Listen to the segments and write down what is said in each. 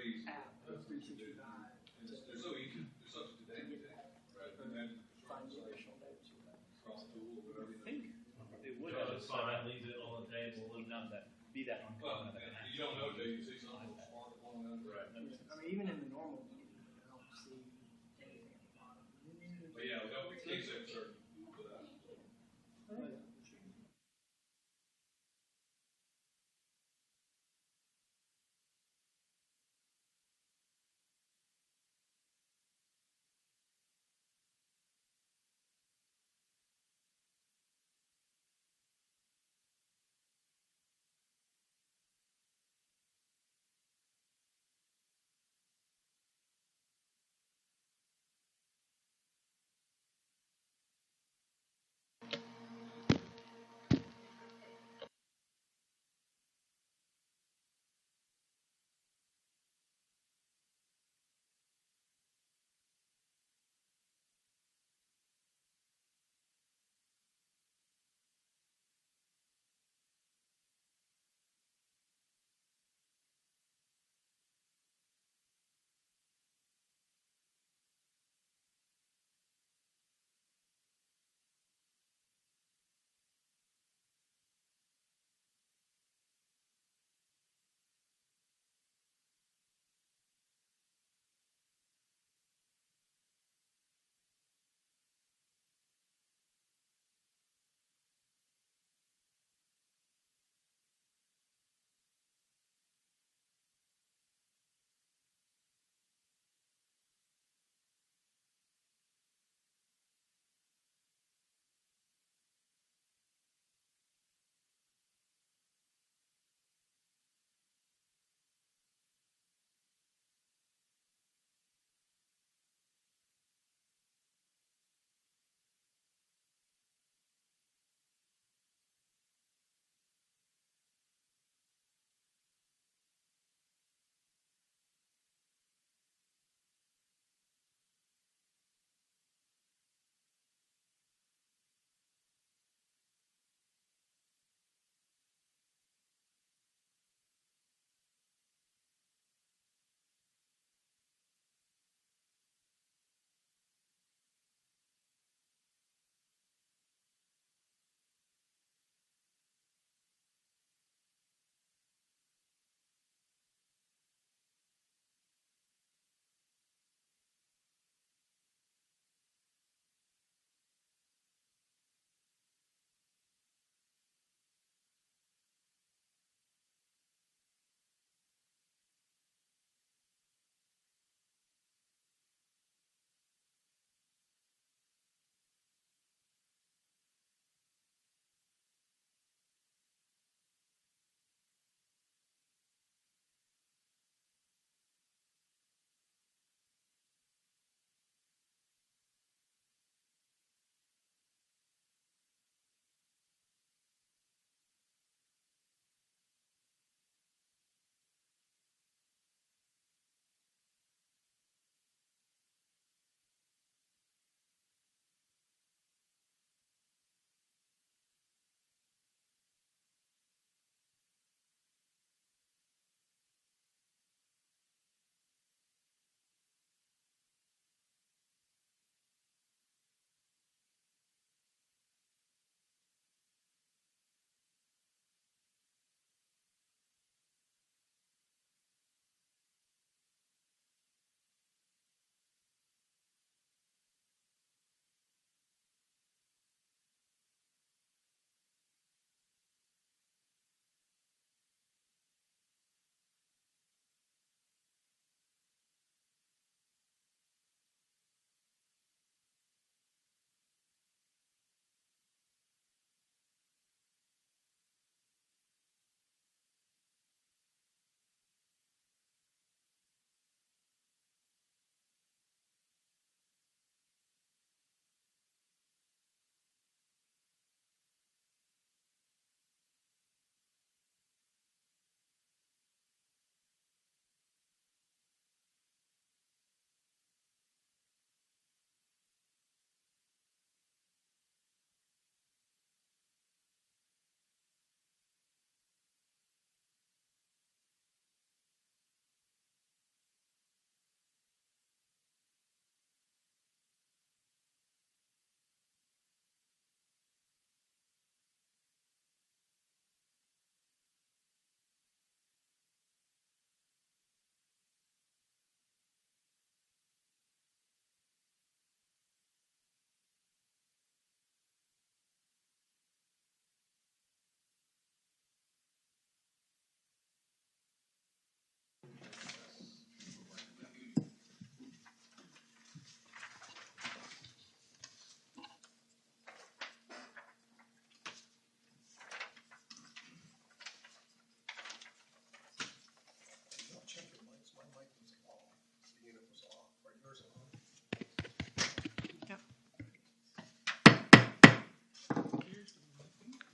easy. app of 365 They're so easy, they're subject to anything, right? And then find the additional notes. cross tool or whatever. I think it would So have a it's fine, spot. leave it on the table, and not that, be that Well, uncommon. and you don't know till you see something smart along that. Right. I mean, even in the normal view, I don't see anything at the bottom. But yeah, we can't say for certain for that. But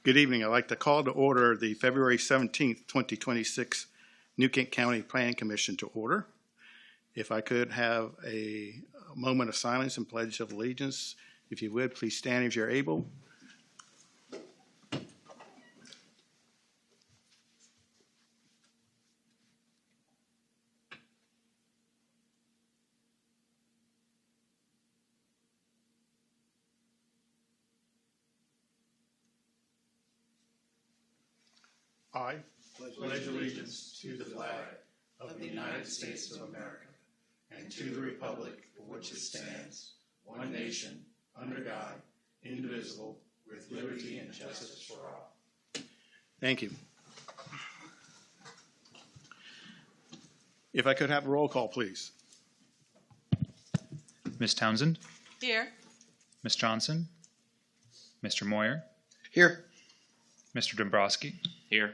Good evening. I'd like to call to order the February 17th, 2026 New Kent County Planning Commission to order. If I could have a moment of silence and pledge of allegiance, if you would, please stand if you're able. I pledge allegiance to the flag of the United States of America and to the republic for which it stands, one nation, under God, indivisible, with liberty and justice for all. Thank you. If I could have a roll call, please. Ms. Townsend, Here. Ms. Johnson, Mr. Moyer, Here. Mr. Dombrowski, Here.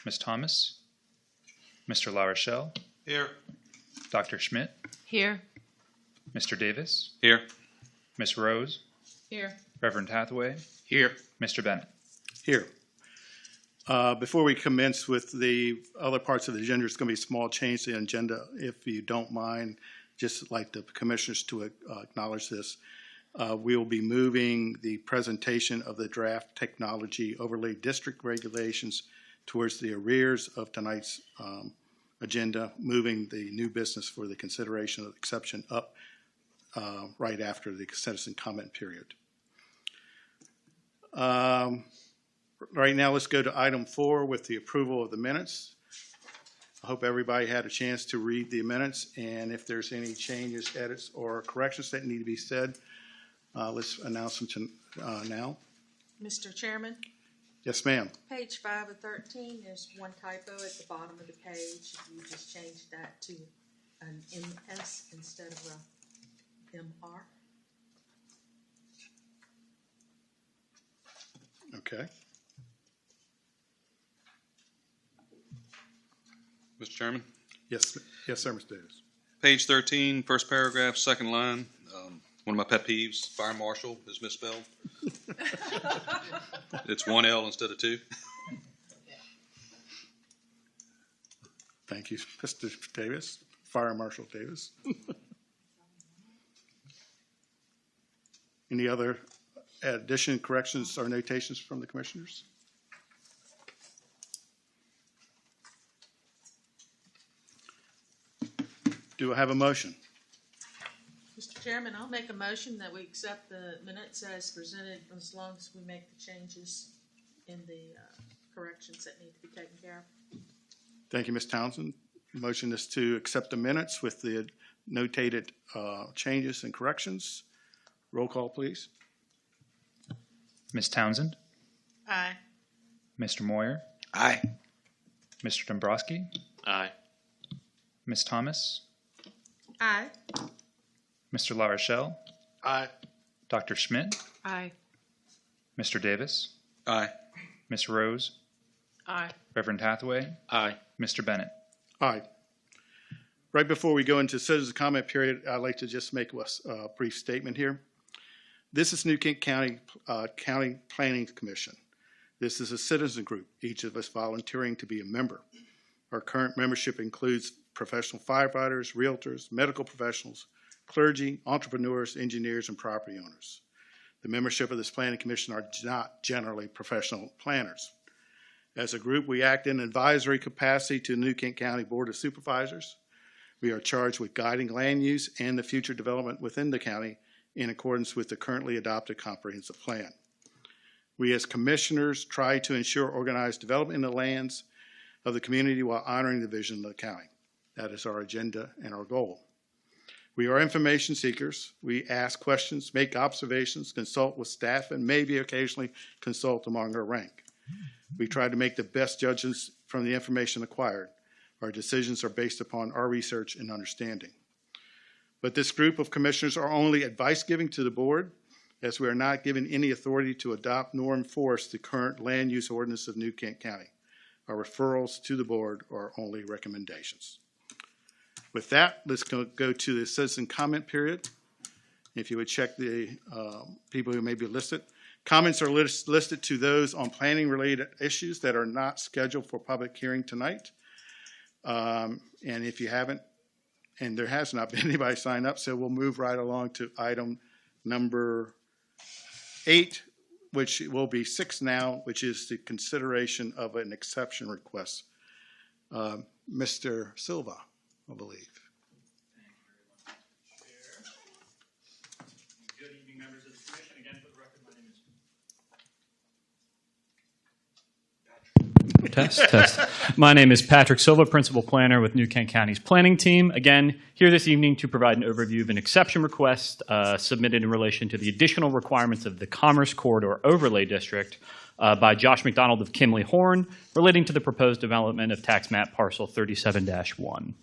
Ms. Thomas, Mr. La Rochelle, Here. Dr. Schmidt, Here. Mr. Davis, Here. Ms. Rose, Here. Reverend Hathaway, Here. Mr. Bennett. Here. Before we commence with the other parts of the agenda, it's going to be a small change to the agenda. If you don't mind, just like the commissioners to acknowledge this, we will be moving the presentation of the draft technology overlay district regulations towards the arrears of tonight's agenda, moving the new business for the consideration of exception up right after the citizen comment period. Right now, let's go to item 4 with the approval of the minutes. I hope everybody had a chance to read the minutes, and if there's any changes, edits, or corrections that need to be said, let's announce them now. Mr. Chairman, Yes, ma'am. page 5 of 13, there's one typo at the bottom of the page. You just changed that to an MS instead of a MR. Okay. Mr. Chairman, Yes, yes, sir, Mr. Davis. page 13, first paragraph, second line. One of my pet peeves, fire marshal is misspelled. It's one L instead of two. Thank you, Mr. Davis, Fire Marshal Davis. Any other addition, corrections, or notations from the commissioners? Do I have a motion? Mr. Chairman, I'll make a motion that we accept the minutes as presented as long as we make the changes in the corrections that need to be taken care of. Thank you, Ms. Townsend. Motion is to accept the minutes with the notated changes and corrections. Roll call, please. Ms. Townsend, Aye. Mr. Moyer, Aye. Mr. Dombrowski, Aye. Ms. Thomas, Aye. Mr. La Rochelle, Aye. Dr. Schmidt, Aye. Mr. Davis, Aye. Ms. Rose, Aye. Reverend Hathaway, Aye. Mr. Bennett. Aye. Right before we go into citizen comment period, I'd like to just make a brief statement here. This is New Kent County County Planning Commission. This is a citizen group, each of us volunteering to be a member. Our current membership includes professional firefighters, realtors, medical professionals, clergy, entrepreneurs, engineers, and property owners. The membership of this planning commission are not generally professional planners. As a group, we act in advisory capacity to the New Kent County Board of Supervisors. We are charged with guiding land use and the future development within the county in accordance with the currently adopted comprehensive plan. We as commissioners try to ensure organized development in the lands of the community while honoring the vision of the county. That is our agenda and our goal. We are information seekers. We ask questions, make observations, consult with staff, and maybe occasionally consult among our rank. We try to make the best judgments from the information acquired. Our decisions are based upon our research and understanding. But this group of commissioners are only advice giving to the board, as we are not given any authority to adopt nor enforce the current land use ordinance of New Kent County. Our referrals to the board are only recommendations. With that, let's go to the citizen comment period. If you would check the people who may be listed. Comments are listed to those on planning-related issues that are not scheduled for public hearing tonight. And if you haven't, and there has not been anybody sign up, so we'll move right along to item number 8, which will be 6 now, which is the consideration of an exception request. Mr. Silva, I believe. Good evening, members of the commission. Again, for the record, my name is Test. My name is Patrick Silva, Principal Planner with New Kent County's planning team. Again, here this evening to provide an overview of an exception request submitted in relation to the additional requirements of the Commerce Corridor Overlay District by Josh McDonald of Kimley Horn relating to the proposed development of tax map parcel 37-1.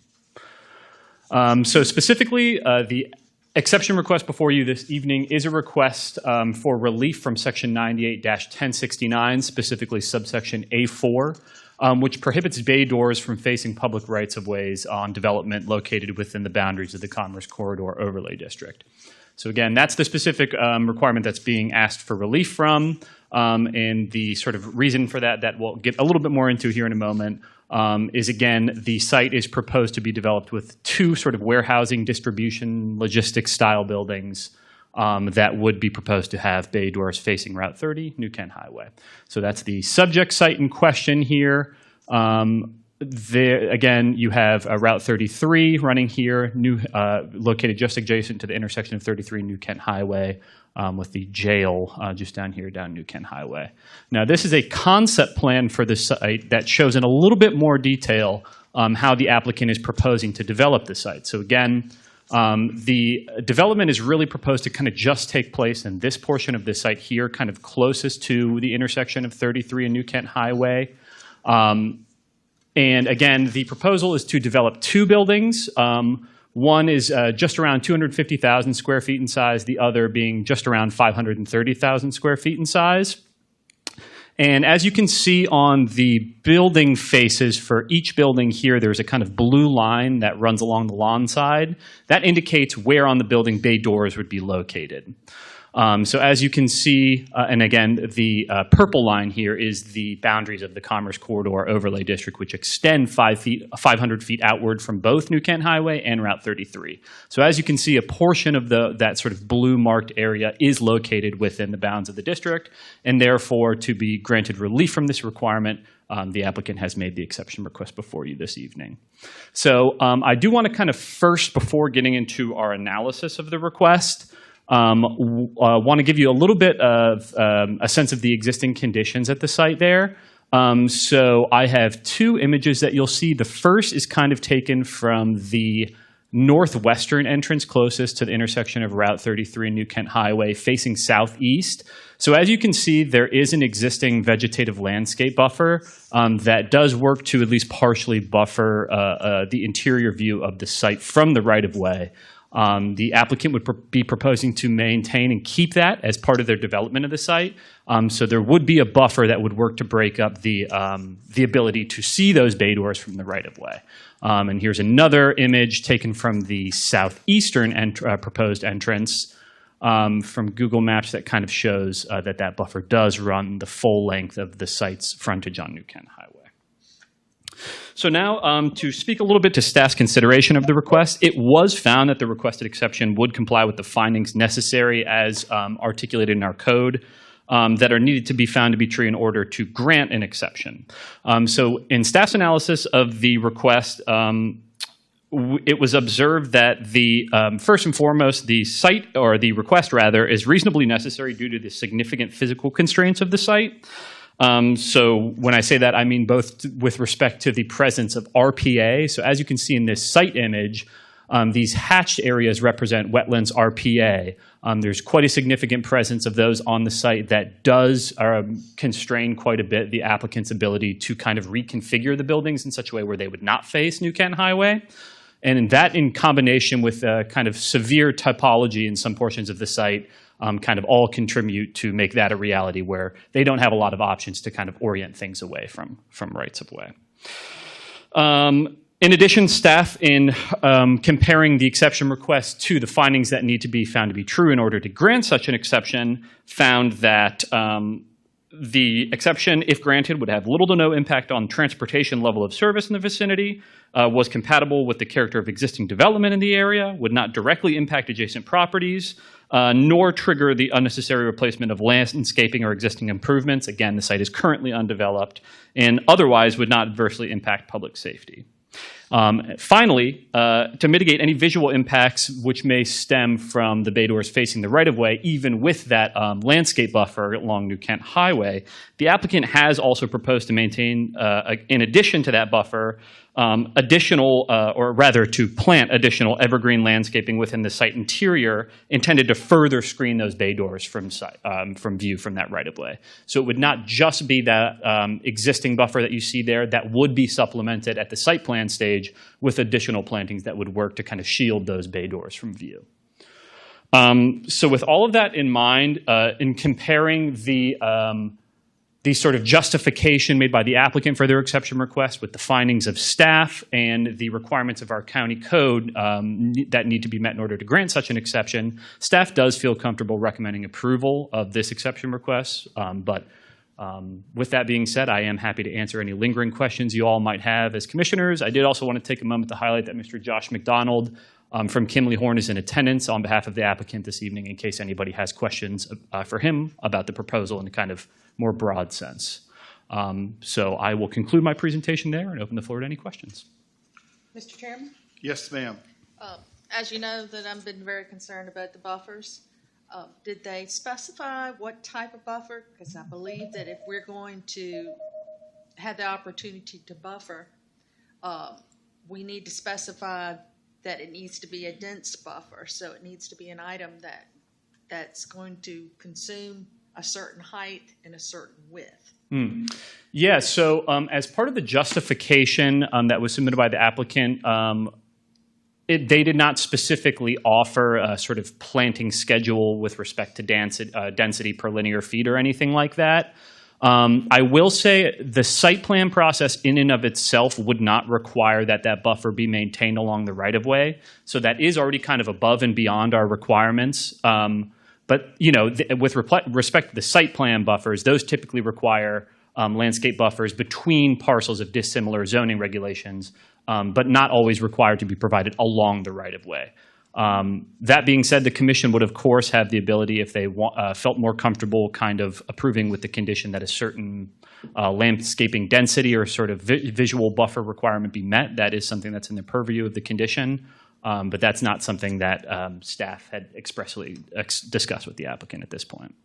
So specifically, the exception request before you this evening is a request for relief from section 98-1069, specifically subsection A4, which prohibits bay doors from facing public rights-of-ways on development located within the boundaries of the Commerce Corridor Overlay District. So again, that's the specific requirement that's being asked for relief from, and the sort of reason for that we'll get a little bit more into here in a moment. Is again, the site is proposed to be developed with 2 sort of warehousing, distribution, logistics style buildings that would be proposed to have bay doors facing Route 30, New Kent Highway. So that's the subject site in question here. There, again, you have Route 33 running here, located just adjacent to the intersection of 33 New Kent Highway, with the jail just down here, down New Kent Highway. Now, this is a concept plan for the site that shows in a little bit more detail how the applicant is proposing to develop the site. So again, the development is really proposed to kind of just take place in this portion of the site here, kind of closest to the intersection of 33 and New Kent Highway. And again, the proposal is to develop 2 buildings. One is just around 250,000 square feet in size, the other being just around 530,000 square feet in size. And as you can see on the building faces for each building here, there's a kind of blue line that runs along the lawn side. That indicates where on the building bay doors would be located. So as you can see, and again, the purple line here is the boundaries of the Commerce Corridor Overlay District, which extend 500 feet outward from both New Kent Highway and Route 33. So as you can see, a portion of that sort of blue marked area is located within the bounds of the district, and therefore, to be granted relief from this requirement, the applicant has made the exception request before you this evening. So I do want to kind of first, before getting into our analysis of the request, want to give you a little bit of a sense of the existing conditions at the site there. So I have 2 images that you'll see. The first is kind of taken from the northwestern entrance closest to the intersection of Route 33 and New Kent Highway, facing southeast. So as you can see, there is an existing vegetative landscape buffer that does work to at least partially buffer the interior view of the site from the right-of-way. The applicant would be proposing to maintain and keep that as part of their development of the site. So there would be a buffer that would work to break up the ability to see those bay doors from the right-of-way. And here's another image taken from the southeastern proposed entrance from Google Maps that kind of shows that buffer does run the full length of the site's frontage on New Kent Highway. So now, to speak a little bit to staff's consideration of the request, it was found that the requested exception would comply with the findings necessary as articulated in our code that are needed to be found to be true in order to grant an exception. So in staff's analysis of the request, it was observed that first and foremost, the site, or the request rather, is reasonably necessary due to the significant physical constraints of the site. So when I say that, I mean both with respect to the presence of RPA. So as you can see in this site image, these hatched areas represent wetlands RPA. There's quite a significant presence of those on the site that does constrain quite a bit the applicant's ability to kind of reconfigure the buildings in such a way where they would not face New Kent Highway. And that in combination with kind of severe typology in some portions of the site kind of all contribute to make that a reality where they don't have a lot of options to kind of orient things away from rights of way. In addition, staff, in comparing the exception request to the findings that need to be found to be true in order to grant such an exception, found that the exception, if granted, would have little to no impact on transportation level of service in the vicinity, was compatible with the character of existing development in the area, would not directly impact adjacent properties, nor trigger the unnecessary replacement of landscaping or existing improvements. Again, the site is currently undeveloped, and otherwise would not adversely impact public safety. Finally, to mitigate any visual impacts which may stem from the bay doors facing the right-of-way, even with that landscape buffer along New Kent Highway, the applicant has also proposed to maintain, in addition to that buffer, or rather to plant additional evergreen landscaping within the site interior intended to further screen those bay doors from view from that right-of-way. So it would not just be that existing buffer that you see there, that would be supplemented at the site plan stage with additional plantings that would work to kind of shield those bay doors from view. So with all of that in mind, in comparing the sort of justification made by the applicant for their exception request with the findings of staff and the requirements of our county code that need to be met in order to grant such an exception, staff does feel comfortable recommending approval of this exception request. But with that being said, I am happy to answer any lingering questions you all might have as commissioners. I did also want to take a moment to highlight that Mr. Josh McDonald from Kimley Horn is in attendance on behalf of the applicant this evening in case anybody has questions for him about the proposal in a kind of more broad sense. So I will conclude my presentation there and open the floor to any questions. Mr. Chairman? Yes, ma'am. As you know, that I've been very concerned about the buffers. Did they specify what type of buffer? Because I believe that if we're going to have the opportunity to buffer, we need to specify that it needs to be a dense buffer. So it needs to be an item that's going to consume a certain height and a certain width. Yeah, so as part of the justification that was submitted by the applicant, they did not specifically offer a sort of planting schedule with respect to density per linear feet or anything like that. I will say the site plan process in and of itself would not require that buffer be maintained along the right-of-way. So that is already kind of above and beyond our requirements. But, you know, with respect to the site plan buffers, those typically require landscape buffers between parcels of dissimilar zoning regulations, but not always required to be provided along the right-of-way. That being said, the commission would, of course, have the ability, if they felt more comfortable kind of approving with the condition that a certain landscaping density or sort of visual buffer requirement be met. That is something that's in the purview of the condition, but that's not something that staff had expressly discussed with the applicant at this point.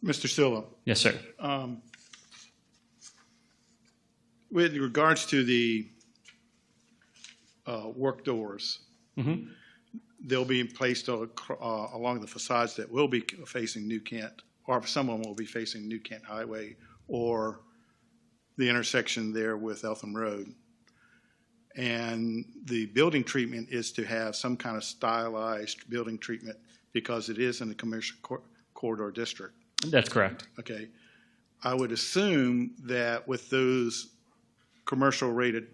Mr. Silva, Yes, sir. with regards to the work doors, they'll be placed along the facades that will be facing New Kent, or some of them will be facing New Kent Highway or the intersection there with Eltham Road. And the building treatment is to have some kind of stylized building treatment because it is in the commercial corridor district. That's correct. Okay. I would assume that with those commercial rated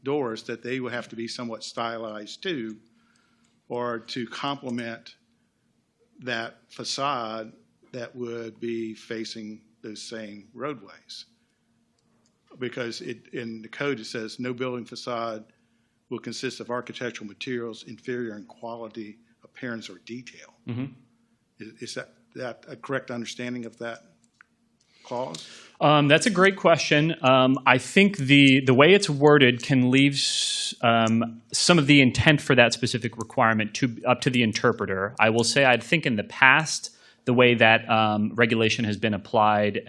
doors that they would have to be somewhat stylized too, or to complement that facade that would be facing those same roadways. Because in the code it says no building facade will consist of architectural materials inferior in quality, appearance, or detail. Is that a correct understanding of that clause? That's a great question. I think the way it's worded can leave some of the intent for that specific requirement up to the interpreter. I will say I think in the past, the way that regulation has been applied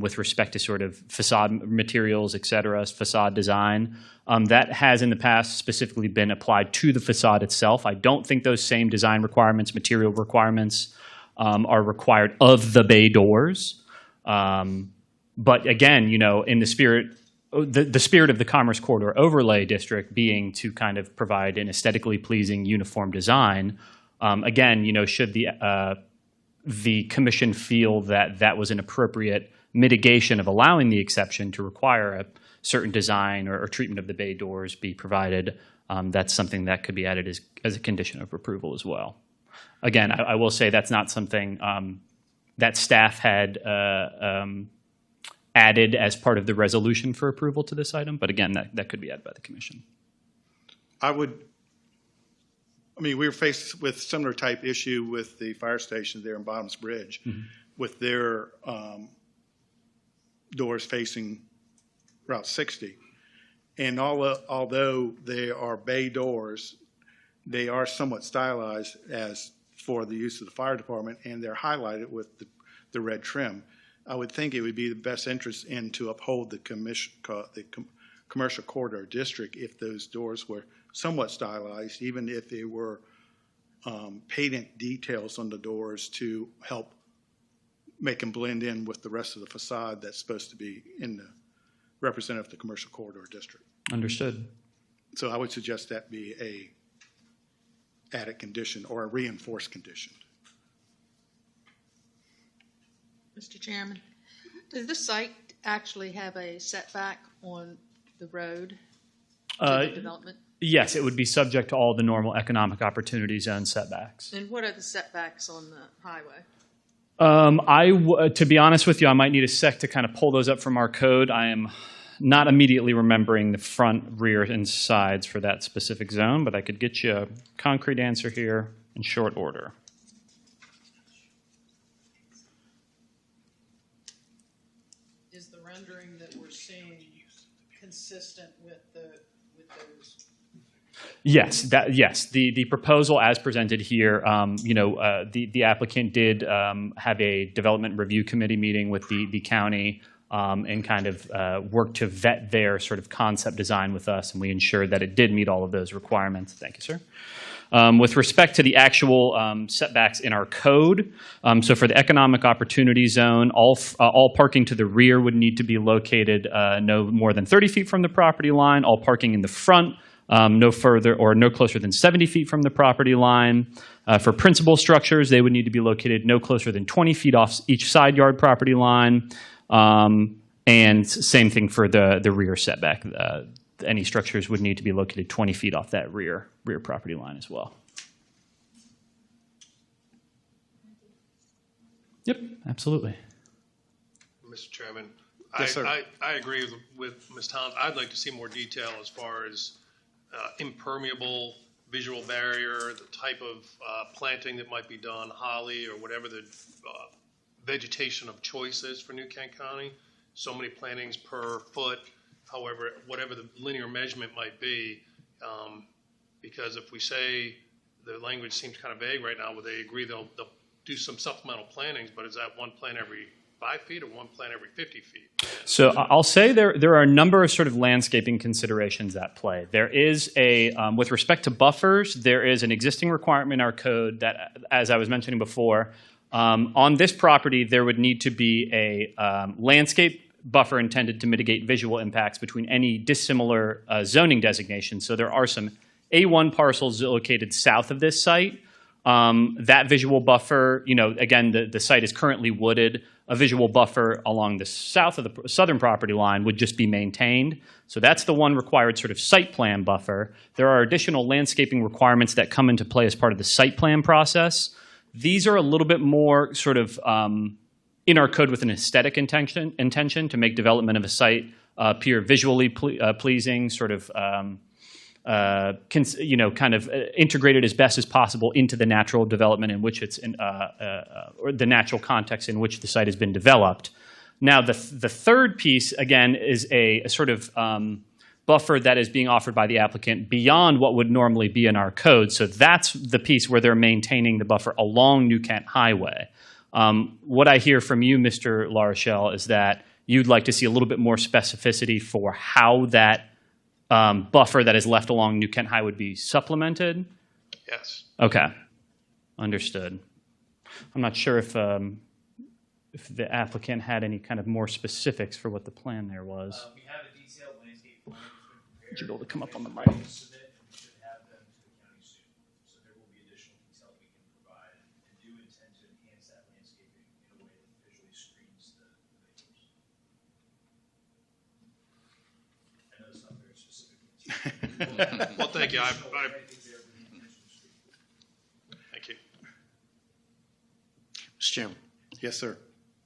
with respect to sort of facade materials, et cetera, facade design, that has in the past specifically been applied to the facade itself. I don't think those same design requirements, material requirements are required of the bay doors. But again, you know, in the spirit of the Commerce Corridor Overlay District being to kind of provide an aesthetically pleasing uniform design, again, you know, should the commission feel that that was an appropriate mitigation of allowing the exception to require a certain design or treatment of the bay doors be provided, that's something that could be added as a condition of approval as well. Again, I will say that's not something that staff had added as part of the resolution for approval to this item, but again, that could be added by the commission. We were faced with similar type issue with the fire station there in Bottoms Bridge, with their doors facing Route 60. And although they are bay doors, they are somewhat stylized as for the use of the fire department, and they're highlighted with the red trim. I would think it would be the best interest to uphold the commercial corridor district if those doors were somewhat stylized, even if they were patent details on the doors to help make them blend in with the rest of the facade that's supposed to be representative of the commercial corridor district. Understood. So I would suggest that be a added condition or a reinforced condition. Mr. Chairman, does this site actually have a setback on the road to the development? Yes, it would be subject to all the normal economic opportunity zone setbacks. And what are the setbacks on the highway? To be honest with you, I might need a sec to kind of pull those up from our code. I am not immediately remembering the front, rear, and sides for that specific zone, but I could get you a concrete answer here in short order. Is the rendering that we're seeing consistent with those? Yes, the proposal as presented here, the applicant did have a development review committee meeting with the county and kind of worked to vet their sort of concept design with us, and we ensured that it did meet all of those requirements. Thank you, sir. With respect to the actual setbacks in our code, so for the economic opportunity zone, all parking to the rear would need to be located no more than 30 feet from the property line. All parking in the front no further or no closer than 70 feet from the property line. For principal structures, they would need to be located no closer than 20 feet off each side yard property line. And same thing for the rear setback. Any structures would need to be located 20 feet off that rear property line as well. Yep, absolutely. Mr. Chairman, Yes, sir. I agree with Ms. Towns. I'd like to see more detail as far as impermeable visual barrier, the type of planting that might be done, holly or whatever the vegetation of choice is for New Kent County. So many plantings per foot, however, whatever the linear measurement might be. Because if we say the language seems kind of vague right now, where they agree they'll do some supplemental plantings, but is that one plant every 5 feet or one plant every 50 feet? So I'll say there are a number of sort of landscaping considerations at play. There is with respect to buffers, there is an existing requirement in our code that, as I was mentioning before, on this property, there would need to be a landscape buffer intended to mitigate visual impacts between any dissimilar zoning designations. So there are some A1 parcels located south of this site. That visual buffer, again, the site is currently wooded. A visual buffer along the south of the southern property line would just be maintained. So that's the one required sort of site plan buffer. There are additional landscaping requirements that come into play as part of the site plan process. These are a little bit more sort of in our code with an aesthetic intention to make development of a site appear visually pleasing, sort of kind of integrated as best as possible into the natural development in which it's or the natural context in which the site has been developed. Now, the third piece, again, is a sort of buffer that is being offered by the applicant beyond what would normally be in our code. So that's the piece where they're maintaining the buffer along New Kent Highway. What I hear from you, Mr. LaRochelle, is that you'd like to see a little bit more specificity for how that buffer that is left along New Kent High would be supplemented? Yes. Okay, understood. I'm not sure if the applicant had any kind of more specifics for what the plan there was. We have a detailed landscape plan that's been prepared. Would you be able to come up on the mic? Ready to submit, and we should have them to the county soon. So there will be additional detail we can provide and do intend to enhance that landscaping in a way that visually screens the vehicles. Well, thank you. Thank you. Mr. Chairman, Yes, sir.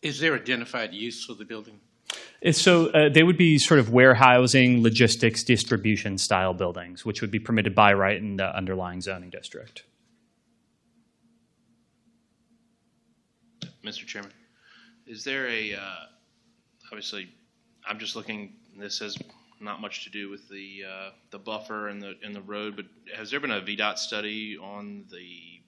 is there identified use for the building? So they would be sort of warehousing, logistics, distribution style buildings, which would be permitted by right in the underlying zoning district. Mr. Chairman, is there a, obviously, I'm just looking, this has not much to do with the buffer and the road, but has there been a VDOT study on the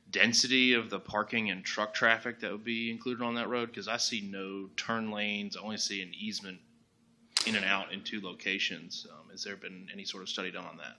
density of the parking and truck traffic that would be included on that road? Because I see no turn lanes, I only see an easement in and out in 2 locations. Has there been any sort of study done on that?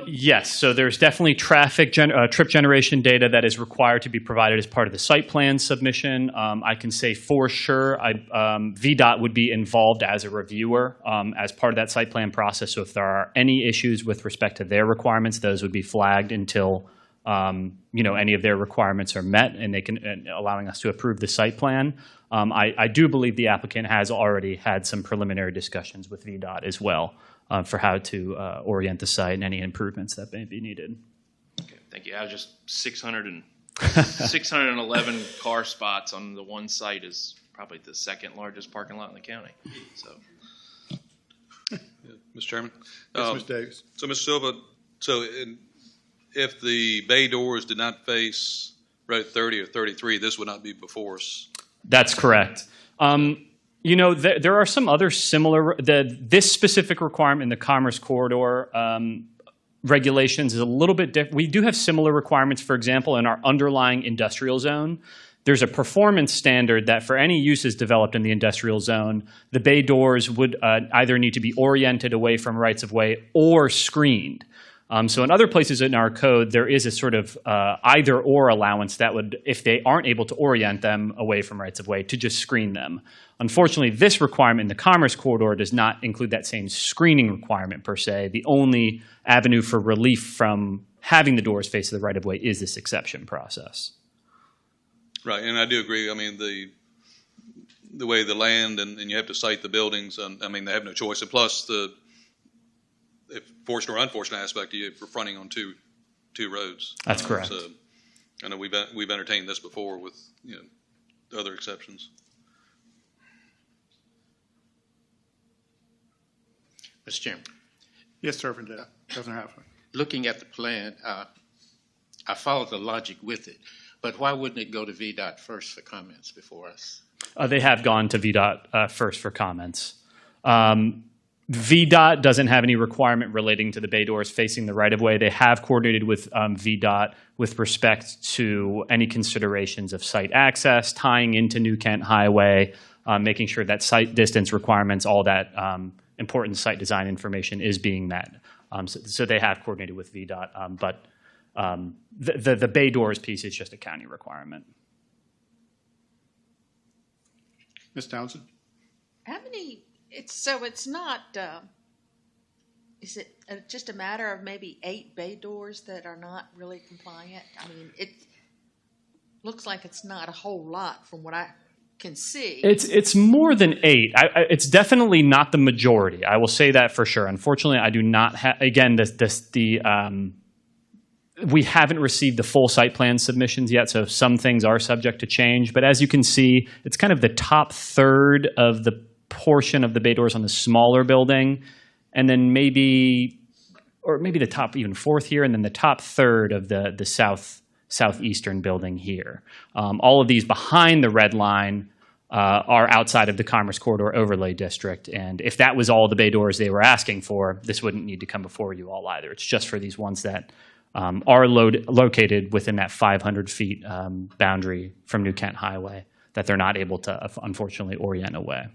Yes, so there's definitely traffic trip generation data that is required to be provided as part of the site plan submission. I can say for sure VDOT would be involved as a reviewer as part of that site plan process. So if there are any issues with respect to their requirements, those would be flagged until any of their requirements are met, and they can allowing us to approve the site plan. I do believe the applicant has already had some preliminary discussions with VDOT as well for how to orient the site and any improvements that may be needed. Okay, thank you. I was just 611 car spots on the one site is probably the 2nd largest parking lot in the county. So, Mr. Chairman? Yes, Mr. Davis. So, Mr. Silva, if the bay doors did not face Road 30 or 33, this would not be before us. That's correct. There are some other similar, this specific requirement in the Commerce Corridor regulations is a little bit different. We do have similar requirements, for example, in our underlying industrial zone. There's a performance standard that for any uses developed in the industrial zone, the bay doors would either need to be oriented away from rights-of-way or screened. So in other places in our code, there is a sort of either-or allowance that would, if they aren't able to orient them away from rights-of-way, to just screen them. Unfortunately, this requirement in the Commerce Corridor does not include that same screening requirement per se. The only avenue for relief from having the doors face the right-of-way is this exception process. Right, and I do agree. I mean, the way the land and you have to site the buildings, they have no choice. And plus, if fortunate or unfortunate aspect, you're fronting on two roads. That's correct. So I know we've entertained this before with other exceptions. Mr. Chairman, Yes, sir, Governor Halford. looking at the plan, I follow the logic with it, but why wouldn't it go to VDOT first for comments before us? They have gone to VDOT first for comments. VDOT doesn't have any requirement relating to the bay doors facing the right-of-way. They have coordinated with VDOT with respect to any considerations of site access, tying into New Kent Highway, making sure that site distance requirements, all that important site design information is being met. So they have coordinated with VDOT, but the bay doors piece is just a county requirement. Ms. Townsend? How many, it's not, is it just a matter of maybe 8 bay doors that are not really compliant? I mean, it looks like it's not a whole lot from what I can see. It's more than 8. It's definitely not the majority. I will say that for sure. Unfortunately, I do not have, again, we haven't received the full site plan submissions yet, so some things are subject to change. But as you can see, it's kind of the top third of the portion of the bay doors on the smaller building, and then maybe the top even fourth here, and then the top third of the southeastern building here. All of these behind the red line are outside of the Commerce Corridor Overlay District, and if that was all the bay doors they were asking for, this wouldn't need to come before you all either. It's just for these ones that are located within that 500 feet boundary from New Kent Highway that they're not able to, unfortunately, orient away.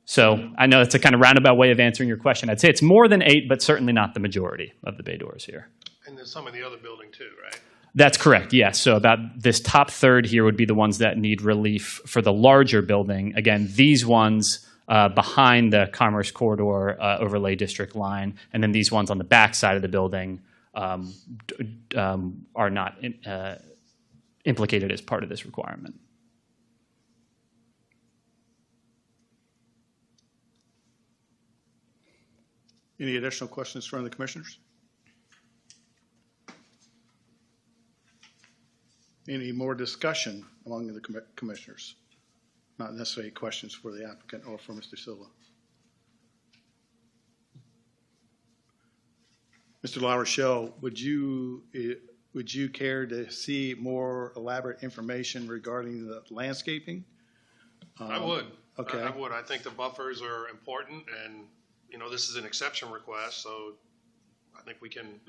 So I know it's a kind of roundabout way of answering your question. I'd say it's more than 8, but certainly not the majority of the bay doors here. And there's some in the other building too, right? That's correct, yes. So about this top third here would be the ones that need relief for the larger building. Again, these ones behind the Commerce Corridor Overlay District line, and then these ones on the back side of the building are not implicated as part of this requirement. Any additional questions from the commissioners? Any more discussion among the commissioners? Not necessarily questions for the applicant or for Mr. Silva. Mr. LaRochelle, would you care to see more elaborate information regarding the landscaping? I would. Okay. I would. I think the buffers are important, and, you know, this is an exception request, so I think we can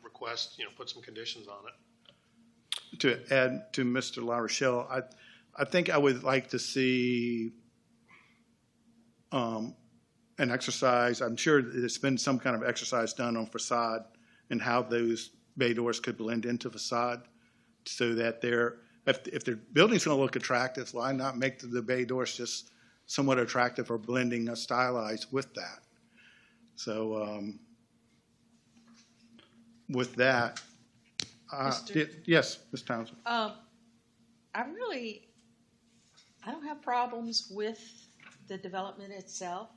request, you know, put some conditions on it. To add to Mr. LaRochelle, I think I would like to see an exercise. I'm sure there's been some kind of exercise done on facade and how those bay doors could blend into facade, so that if their building's going to look attractive, why not make the bay doors just somewhat attractive or blending stylized with that? So with that, yes, Ms. Townsend. I don't have problems with the development itself,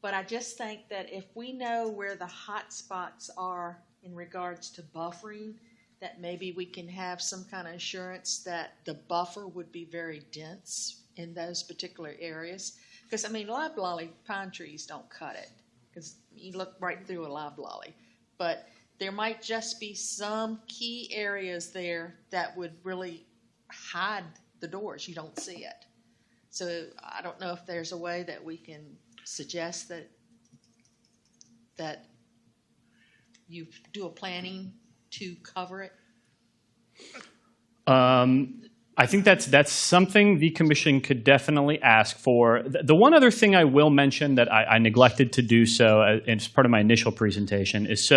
but I just think that if we know where the hot spots are in regards to buffering, that maybe we can have some kind of assurance that the buffer would be very dense in those particular areas. Because, I mean, loblolly pine trees don't cut it, because you look right through a loblolly. But there might just be some key areas there that would really hide the doors. You don't see it. So I don't know if there's a way that we can suggest that you do a planning to cover it. I think that's something the commission could definitely ask for. The one other thing I will mention that I neglected to do so as part of my initial presentation is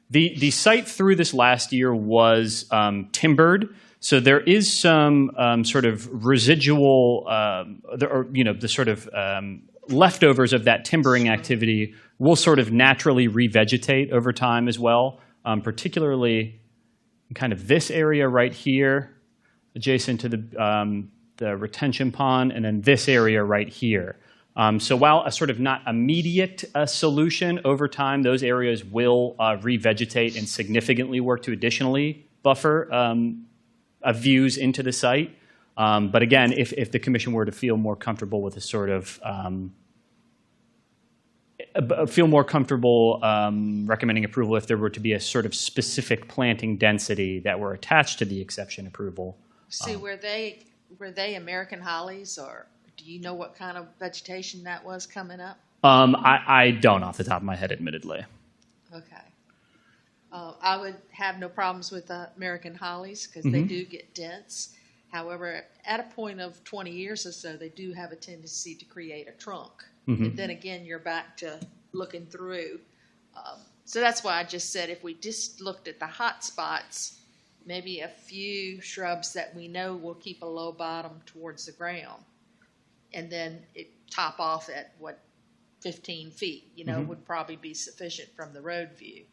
the site through this last year was timbered. So there is some sort of residual, the sort of leftovers of that timbering activity will sort of naturally revegetate over time as well, particularly in kind of this area right here, adjacent to the retention pond, and then this area right here. So while a sort of not immediate solution, over time those areas will revegetate and significantly work to additionally buffer views into the site. But again, if the commission were to feel more comfortable with a sort of recommending approval if there were to be a sort of specific planting density that were attached to the exception approval. See, were they American hollies, or do you know what kind of vegetation that was coming up? I don't off the top of my head, admittedly. Okay. I would have no problems with American hollies because they do get dense. However, at a point of 20 years or so, they do have a tendency to create a trunk. And then again, you're back to looking through. So that's why I just said if we just looked at the hot spots, maybe a few shrubs that we know will keep a low bottom towards the ground, and then it top off at 15 feet, would probably be sufficient from the road view.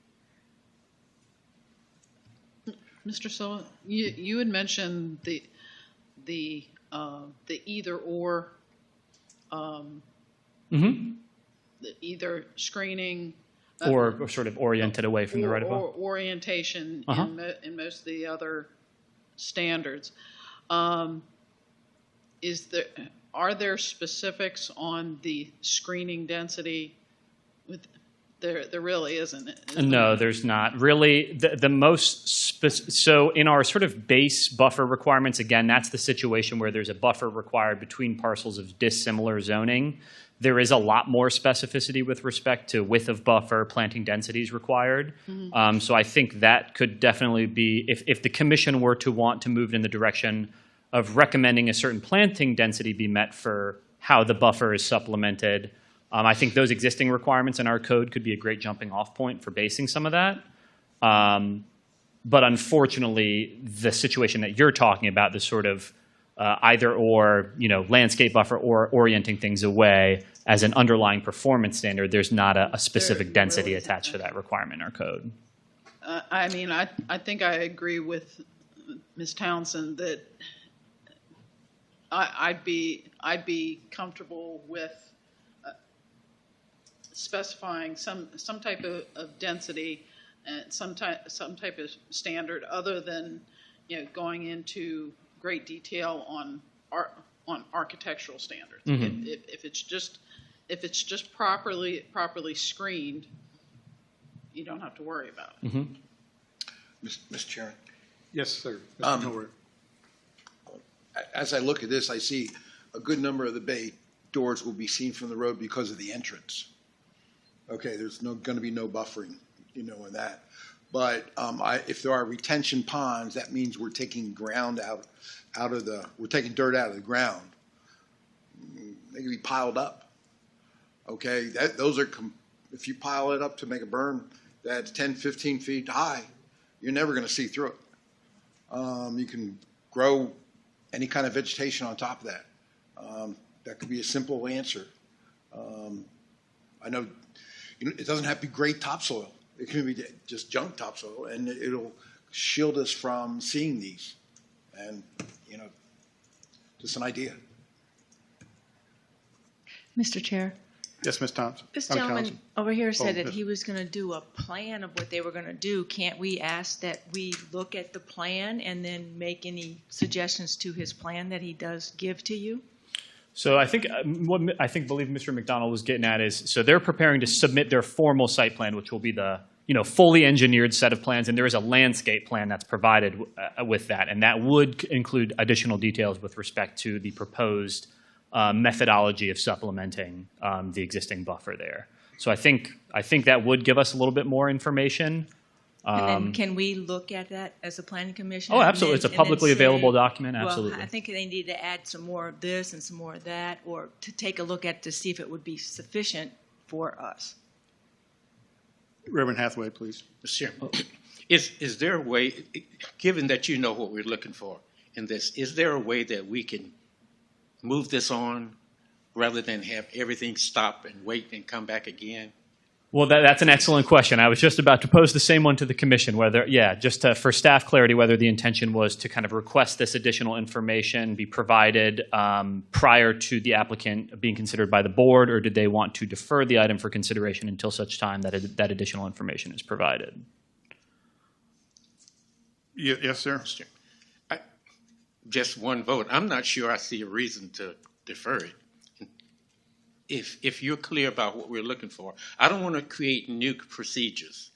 Mr. Silva, you had mentioned the either or, the either screening or sort of oriented away from the right of way. Or orientation in most of the other standards. Are there specifics on the screening density? There really isn't. No, there's not. Really, the most so in our sort of base buffer requirements, again, that's the situation where there's a buffer required between parcels of dissimilar zoning. There is a lot more specificity with respect to width of buffer, planting densities required. So I think that could definitely be, if the commission were to want to move in the direction of recommending a certain planting density be met for how the buffer is supplemented, I think those existing requirements in our code could be a great jumping off point for basing some of that. But unfortunately, the situation that you're talking about, the sort of either or, landscape buffer or orienting things away as an underlying performance standard, there's not a specific density attached to that requirement in our code. I think I agree with Ms. Townsend that I'd be comfortable with specifying some type of density and some type of standard other than, going into great detail on architectural standards. If it's just properly screened, you don't have to worry about it. Mr. Chairman, Yes, sir. Mr. Norwood. as I look at this, I see a good number of the bay doors will be seen from the road because of the entrance. Okay, there's going to be no buffering, in that. But if there are retention ponds, that means we're taking ground we're taking dirt out of the ground. They can be piled up. Okay, if you pile it up to make a berm that's 10, 15 feet high, you're never going to see through it. You can grow any kind of vegetation on top of that. That could be a simple answer. I know it doesn't have to be great topsoil. It can be just junk topsoil, and it'll shield us from seeing these. And, just an idea. Mr. Chair, Yes, Ms. Thompson. this Councilman. gentleman over here said that yes. he was going to do a plan of what they were going to do. Can't we ask that we look at the plan and then make any suggestions to his plan that he does give to you? So I think believe Mr. McDonald was getting at is, so they're preparing to submit their formal site plan, which will be the fully engineered set of plans, and there is a landscape plan that's provided with that, and that would include additional details with respect to the proposed methodology of supplementing the existing buffer there. So I think that would give us a little bit more information. And then can we look at that as a planning commission? Oh, absolutely. It's a publicly available document. Absolutely. Well, I think they need to add some more of this and some more of that, or to take a look at to see if it would be sufficient for us. Reverend Hathaway, please. Mr. Chairman, is there a way, given that you know what we're looking for in this, is there a way that we can move this on rather than have everything stop and wait and come back again? Well, that's an excellent question. I was just about to pose the same one to the commission, for staff clarity, whether the intention was to kind of request this additional information be provided prior to the applicant being considered by the board, or did they want to defer the item for consideration until such time that additional information is provided? Yes, sir. Just one vote. I'm not sure I see a reason to defer it. If you're clear about what we're looking for, I don't want to create new procedures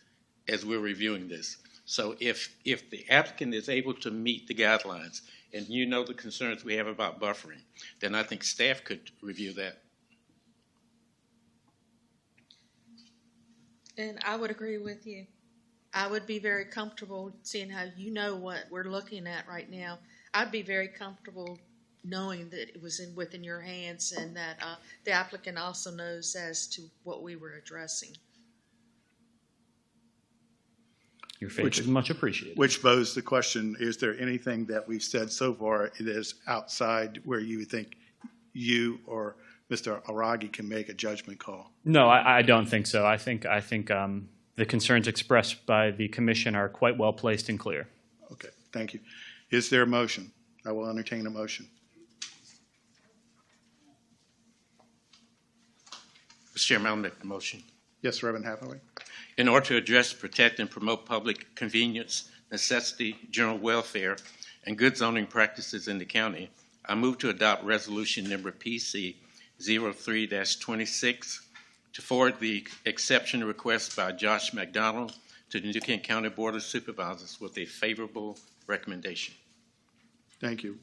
as we're reviewing this. So if the applicant is able to meet the guidelines and the concerns we have about buffering, then I think staff could review that. And I would agree with you. I would be very comfortable seeing how what we're looking at right now. I'd be very comfortable knowing that it was within your hands and that the applicant also knows as to what we were addressing. Your faith is much appreciated. Which poses the question, is there anything that we've said so far that is outside where you would think you or Mr. Aragi can make a judgment call? No, I don't think so. I think the concerns expressed by the commission are quite well placed and clear. Okay, thank you. Is there a motion? I will entertain a motion. Mr. Chairman, I'll make the motion. Yes, Reverend Hathaway. In order to address, protect, and promote public convenience, necessity, general welfare, and good zoning practices in the county, I move to adopt resolution number PC 03-26 to forward the exception request by Josh McDonald to the New Kent County Board of Supervisors with a favorable recommendation. Thank you.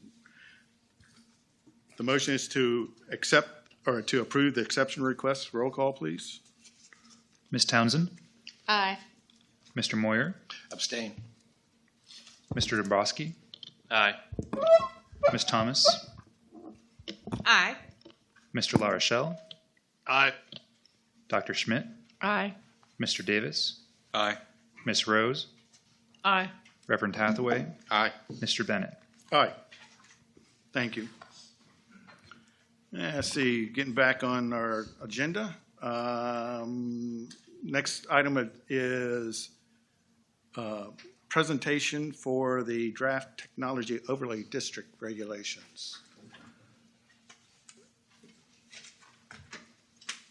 The motion is to accept or to approve the exception request. Roll call, please. Ms. Townsend, Aye. Mr. Moyer, Abstain. Mr. Dombrowski, Aye. Ms. Thomas, Aye. Mr. La Rochelle, Aye. Dr. Schmidt, Aye. Mr. Davis, Aye. Ms. Rose, Aye. Reverend Hathaway, Aye. Mr. Bennett. Aye. Thank you. Let's see, getting back on our agenda. Next item is presentation for the draft technology overlay district regulations.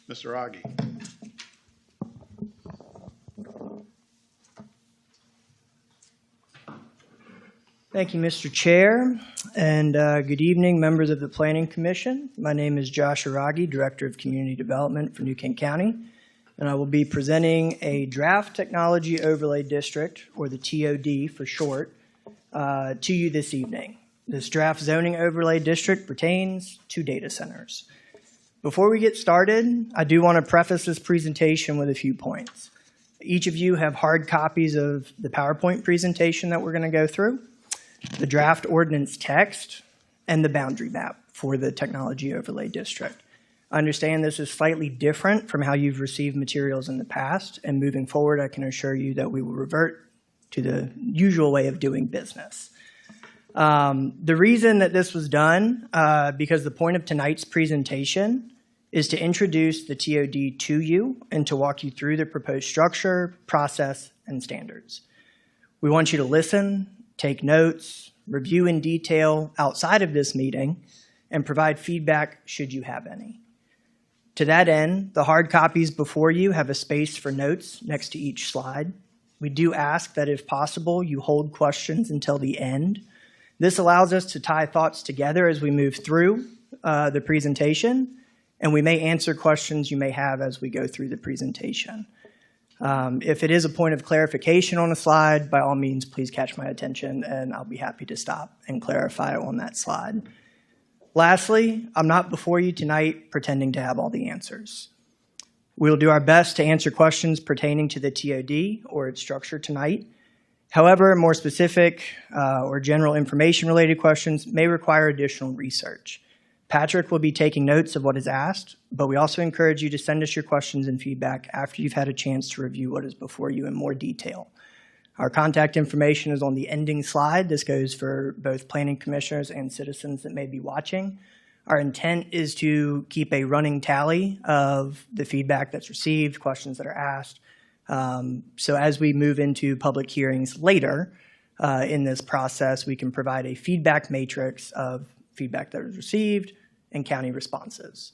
Mr. Aggie. Thank you, Mr. Chair, and good evening, members of the Planning Commission. My name is Josh Aragi, Director of Community Development for New Kent County, and I will be presenting a Draft Technology Overlay District, or the TOD for short, to you this evening. This draft zoning overlay district pertains to data centers. Before we get started, I do want to preface this presentation with a few points. Each of you have hard copies of the PowerPoint presentation that we're going to go through, the draft ordinance text, and the boundary map for the technology overlay district. I understand this is slightly different from how you've received materials in the past, and moving forward, I can assure you that we will revert to the usual way of doing business. The reason that this was done, because the point of tonight's presentation is to introduce the TOD to you and to walk you through the proposed structure, process, and standards. We want you to listen, take notes, review in detail outside of this meeting, and provide feedback should you have any. To that end, the hard copies before you have a space for notes next to each slide. We do ask that if possible, you hold questions until the end. This allows us to tie thoughts together as we move through the presentation, and we may answer questions you may have as we go through the presentation. If it is a point of clarification on a slide, by all means, please catch my attention, and I'll be happy to stop and clarify on that slide. Lastly, I'm not before you tonight pretending to have all the answers. We'll do our best to answer questions pertaining to the TOD or its structure tonight. However, more specific or general information-related questions may require additional research. Patrick will be taking notes of what is asked, but we also encourage you to send us your questions and feedback after you've had a chance to review what is before you in more detail. Our contact information is on the ending slide. This goes for both planning commissioners and citizens that may be watching. Our intent is to keep a running tally of the feedback that's received, questions that are asked. So as we move into public hearings later in this process, we can provide a feedback matrix of feedback that was received and county responses.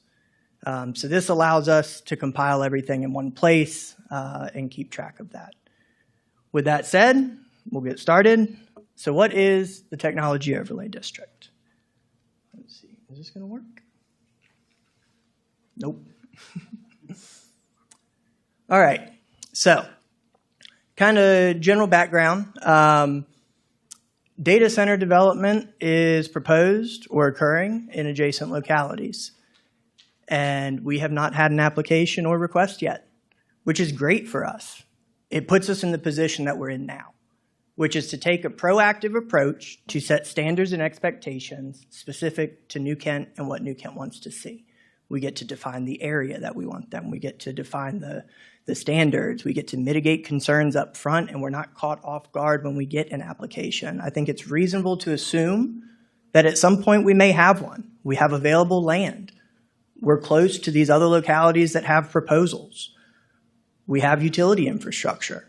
So this allows us to compile everything in one place and keep track of that. With that said, we'll get started. So what is the Technology Overlay District? Let's see, is this going to work? Nope. All right, so kind of general background. Data center development is proposed or occurring in adjacent localities. And we have not had an application or request yet, which is great for us. It puts us in the position that we're in now, which is to take a proactive approach to set standards and expectations specific to New Kent and what New Kent wants to see. We get to define the area that we want them. We get to define the standards. We get to mitigate concerns up front, and we're not caught off guard when we get an application. I think it's reasonable to assume that at some point we may have one. We have available land. We're close to these other localities that have proposals. We have utility infrastructure.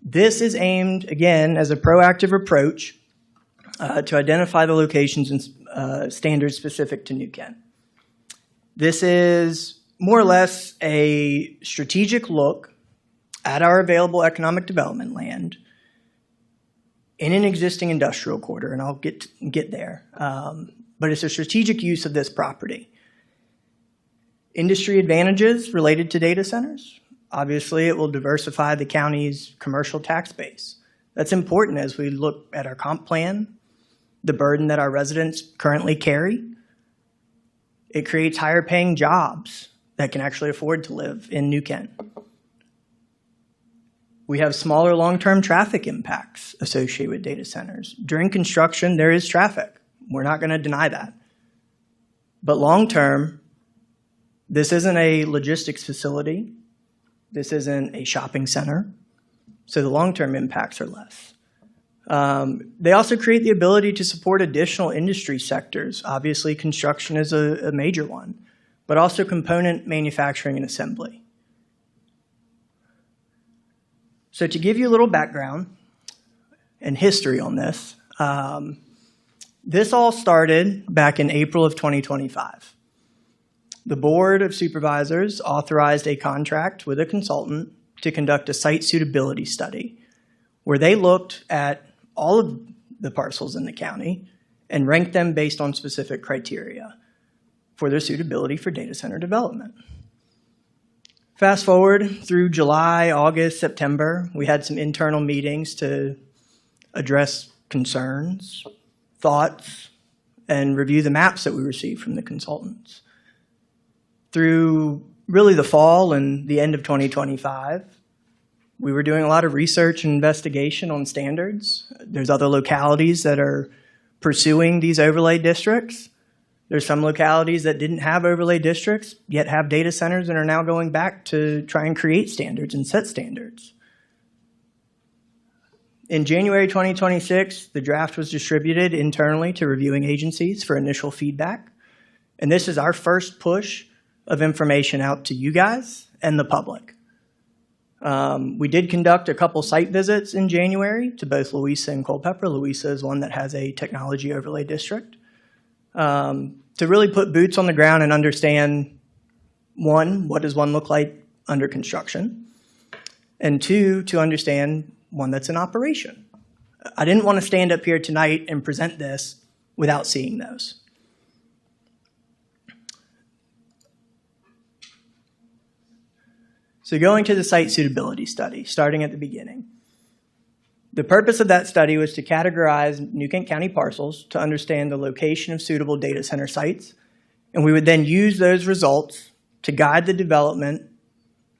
This is aimed, again, as a proactive approach to identify the locations and standards specific to New Kent. This is more or less a strategic look at our available economic development land in an existing industrial quarter, and I'll get there. But it's a strategic use of this property. Industry advantages related to data centers. Obviously, it will diversify the county's commercial tax base. That's important as we look at our comp plan, the burden that our residents currently carry. It creates higher paying jobs that can actually afford to live in New Kent. We have smaller long-term traffic impacts associated with data centers. During construction, there is traffic. We're not going to deny that. But long-term, this isn't a logistics facility. This isn't a shopping center. So the long-term impacts are less. They also create the ability to support additional industry sectors. Obviously, construction is a major one, but also component manufacturing and assembly. So to give you a little background and history on this, this all started back in April of 2025. The Board of Supervisors authorized a contract with a consultant to conduct a site suitability study where they looked at all of the parcels in the county and ranked them based on specific criteria for their suitability for data center development. Fast forward through July, August, September, we had some internal meetings to address concerns, thoughts, and review the maps that we received from the consultants. Through really the fall and the end of 2025, we were doing a lot of research and investigation on standards. There's other localities that are pursuing these overlay districts. There's some localities that didn't have overlay districts, yet have data centers and are now going back to try and create standards and set standards. In January 2026, the draft was distributed internally to reviewing agencies for initial feedback. And this is our first push of information out to you guys and the public. We did conduct a couple site visits in January to both Louisa and Culpeper. Louisa is one that has a technology overlay district. To really put boots on the ground and understand, one, what does one look like under construction? And two, to understand one that's in operation. I didn't want to stand up here tonight and present this without seeing those. So going to the site suitability study, starting at the beginning. The purpose of that study was to categorize New Kent County parcels to understand the location of suitable data center sites, and we would then use those results to guide the development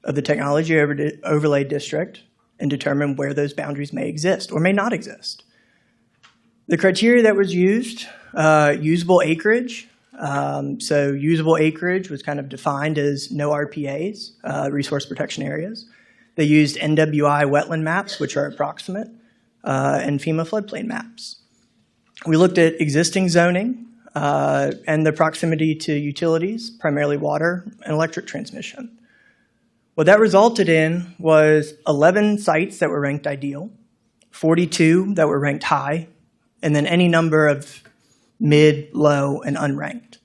of the technology overlay district and determine where those boundaries may exist or may not exist. The criteria that was used, usable acreage. So usable acreage was kind of defined as no RPAs, resource protection areas. They used NWI wetland maps, which are approximate, and FEMA floodplain maps. We looked at existing zoning and the proximity to utilities, primarily water and electric transmission. What that resulted in was 11 sites that were ranked ideal, 42 that were ranked high, and then any number of mid, low, and unranked.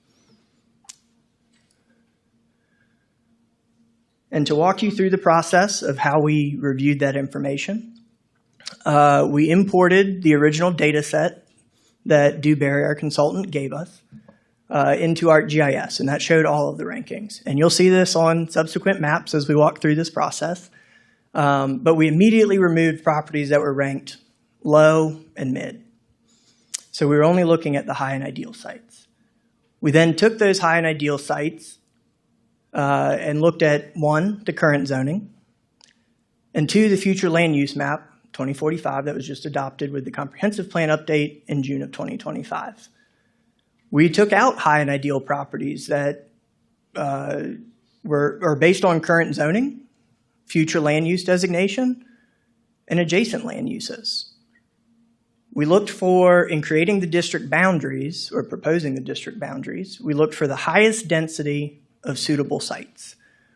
And to walk you through the process of how we reviewed that information, we imported the original data set that Dewberry, our consultant, gave us into ArcGIS, and that showed all of the rankings. And you'll see this on subsequent maps as we walk through this process. But we immediately removed properties that were ranked low and mid. So we were only looking at the high and ideal sites. We then took those high and ideal sites and looked at, one, the current zoning, and two, the future land use map, 2045, that was just adopted with the comprehensive plan update in June of 2025. We took out high and ideal properties that were based on current zoning, future land use designation, and adjacent land uses. We looked for, in creating the district boundaries, or proposing the district boundaries, we looked for the highest density of suitable sites.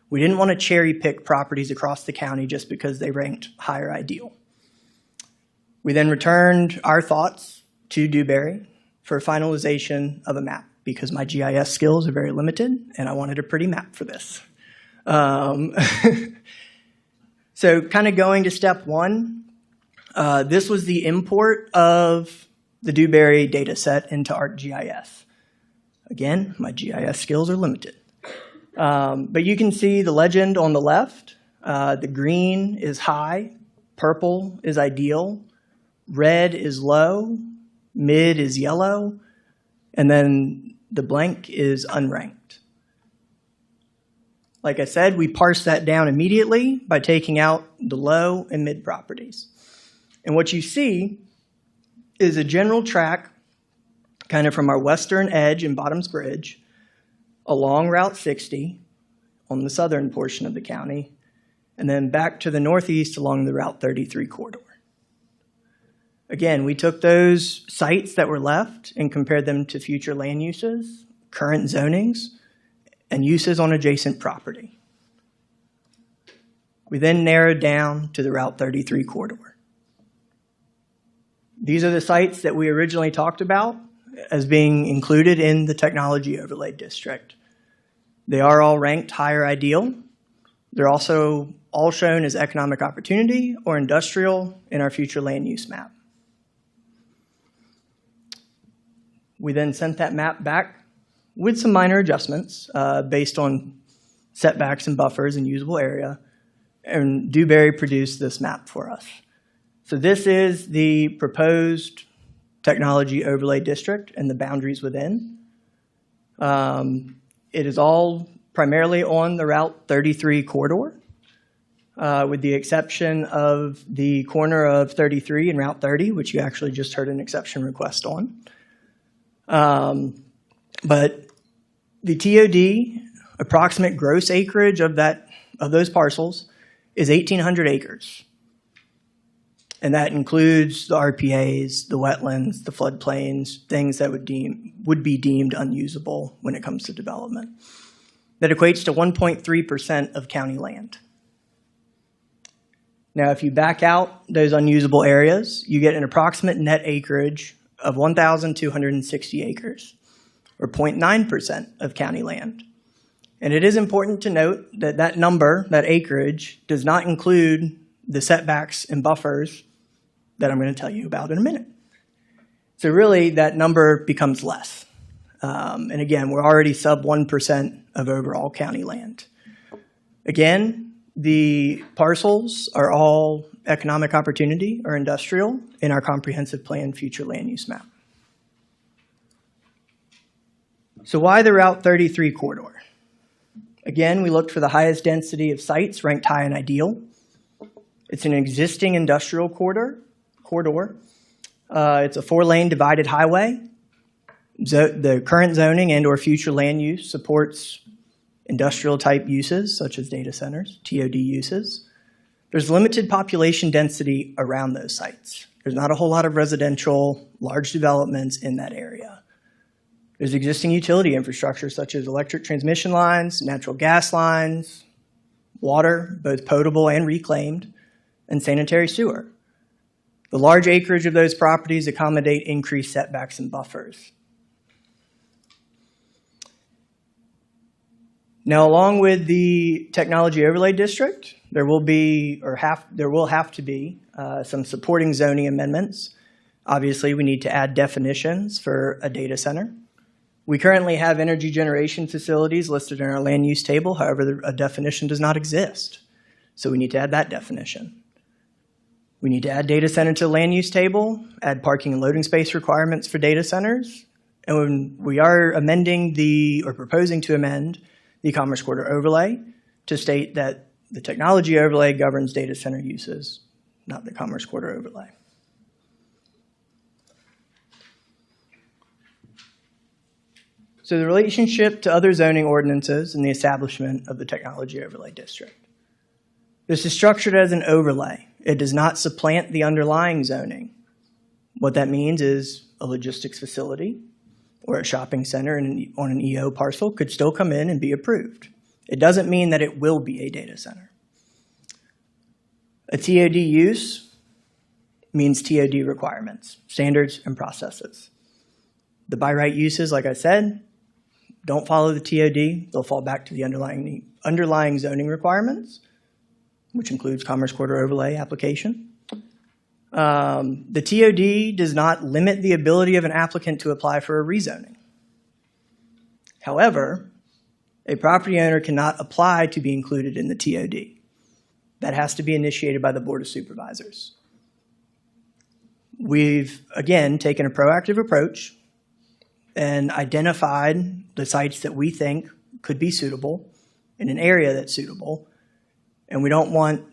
We didn't want to cherry pick properties across the county just because they ranked higher ideal. We then returned our thoughts to Dewberry for finalization of a map because my GIS skills are very limited and I wanted a pretty map for this. So kind of going to step one, this was the import of the Dewberry data set into ArcGIS. Again, my GIS skills are limited. But you can see the legend on the left. The green is high, purple is ideal, red is low, mid is yellow, and then the blank is unranked. Like I said, we parsed that down immediately by taking out the low and mid properties. And what you see is a general track kind of from our western edge in Bottoms Bridge along Route 60 on the southern portion of the county, and then back to the northeast along the Route 33 corridor. Again, we took those sites that were left and compared them to future land uses, current zonings, and uses on adjacent property. We then narrowed down to the Route 33 corridor. These are the sites that we originally talked about as being included in the technology overlay district. They are all ranked higher ideal. They're also all shown as economic opportunity or industrial in our future land use map. We then sent that map back with some minor adjustments based on setbacks and buffers and usable area, and Dewberry produced this map for us. So this is the proposed technology overlay district and the boundaries within. It is all primarily on the Route 33 corridor, with the exception of the corner of 33 and Route 30, which you actually just heard an exception request on. But the TOD approximate gross acreage of those parcels is 1,800 acres. And that includes the RPAs, the wetlands, the floodplains, things that would be deemed unusable when it comes to development. That equates to 1.3% of county land. Now, if you back out those unusable areas, you get an approximate net acreage of 1,260 acres, or 0.9% of county land. And it is important to note that that number, that acreage, does not include the setbacks and buffers that I'm going to tell you about in a minute. So really, that number becomes less. And again, we're already sub 1% of overall county land. Again, the parcels are all economic opportunity or industrial in our comprehensive plan future land use map. So why the Route 33 corridor? Again, we looked for the highest density of sites ranked high and ideal. It's an existing industrial corridor. It's a 4-lane divided highway. The current zoning and or future land use supports industrial type uses such as data centers, TOD uses. There's limited population density around those sites. There's not a whole lot of residential, large developments in that area. There's existing utility infrastructure such as electric transmission lines, natural gas lines, water, both potable and reclaimed, and sanitary sewer. The large acreage of those properties accommodate increased setbacks and buffers. Now, along with the technology overlay district, there will have to be some supporting zoning amendments. Obviously, we need to add definitions for a data center. We currently have energy generation facilities listed in our land use table. However, a definition does not exist. So we need to add that definition. We need to add data center to the land use table, add parking and loading space requirements for data centers. And when we are proposing to amend the Commerce Corridor overlay to state that the technology overlay governs data center uses, not the Commerce Corridor overlay. So the relationship to other zoning ordinances and the establishment of the technology overlay district. This is structured as an overlay. It does not supplant the underlying zoning. What that means is a logistics facility or a shopping center on an EO parcel could still come in and be approved. It doesn't mean that it will be a data center. A TOD use means TOD requirements, standards, and processes. The by right uses, like I said, don't follow the TOD. They'll fall back to the underlying zoning requirements, which includes Commerce Corridor overlay application. The TOD does not limit the ability of an applicant to apply for a rezoning. However, a property owner cannot apply to be included in the TOD. That has to be initiated by the Board of Supervisors. We've, again, taken a proactive approach and identified the sites that we think could be suitable in an area that's suitable. And we don't want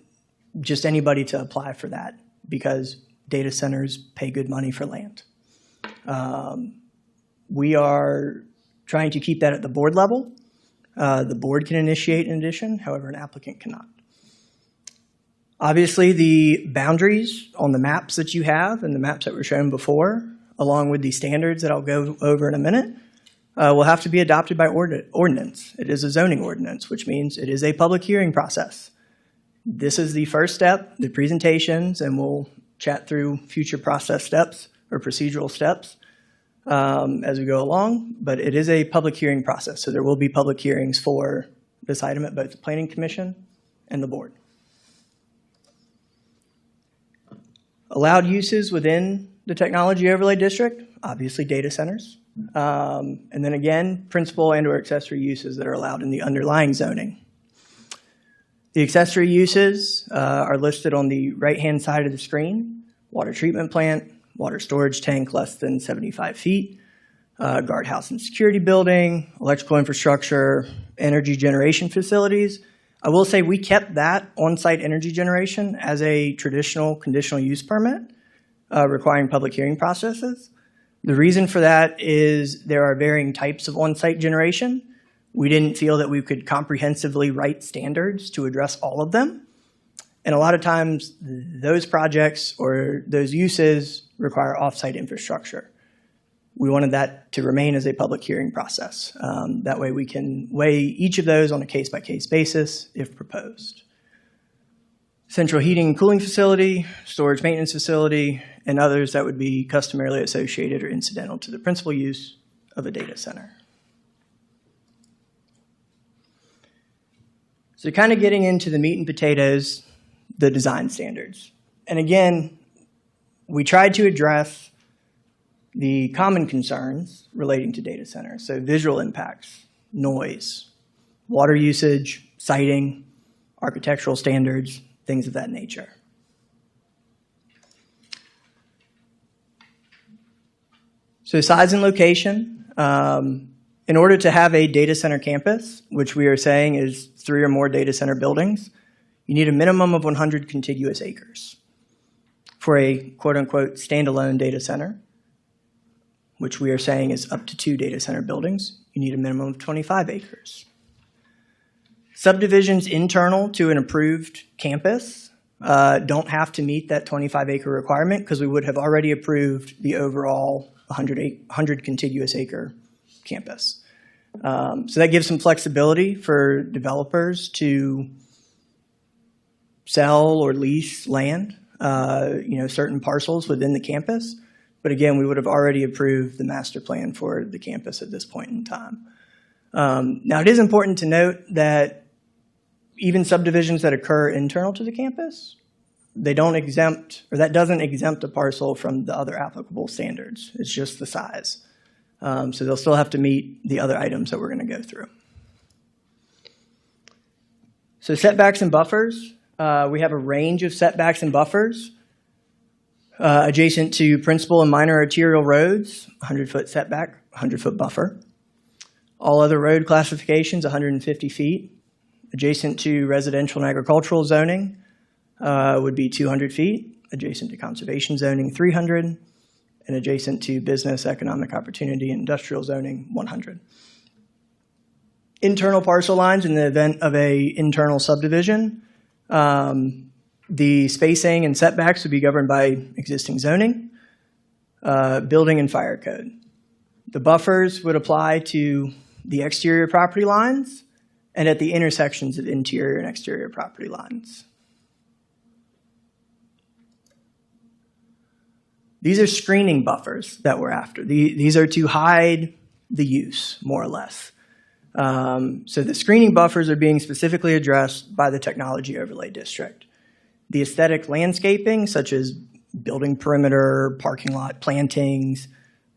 just anybody to apply for that because data centers pay good money for land. We are trying to keep that at the board level. The board can initiate an addition, however, an applicant cannot. Obviously, the boundaries on the maps that you have and the maps that were shown before, along with the standards that I'll go over in a minute, will have to be adopted by ordinance. It is a zoning ordinance, which means it is a public hearing process. This is the first step, the presentations, and we'll chat through future process steps or procedural steps as we go along, but it is a public hearing process, so there will be public hearings for this item at both the Planning Commission and the board. Allowed uses within the technology overlay district, obviously data centers. And then again, principal and/or accessory uses that are allowed in the underlying zoning. The accessory uses are listed on the right-hand side of the screen: water treatment plant, water storage tank less than 75 feet, guardhouse and security building, electrical infrastructure, energy generation facilities. I will say we kept that on-site energy generation as a traditional conditional use permit requiring public hearing processes. The reason for that is there are varying types of on-site generation. We didn't feel that we could comprehensively write standards to address all of them. And a lot of times those projects or those uses require off-site infrastructure. We wanted that to remain as a public hearing process. That way we can weigh each of those on a case-by-case basis if proposed. Central heating and cooling facility, storage maintenance facility, and others that would be customarily associated or incidental to the principal use of a data center. So kind of getting into the meat and potatoes, the design standards. And again, we tried to address the common concerns relating to data centers. So visual impacts, noise, water usage, siting, architectural standards, things of that nature. So size and location. In order to have a data center campus, which we are saying is 3 or more data center buildings, you need a minimum of 100 contiguous acres. For a quote-unquote standalone data center, which we are saying is up to 2 data center buildings, you need a minimum of 25 acres. Subdivisions internal to an approved campus don't have to meet that 25-acre requirement because we would have already approved the overall 100 contiguous acre campus. So that gives some flexibility for developers to sell or lease land, certain parcels within the campus. But again, we would have already approved the master plan for the campus at this point in time. Now, it is important to note that even subdivisions that occur internal to the campus, they don't exempt, or that doesn't exempt a parcel from the other applicable standards. It's just the size. So they'll still have to meet the other items that we're going to go through. So setbacks and buffers. We have a range of setbacks and buffers. Adjacent to principal and minor arterial roads, 100-foot setback, 100-foot buffer. All other road classifications, 150 feet. Adjacent to residential and agricultural zoning would be 200 feet. Adjacent to conservation zoning, 300. And adjacent to business, economic opportunity, and industrial zoning, 100. Internal parcel lines in the event of an internal subdivision. The spacing and setbacks would be governed by existing zoning, building and fire code. The buffers would apply to the exterior property lines and at the intersections of interior and exterior property lines. These are screening buffers that we're after. These are to hide the use, more or less. So the screening buffers are being specifically addressed by the Technology Overlay District. The aesthetic landscaping, such as building perimeter, parking lot plantings,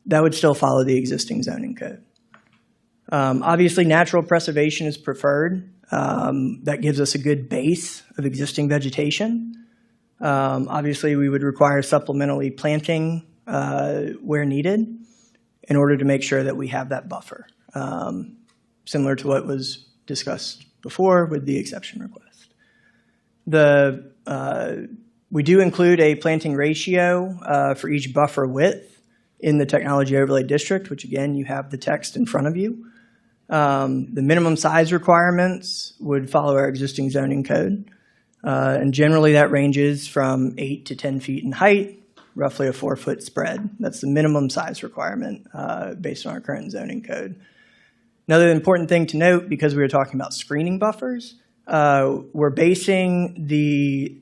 that would still follow the existing zoning code. Obviously, natural preservation is preferred. That gives us a good base of existing vegetation. Obviously, we would require supplementally planting where needed in order to make sure that we have that buffer, similar to what was discussed before with the exception request. We do include a planting ratio for each buffer width in the Technology Overlay District, which again, you have the text in front of you. The minimum size requirements would follow our existing zoning code. And generally that ranges from 8 to 10 feet in height, roughly a 4-foot spread. That's the minimum size requirement based on our current zoning code. Another important thing to note, because we were talking about screening buffers, we're basing the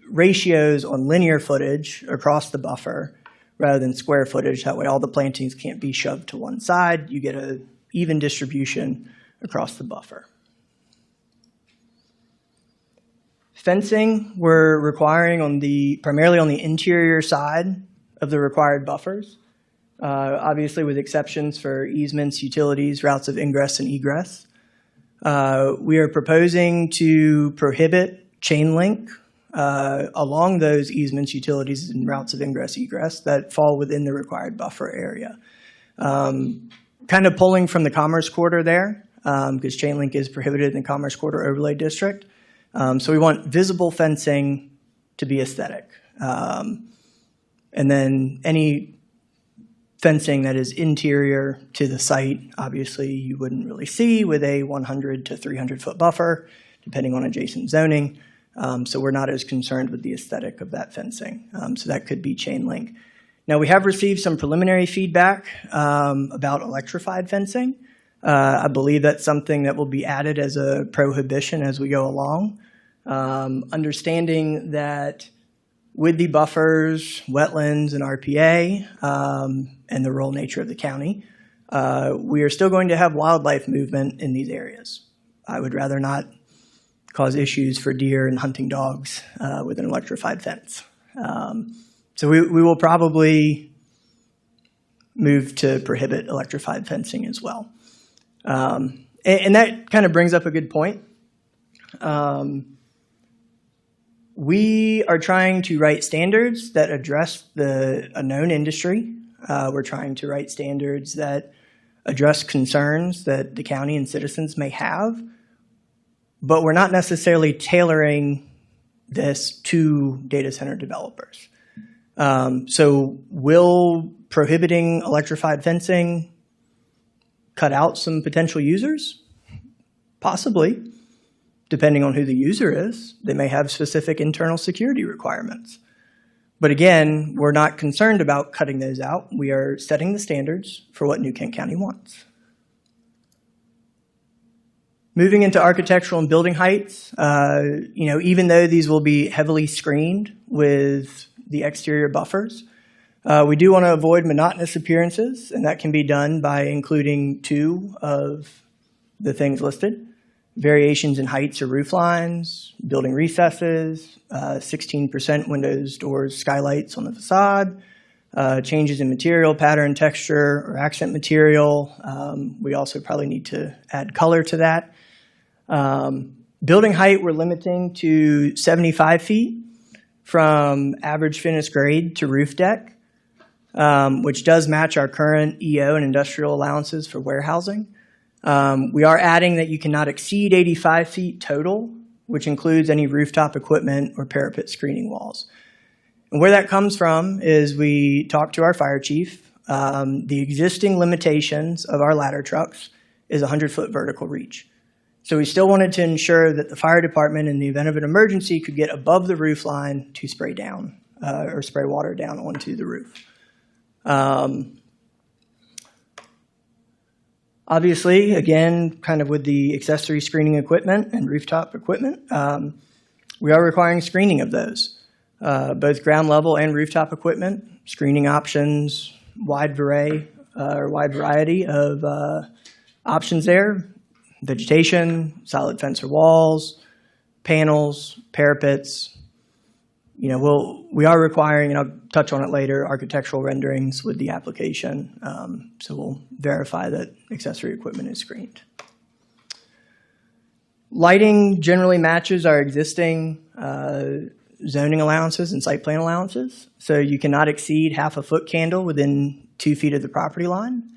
ratios on linear footage across the buffer rather than square footage. That way all the plantings can't be shoved to one side. You get an even distribution across the buffer. Fencing, we're requiring primarily on the interior side of the required buffers. obviously with exceptions for easements, utilities, routes of ingress and egress. We are proposing to prohibit chain link along those easements, utilities, and routes of ingress, egress that fall within the required buffer area. Kind of pulling from the Commerce Corridor there, because chain link is prohibited in the Commerce Corridor Overlay District. So we want visible fencing to be aesthetic. And then any fencing that is interior to the site, obviously you wouldn't really see with a 100 to 300 foot buffer, depending on adjacent zoning. So we're not as concerned with the aesthetic of that fencing. So that could be chain link. Now we have received some preliminary feedback about electrified fencing. I believe that's something that will be added as a prohibition as we go along. Understanding that with the buffers, wetlands, and RPA, and the rural nature of the county, we are still going to have wildlife movement in these areas. I would rather not cause issues for deer and hunting dogs with an electrified fence. So we will probably move to prohibit electrified fencing as well. And that kind of brings up a good point. We are trying to write standards that address a known industry. We're trying to write standards that address concerns that the county and citizens may have, but we're not necessarily tailoring this to data center developers. So will prohibiting electrified fencing cut out some potential users? Possibly. Depending on who the user is, they may have specific internal security requirements. But again, we're not concerned about cutting those out. We are setting the standards for what New Kent County wants. Moving into architectural and building heights, even though these will be heavily screened with the exterior buffers, we do want to avoid monotonous appearances, and that can be done by including two of the things listed. Variations in heights or roof lines, building recesses, 16% windows, doors, skylights on the facade, changes in material, pattern, texture, or accent material. We also probably need to add color to that. Building height, we're limiting to 75 feet from average finished grade to roof deck, which does match our current EO and industrial allowances for warehousing. We are adding that you cannot exceed 85 feet total, which includes any rooftop equipment or parapet screening walls. And where that comes from is we talked to our fire chief. The existing limitations of our ladder trucks is 100-foot vertical reach. So we still wanted to ensure that the fire department, in the event of an emergency, could get above the roof line to spray down or spray water down onto the roof. Obviously, again, kind of with the accessory screening equipment and rooftop equipment, we are requiring screening of those, both ground level and rooftop equipment, screening options, wide variety of options there, vegetation, solid fence or walls, panels, parapets. We are requiring, and I'll touch on it later, architectural renderings with the application. So we'll verify that accessory equipment is screened. Lighting generally matches our existing zoning allowances and site plan allowances. So you cannot exceed half a foot candle within 2 feet of the property line.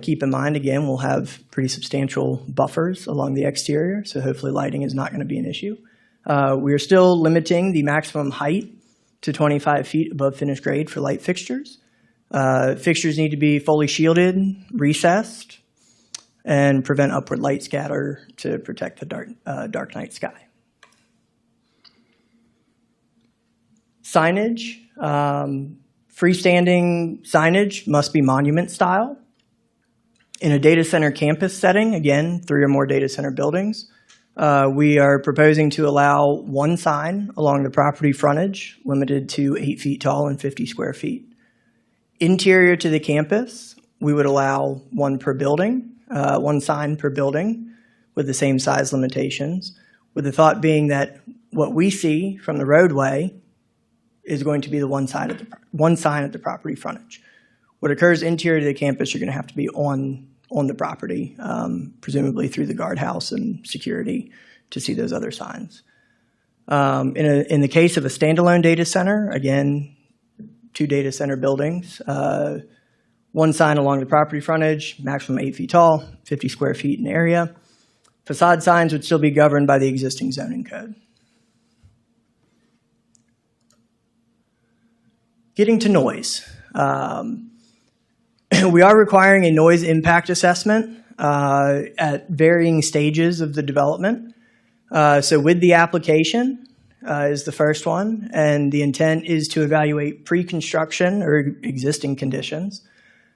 Keep in mind, again, we'll have pretty substantial buffers along the exterior, so hopefully lighting is not going to be an issue. We are still limiting the maximum height to 25 feet above finished grade for light fixtures. Fixtures need to be fully shielded, recessed, and prevent upward light scatter to protect the dark night sky. Signage. Freestanding signage must be monument style. In a data center campus setting, again, 3 or more data center buildings, we are proposing to allow one sign along the property frontage, limited to 8 feet tall and 50 square feet. Interior to the campus, we would allow one per building, one sign per building with the same size limitations, with the thought being that what we see from the roadway is going to be the one sign at the property frontage. What occurs interior to the campus, you're going to have to be on the property, presumably through the guardhouse and security to see those other signs. In the case of a standalone data center, again, 2 data center buildings, 1 sign along the property frontage, maximum 8 feet tall, 50 square feet in area. Facade signs would still be governed by the existing zoning code. Getting to noise. We are requiring a noise impact assessment at varying stages of the development. So with the application is the first one, and the intent is to evaluate pre-construction or existing conditions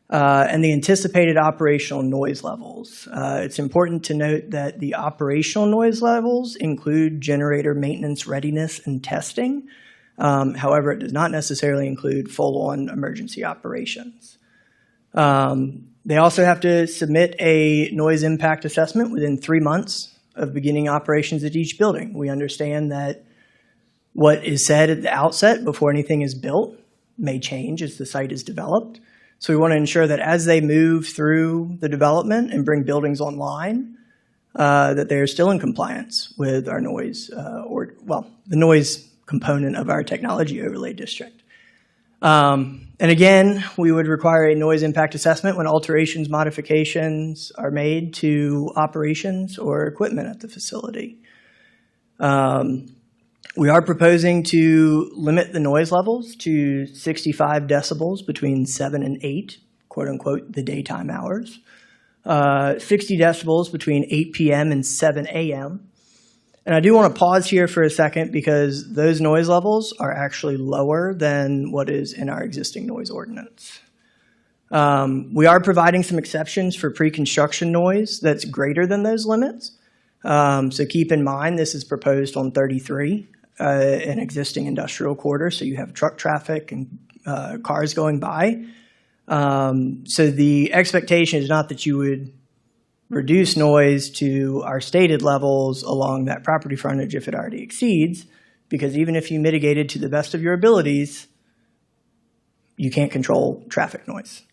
and the anticipated operational noise levels. It's important to note that the operational noise levels include generator maintenance readiness and testing. However, it does not necessarily include full-on emergency operations. They also have to submit a noise impact assessment within 3 months of beginning operations at each building. We understand that what is said at the outset before anything is built may change as the site is developed. So we want to ensure that as they move through the development and bring buildings online, that they are still in compliance with our noise, the noise component of our technology overlay district. And again, we would require a noise impact assessment when alterations, modifications are made to operations or equipment at the facility. We are proposing to limit the noise levels to 65 decibels between 7 and 8, quote unquote, the daytime hours. 60 decibels between 8 p.m. and 7 a.m. And I do want to pause here for a second because those noise levels are actually lower than what is in our existing noise ordinance. We are providing some exceptions for pre-construction noise that's greater than those limits. So keep in mind, this is proposed on 33, an existing industrial quarter, so you have truck traffic and cars going by. So the expectation is not that you would reduce noise to our stated levels along that property frontage if it already exceeds, because even if you mitigated to the best of your abilities, you can't control traffic noise.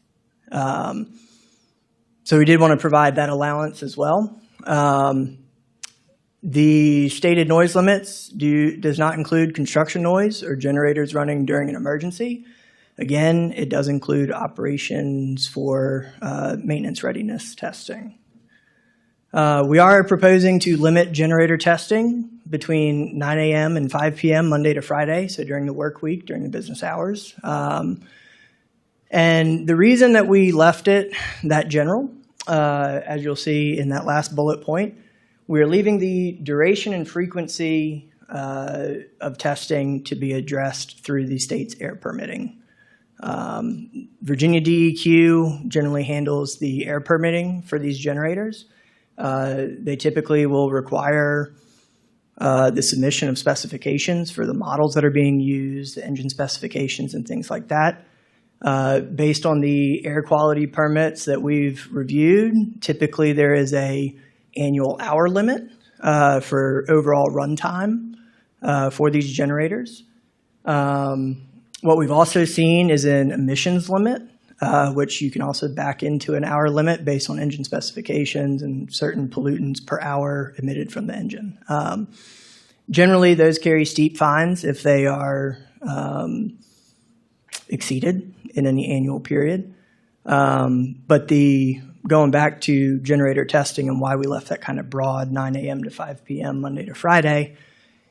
So we did want to provide that allowance as well. The stated noise limits does not include construction noise or generators running during an emergency. Again, it does include operations for maintenance readiness testing. We are proposing to limit generator testing between 9 a.m. and 5 p.m. Monday to Friday, so during the work week, during the business hours. And the reason that we left it that general, as you'll see in that last bullet point, we're leaving the duration and frequency of testing to be addressed through the state's air permitting. Virginia DEQ generally handles the air permitting for these generators. They typically will require the submission of specifications for the models that are being used, the engine specifications and things like that. Based on the air quality permits that we've reviewed, typically there is a annual hour limit for overall runtime for these generators. What we've also seen is an emissions limit, which you can also back into an hour limit based on engine specifications and certain pollutants per hour emitted from the engine. Generally, those carry steep fines if they are exceeded in any annual period. But going back to generator testing and why we left that kind of broad 9 a.m. to 5 p.m. Monday to Friday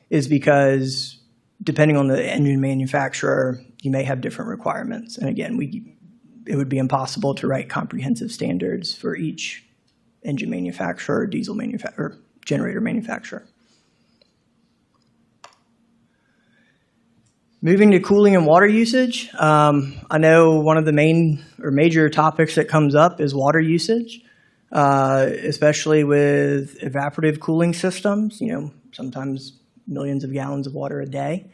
is because depending on the engine manufacturer, you may have different requirements. And again, it would be impossible to write comprehensive standards for each engine manufacturer, diesel manufacturer, or generator manufacturer. Moving to cooling and water usage, I know one of the main or major topics that comes up is water usage, especially with evaporative cooling systems, sometimes millions of gallons of water a day.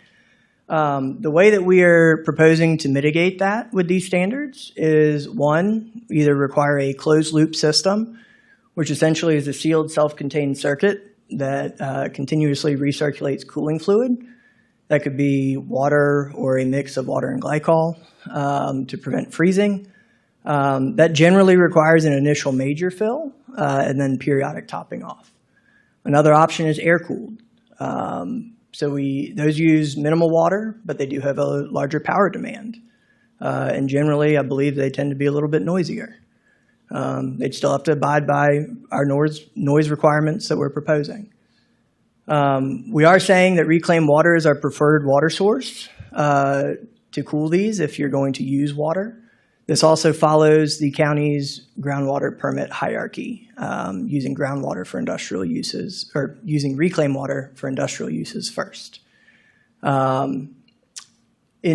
The way that we are proposing to mitigate that with these standards is, one, either require a closed-loop system, which essentially is a sealed self-contained circuit that continuously recirculates cooling fluid. That could be water or a mix of water and glycol to prevent freezing. That generally requires an initial major fill and then periodic topping off. Another option is air-cooled. Those use minimal water, but they do have a larger power demand. And generally, I believe they tend to be a little bit noisier. They'd still have to abide by our noise requirements that we're proposing. We are saying that reclaimed water is our preferred water source to cool these if you're going to use water. This also follows the county's groundwater permit hierarchy, using groundwater for industrial uses, or using reclaimed water for industrial uses first. In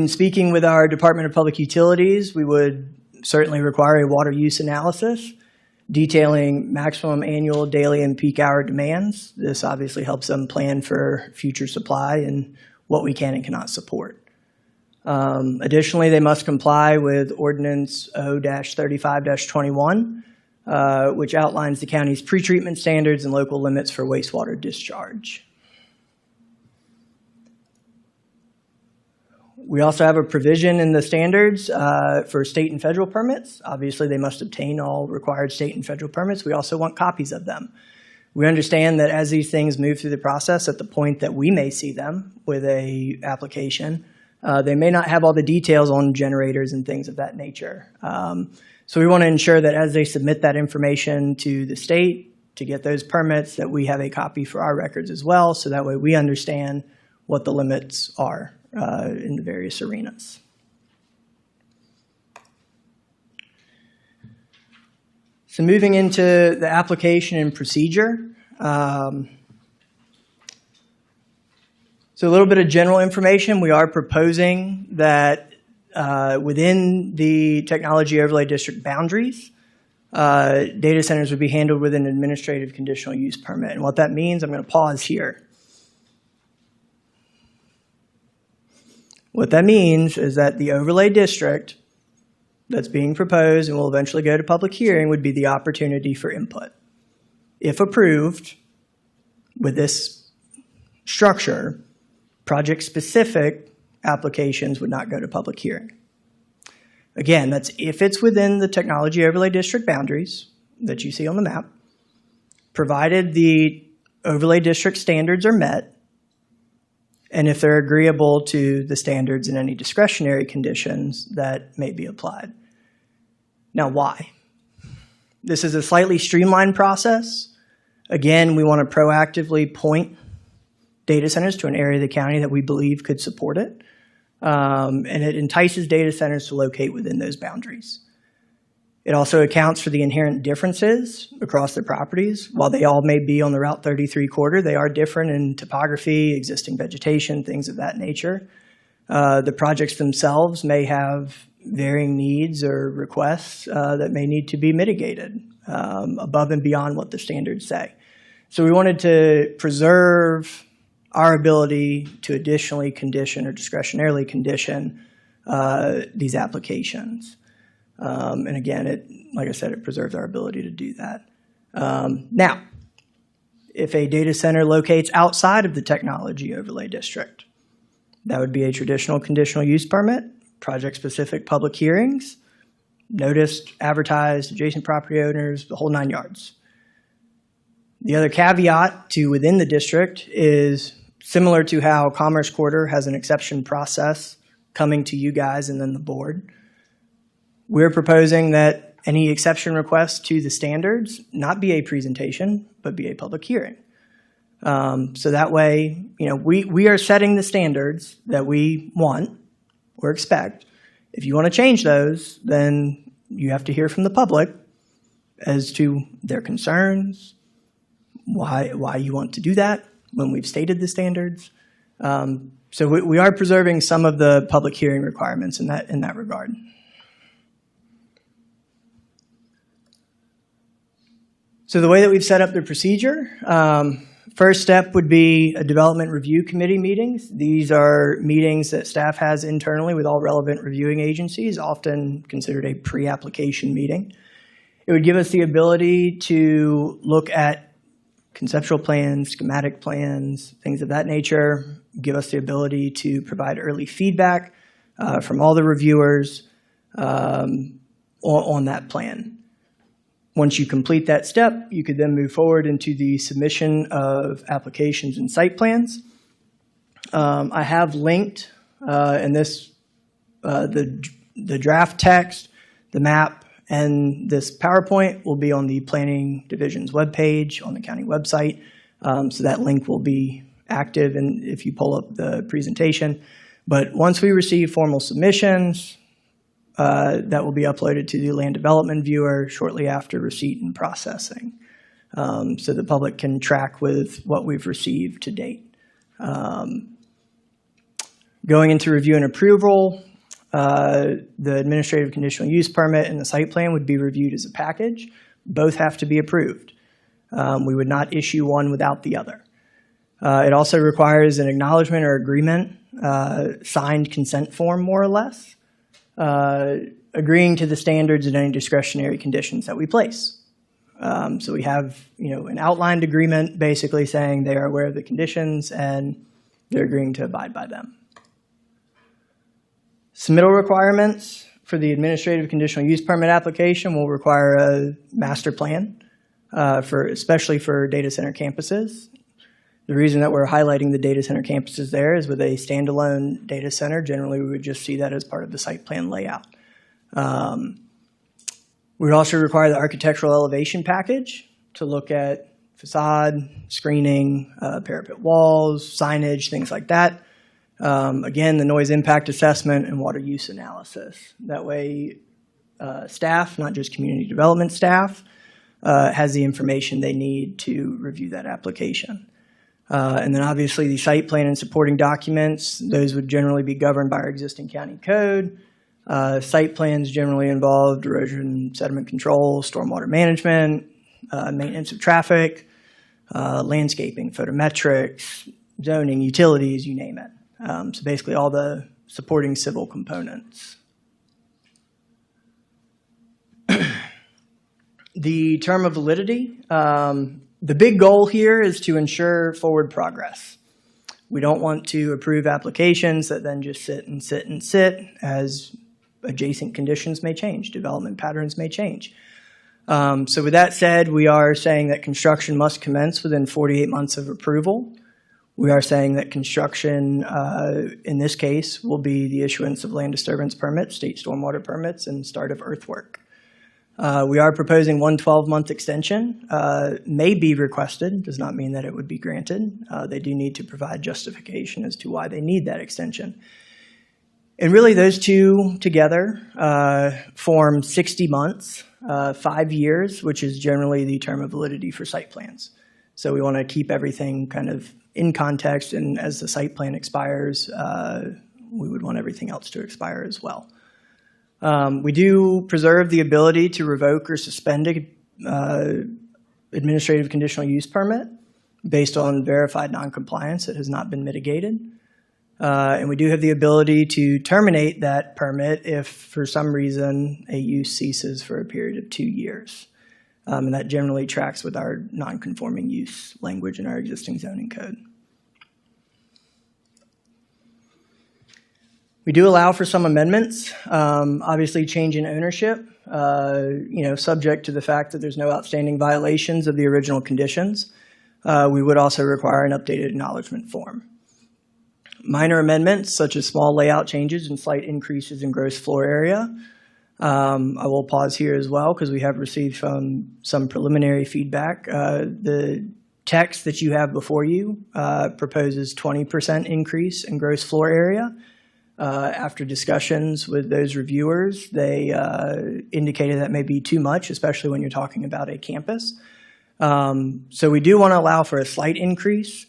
speaking with our Department of Public Utilities, we would certainly require a water use analysis detailing maximum annual, daily, and peak hour demands. This obviously helps them plan for future supply and what we can and cannot support. Additionally, they must comply with Ordinance O-35-21, which outlines the county's pretreatment standards and local limits for wastewater discharge. We also have a provision in the standards for state and federal permits. Obviously, they must obtain all required state and federal permits. We also want copies of them. We understand that as these things move through the process, at the point that we may see them with a application, they may not have all the details on generators and things of that nature. So we want to ensure that as they submit that information to the state to get those permits, that we have a copy for our records as well, so that way we understand what the limits are in the various arenas. So moving into the application and procedure. So a little bit of general information. We are proposing that within the Technology Overlay District boundaries, data centers would be handled with an administrative conditional use permit. And what that means, I'm going to pause here. What that means is that the overlay district that's being proposed and will eventually go to public hearing would be the opportunity for input. If approved with this structure, project-specific applications would not go to public hearing. Again, that's if it's within the Technology Overlay District boundaries that you see on the map, provided the overlay district standards are met, and if they're agreeable to the standards and any discretionary conditions that may be applied. Now, why? This is a slightly streamlined process. Again, we want to proactively point data centers to an area of the county that we believe could support it. And it entices data centers to locate within those boundaries. It also accounts for the inherent differences across the properties. While they all may be on the Route 33 corridor, they are different in topography, existing vegetation, things of that nature. The projects themselves may have varying needs or requests that may need to be mitigated above and beyond what the standards say. So we wanted to preserve our ability to additionally condition or discretionarily condition these applications. And again, like I said, it preserves our ability to do that. Now, if a data center locates outside of the Technology Overlay District, that would be a traditional conditional use permit, project-specific public hearings, noticed, advertised, adjacent property owners, the whole 9 yards. The other caveat to within the district is similar to how Commerce Quarter has an exception process coming to you guys and then the board. We're proposing that any exception request to the standards not be a presentation, but be a public hearing. So that way, we are setting the standards that we want or expect. If you want to change those, then you have to hear from the public as to their concerns, why you want to do that when we've stated the standards. So we are preserving some of the public hearing requirements in that regard. So the way that we've set up the procedure, first step would be a development review committee meetings. These are meetings that staff has internally with all relevant reviewing agencies, often considered a pre-application meeting. It would give us the ability to look at conceptual plans, schematic plans, things of that nature, give us the ability to provide early feedback from all the reviewers, on that plan. Once you complete that step, you could then move forward into the submission of applications and site plans. I have linked in this the draft text, the map, and this PowerPoint will be on the Planning Division's webpage on the county website. So that link will be active and if you pull up the presentation. But once we receive formal submissions, that will be uploaded to the Land Development Viewer shortly after receipt and processing. So the public can track with what we've received to date. Going into review and approval, the administrative conditional use permit and the site plan would be reviewed as a package. Both have to be approved. We would not issue one without the other. It also requires an acknowledgement or agreement, signed consent form more or less, agreeing to the standards and any discretionary conditions that we place. So we have, an outlined agreement basically saying they are aware of the conditions and they're agreeing to abide by them. Submittal requirements for the administrative conditional use permit application will require a master plan, especially for data center campuses. The reason that we're highlighting the data center campuses there is with a standalone data center, generally we would just see that as part of the site plan layout. We would also require the architectural elevation package to look at facade, screening, parapet walls, signage, things like that. Again, the noise impact assessment and water use analysis. That way, staff, not just community development staff, has the information they need to review that application. And then obviously the site plan and supporting documents, those would generally be governed by our existing county code. Site plans generally involve erosion sediment control, stormwater management, maintenance of traffic, landscaping, photometrics, zoning, utilities, you name it. So basically all the supporting civil components. The term of validity, the big goal here is to ensure forward progress. We don't want to approve applications that then just sit and sit and sit as adjacent conditions may change, development patterns may change. So with that said, we are saying that construction must commence within 48 months of approval. We are saying that construction, in this case, will be the issuance of land disturbance permits, state stormwater permits, and start of earthwork. We are proposing one 12-month extension. May be requested, does not mean that it would be granted. They do need to provide justification as to why they need that extension. And really those two together form 60 months, 5 years, which is generally the term of validity for site plans. So we want to keep everything kind of in context, and as the site plan expires, we would want everything else to expire as well. We do preserve the ability to revoke or suspend an administrative conditional use permit based on verified noncompliance that has not been mitigated. And we do have the ability to terminate that permit if, for some reason, a use ceases for a period of 2 years. And that generally tracks with our non-conforming use language in our existing zoning code. We do allow for some amendments, obviously change in ownership, subject to the fact that there's no outstanding violations of the original conditions. We would also require an updated acknowledgement form. Minor amendments, such as small layout changes and slight increases in gross floor area. I will pause here as well because we have received some preliminary feedback. The text that you have before you proposes 20% increase in gross floor area. After discussions with those reviewers, they indicated that may be too much, especially when you're talking about a campus. So we do want to allow for a slight increase,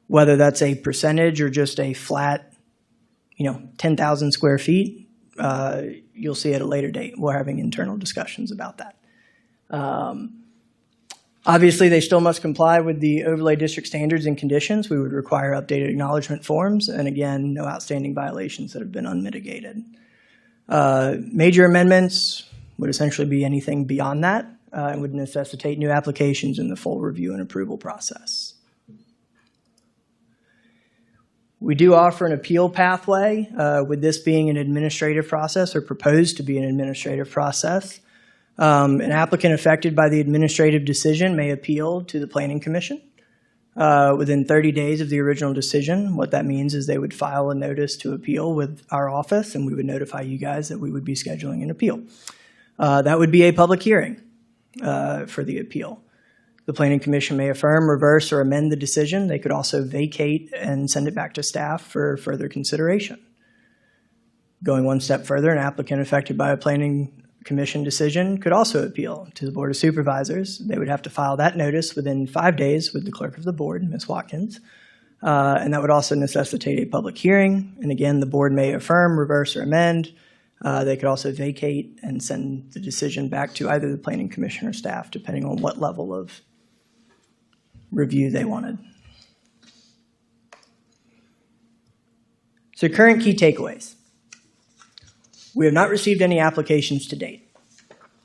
whether that's a percentage or just a flat, 10,000 square feet. You'll see at a later date. We're having internal discussions about that. Obviously, they still must comply with the overlay district standards and conditions. We would require updated acknowledgement forms, and again, no outstanding violations that have been unmitigated. Major amendments would essentially be anything beyond that and would necessitate new applications in the full review and approval process. We do offer an appeal pathway, with this being an administrative process or proposed to be an administrative process. An applicant affected by the administrative decision may appeal to the Planning Commission within 30 days of the original decision. What that means is they would file a notice to appeal with our office, and we would notify you guys that we would be scheduling an appeal. That would be a public hearing for the appeal. The Planning Commission may affirm, reverse, or amend the decision. They could also vacate and send it back to staff for further consideration. Going one step further, an applicant affected by a Planning Commission decision could also appeal to the Board of Supervisors. They would have to file that notice within 5 days with the Clerk of the Board, Ms. Watkins, and that would also necessitate a public hearing. And again, the Board may affirm, reverse, or amend. They could also vacate and send the decision back to either the Planning Commission or staff, depending on what level of review they wanted. So current key takeaways. We have not received any applications to date,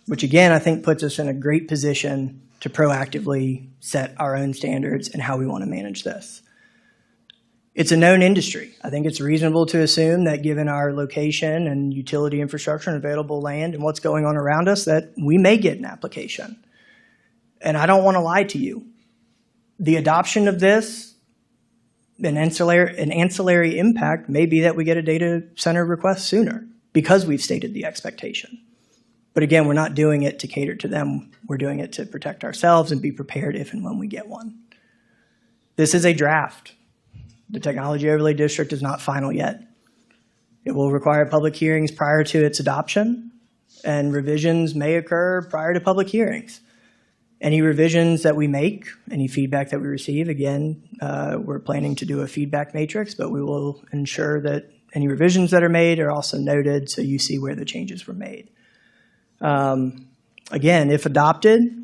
which again, I think puts us in a great position to proactively set our own standards and how we want to manage this. It's a known industry. I think it's reasonable to assume that given our location and utility infrastructure and available land and what's going on around us, that we may get an application. And I don't want to lie to you. The adoption of this, an ancillary impact may be that we get a data center request sooner because we've stated the expectation. But again, we're not doing it to cater to them. We're doing it to protect ourselves and be prepared if and when we get one. This is a draft. The Technology Overlay District is not final yet. It will require public hearings prior to its adoption, and revisions may occur prior to public hearings. Any revisions that we make, any feedback that we receive, again, we're planning to do a feedback matrix, but we will ensure that any revisions that are made are also noted so you see where the changes were made. Again, if adopted,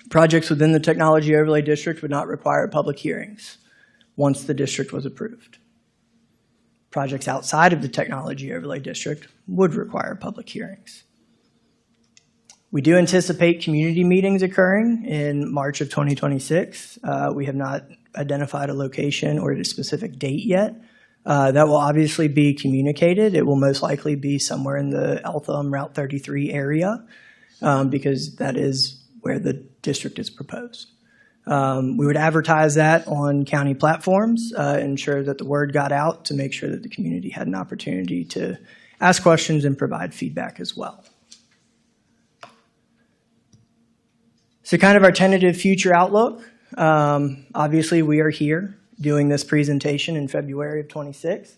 projects within the Technology Overlay District would not require public hearings once the district was approved. Projects outside of the Technology Overlay District would require public hearings. We do anticipate community meetings occurring in March of 2026. We have not identified a location or a specific date yet. That will obviously be communicated. It will most likely be somewhere in the Eltham Route 33 area because that is where the district is proposed. We would advertise that on county platforms, ensure that the word got out to make sure that the community had an opportunity to ask questions and provide feedback as well. So kind of our tentative future outlook. Obviously, we are here doing this presentation in February of 26.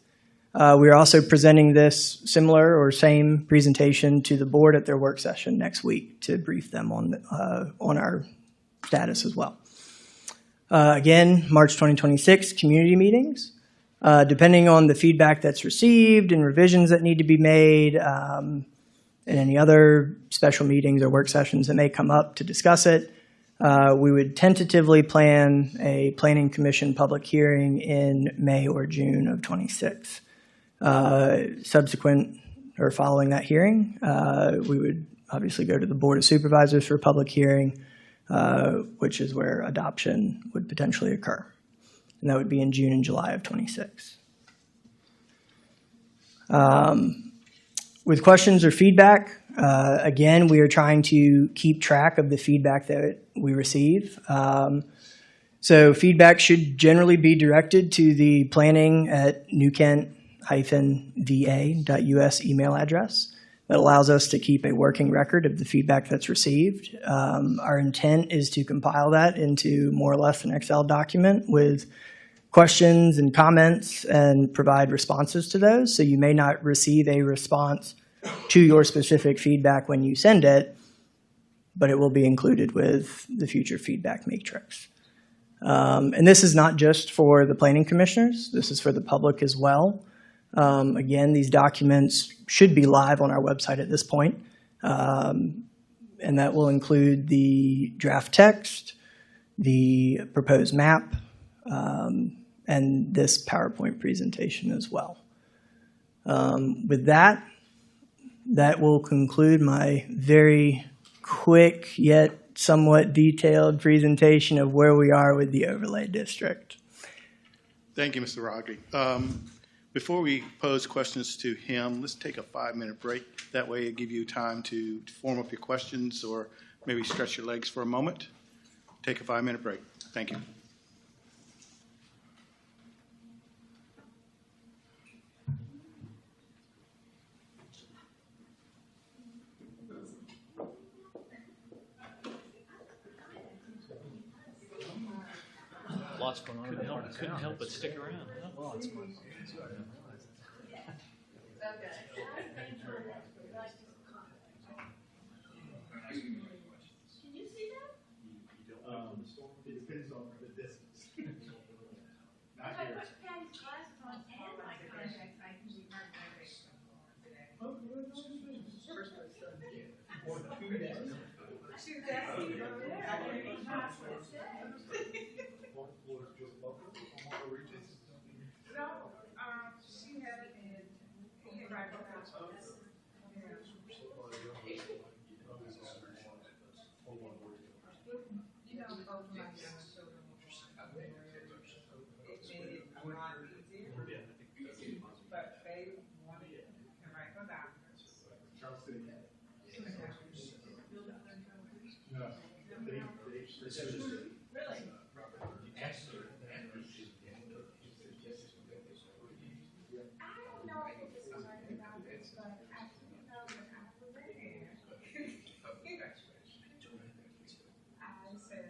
We are also presenting this similar or same presentation to the board at their work session next week to brief them on our status as well. Again, March 2026, community meetings. Depending on the feedback that's received and revisions that need to be made, and any other special meetings or work sessions that may come up to discuss it, we would tentatively plan a Planning Commission public hearing in May or June of 26. Subsequent or following that hearing, we would obviously go to the Board of Supervisors for a public hearing, which is where adoption would potentially occur. And that would be in June and July of 26. With questions or feedback, again, we are trying to keep track of the feedback that we receive. So feedback should generally be directed to the planning@newkent-va.us email address. That allows us to keep a working record of the feedback that's received. Our intent is to compile that into more or less an Excel document with questions and comments and provide responses to those. So you may not receive a response to your specific feedback when you send it, but it will be included with the future feedback matrix. And this is not just for the planning commissioners. This is for the public as well. Again, these documents should be live on our website at this point. And that will include the draft text, the proposed map, and this PowerPoint presentation as well. With that, that will conclude my very quick yet somewhat detailed presentation of where we are with the overlay district. Thank you, Mr. Rogge. Before we pose questions to him, let's take a 5-minute break. That way it'll give you time to form up your questions or maybe stretch your legs for a moment. Take a 5-minute break. Thank you. Lots going on. Couldn't help but stick around. Well, it's fun. It depends on the distance. Not here. She had it in right but they wanted it right for that. Charles City. No, Really? I don't know if it's talking about this, but I do know that I was there. I said,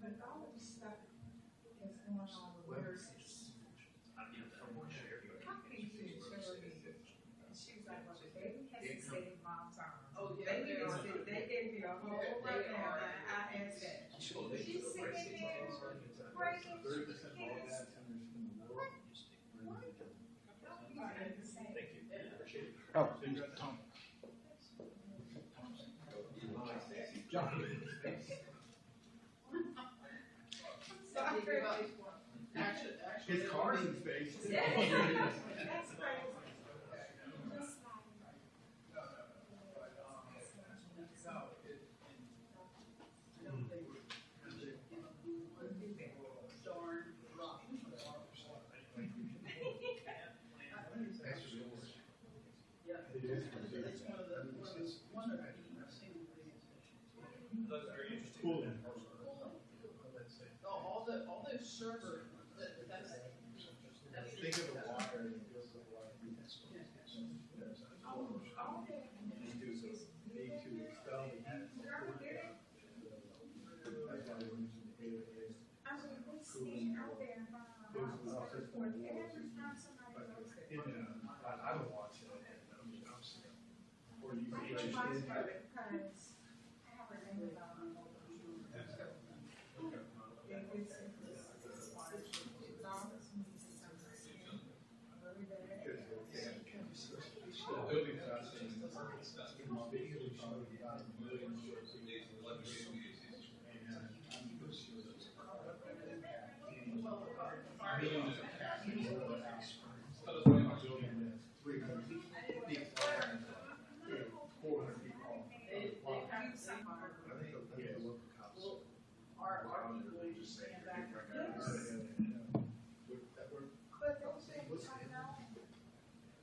but all of this stuff is going on with nurses. Companies do charity. And she was like, well, the baby has to stay in mom's arms. Oh, yeah. They gave me a whole rundown. I asked that. She's sitting there breaking kids. Oh, Tom. his car's in space. That's crazy. All those shirts, Think of the water and it feels like water. Need to expel the heat. That's why they mentioned the air. I don't watch it. Or you can interested.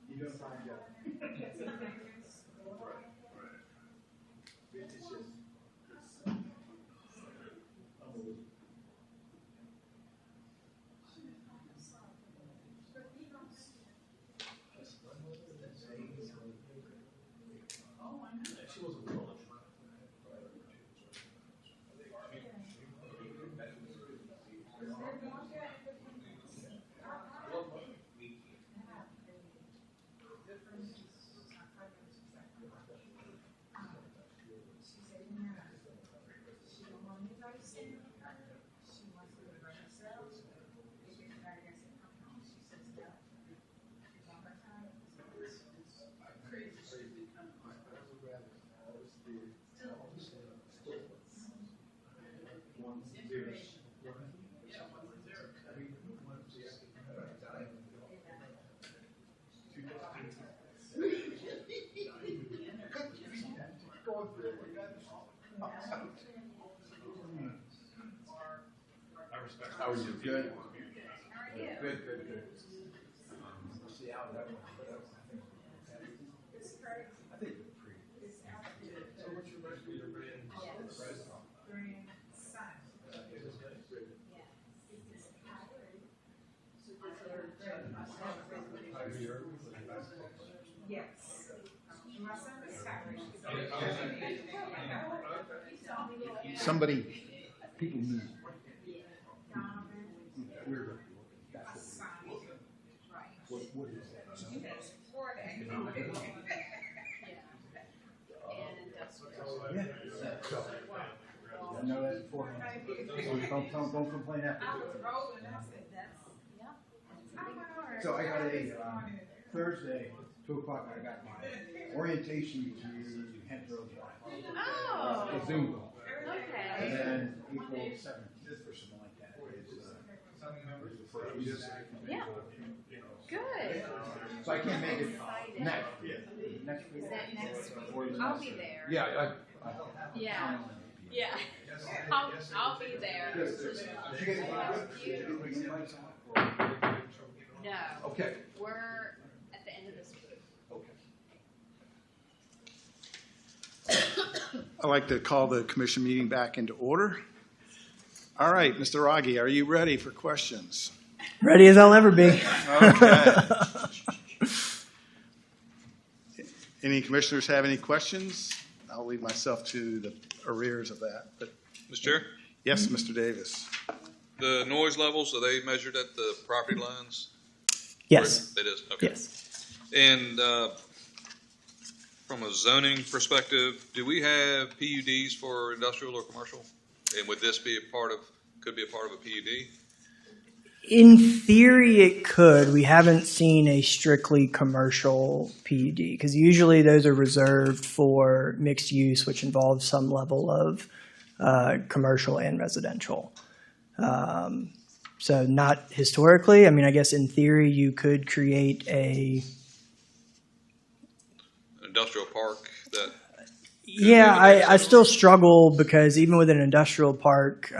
You're gonna find out. It's just unbelievable. She wasn't well. How are you? Good? Good. See how that one. I think you're pretty. So what's your rest of your brand? Yes. My son is Scottish. Somebody, people move. What is that? Yeah. So, I know that beforehand. Don't complain after. I was rolling, I said, that's, So I got a, Thursday, 2:00, I got my orientation to Hemphill Drive. Oh. A Zoom call. Okay. And then April 17th or something like that is the first music. Yeah. Good. So I can't make it next week. Is that next week? I'll be there. Yeah, Yeah. Yeah. I'll be there. No. Okay. We're at the end of this week. Okay. I'd like to call the commission meeting back into order. All right, Mr. Raggi, are you ready for questions? Ready as I'll ever be. Okay. Any commissioners have any questions? I'll leave myself to the arrears of that. But Mr. Chair, yes, Mr. Davis. the noise levels, are they measured at the property lines? Yes. It is, okay. Yes. And from a zoning perspective, do we have PUDs for industrial or commercial? And would this be could be a part of a PUD? In theory, it could. We haven't seen a strictly commercial PUD because usually those are reserved for mixed use, which involves some level of commercial and residential. So not historically. I mean, I guess in theory you could create An industrial park that. Yeah, I still struggle because even with an industrial park,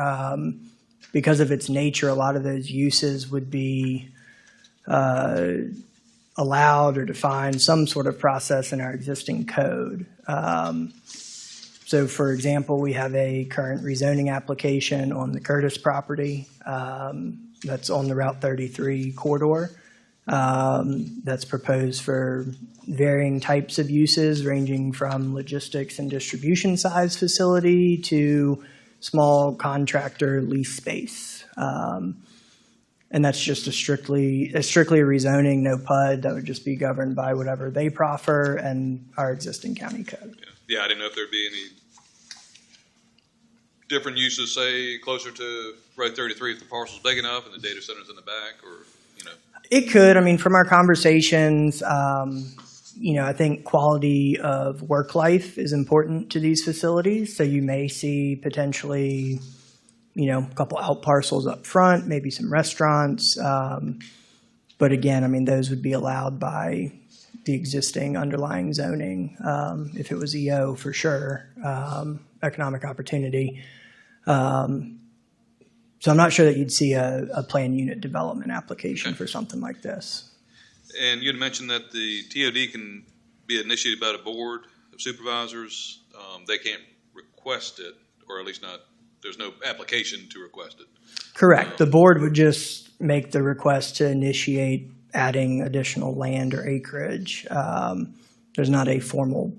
because of its nature, a lot of those uses would be allowed or defined some sort of process in our existing code. So, for example, we have a current rezoning application on the Curtis property that's on the Route 33 corridor that's proposed for varying types of uses ranging from logistics and distribution size facility to small contractor lease space. And that's just a strictly a rezoning, no PUD, that would just be governed by whatever they proffer and our existing county code. Yeah, I didn't know if there'd be any different uses, say, closer to Route 33 if the parcel's big enough and the data center's in the back, or, you know. It could. I mean, from our conversations, I think quality of work life is important to these facilities. So you may see potentially, a couple out parcels up front, maybe some restaurants. But again, I mean, those would be allowed by the existing underlying zoning. If it was EO, for sure, economic opportunity. So I'm not sure that you'd see a planned unit development application for something like this. And you had mentioned that the TOD can be initiated by the board of supervisors. They can't request it, or at least not, there's no application to request it. Correct. The board would just make the request to initiate adding additional land or acreage. There's not a formal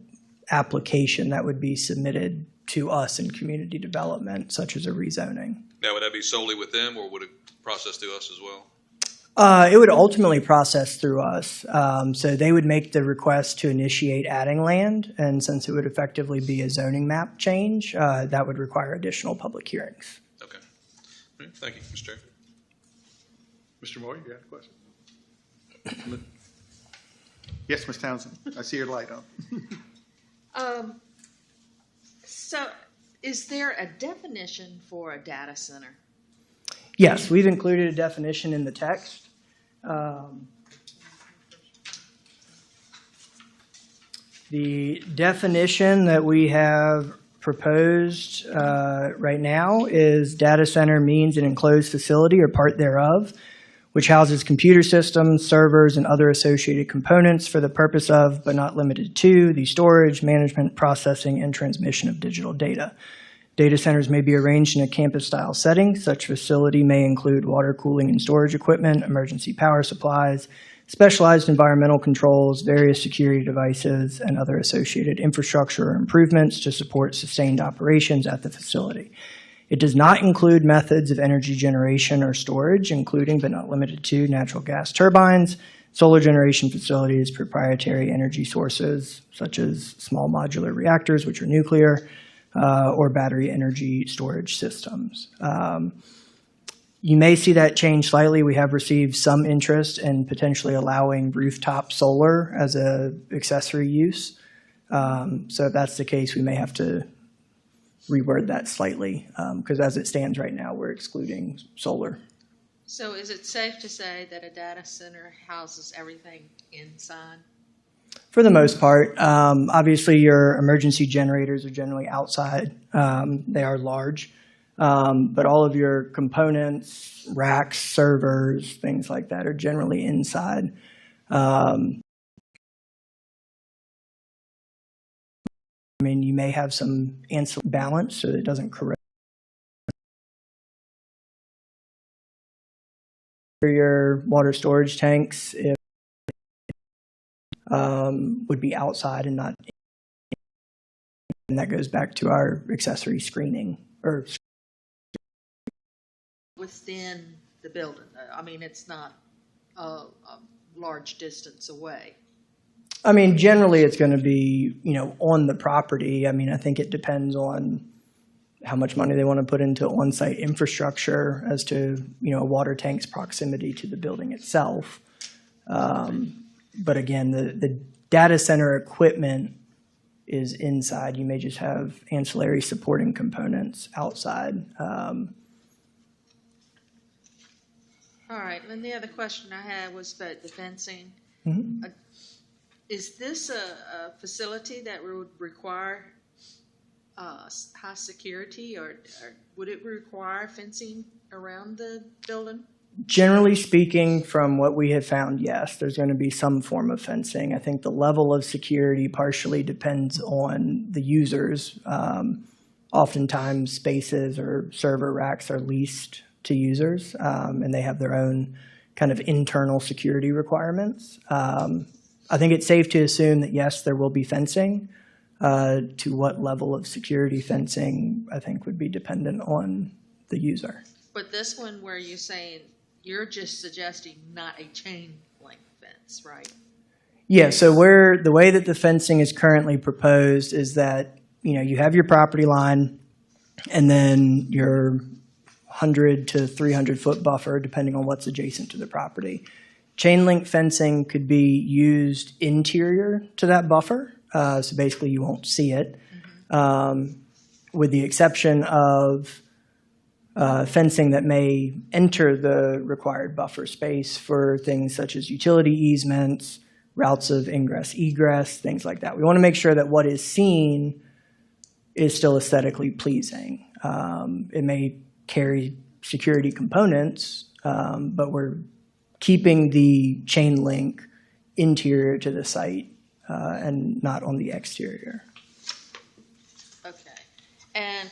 application that would be submitted to us in community development, such as a rezoning. Now, would that be solely with them, or would it process through us as well? It would ultimately process through us. So they would make the request to initiate adding land, and since it would effectively be a zoning map change, that would require additional public hearings. Okay. All right. Thank you, Mr. Chair. Mr. Moore, you have a question? Yes, Ms. Townsend. I see your light on. So is there a definition for a data center? Yes, we've included a definition in the text. The definition that we have proposed right now is data center means an enclosed facility or part thereof, which houses computer systems, servers, and other associated components for the purpose of, but not limited to, the storage, management, processing, and transmission of digital data. Data centers may be arranged in a campus-style setting. Such facility may include water cooling and storage equipment, emergency power supplies, specialized environmental controls, various security devices, and other associated infrastructure or improvements to support sustained operations at the facility. It does not include methods of energy generation or storage, including but not limited to natural gas turbines, solar generation facilities, proprietary energy sources such as small modular reactors, which are nuclear, or battery energy storage systems. You may see that change slightly. We have received some interest in potentially allowing rooftop solar as an accessory use. So if that's the case, we may have to reword that slightly, because as it stands right now, we're excluding solar. So is it safe to say that a data center houses everything inside? For the most part. Obviously, your emergency generators are generally outside. They are large. But all of your components, racks, servers, things like that are generally inside. I mean, you may have some ancillary balance so that it doesn't corrode. Your water storage tanks would be outside and not, and that goes back to our accessory screening or Within the building, I mean, it's not a large distance away. I mean, generally it's going to be, on the property. I mean, I think it depends on how much money they want to put into on-site infrastructure as to, a water tank's proximity to the building itself. But again, the data center equipment is inside. You may just have ancillary supporting components outside. All right, and the other question I had was about the fencing. Mm-hmm. Is this a facility that would require high security, or would it require fencing around the building? Generally speaking, from what we have found, yes, there's going to be some form of fencing. I think the level of security partially depends on the users. Oftentimes, spaces or server racks are leased to users, and they have their own kind of internal security requirements. I think it's safe to assume that, yes, there will be fencing. To what level of security fencing, I think, would be dependent on the user. But this one where you're saying, you're just suggesting not a chain link fence, right? Yeah, so the way that the fencing is currently proposed is that, you have your property line and then your 100 to 300 foot buffer, depending on what's adjacent to the property. Chain link fencing could be used interior to that buffer. So basically you won't see it, with the exception of fencing that may enter the required buffer space for things such as utility easements, routes of ingress, egress, things like that. We want to make sure that what is seen is still aesthetically pleasing. It may carry security components, but we're keeping the chain link interior to the site and not on the exterior. Okay. And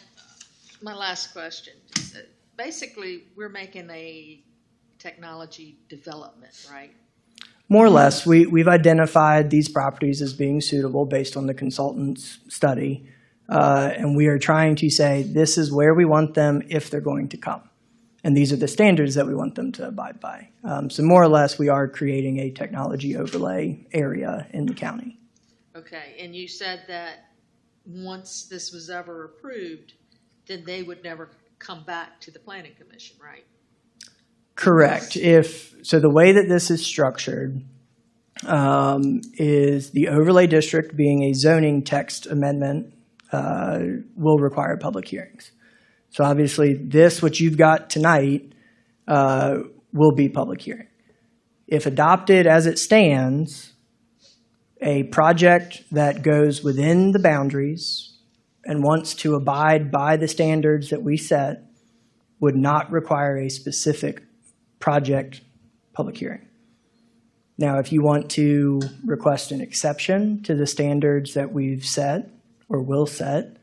my last question is that basically we're making a technology development, right? More or less. We've identified these properties as being suitable based on the consultant's study. And we are trying to say this is where we want them if they're going to come. And these are the standards that we want them to abide by. So more or less, we are creating a technology overlay area in the county. Okay, and you said that once this was ever approved, then they would never come back to the planning commission, right? Correct. So the way that this is structured is the overlay district being a zoning text amendment will require public hearings. So obviously what you've got tonight will be public hearing. If adopted as it stands, a project that goes within the boundaries and wants to abide by the standards that we set would not require a specific project public hearing. Now, if you want to request an exception to the standards that we've set or will set,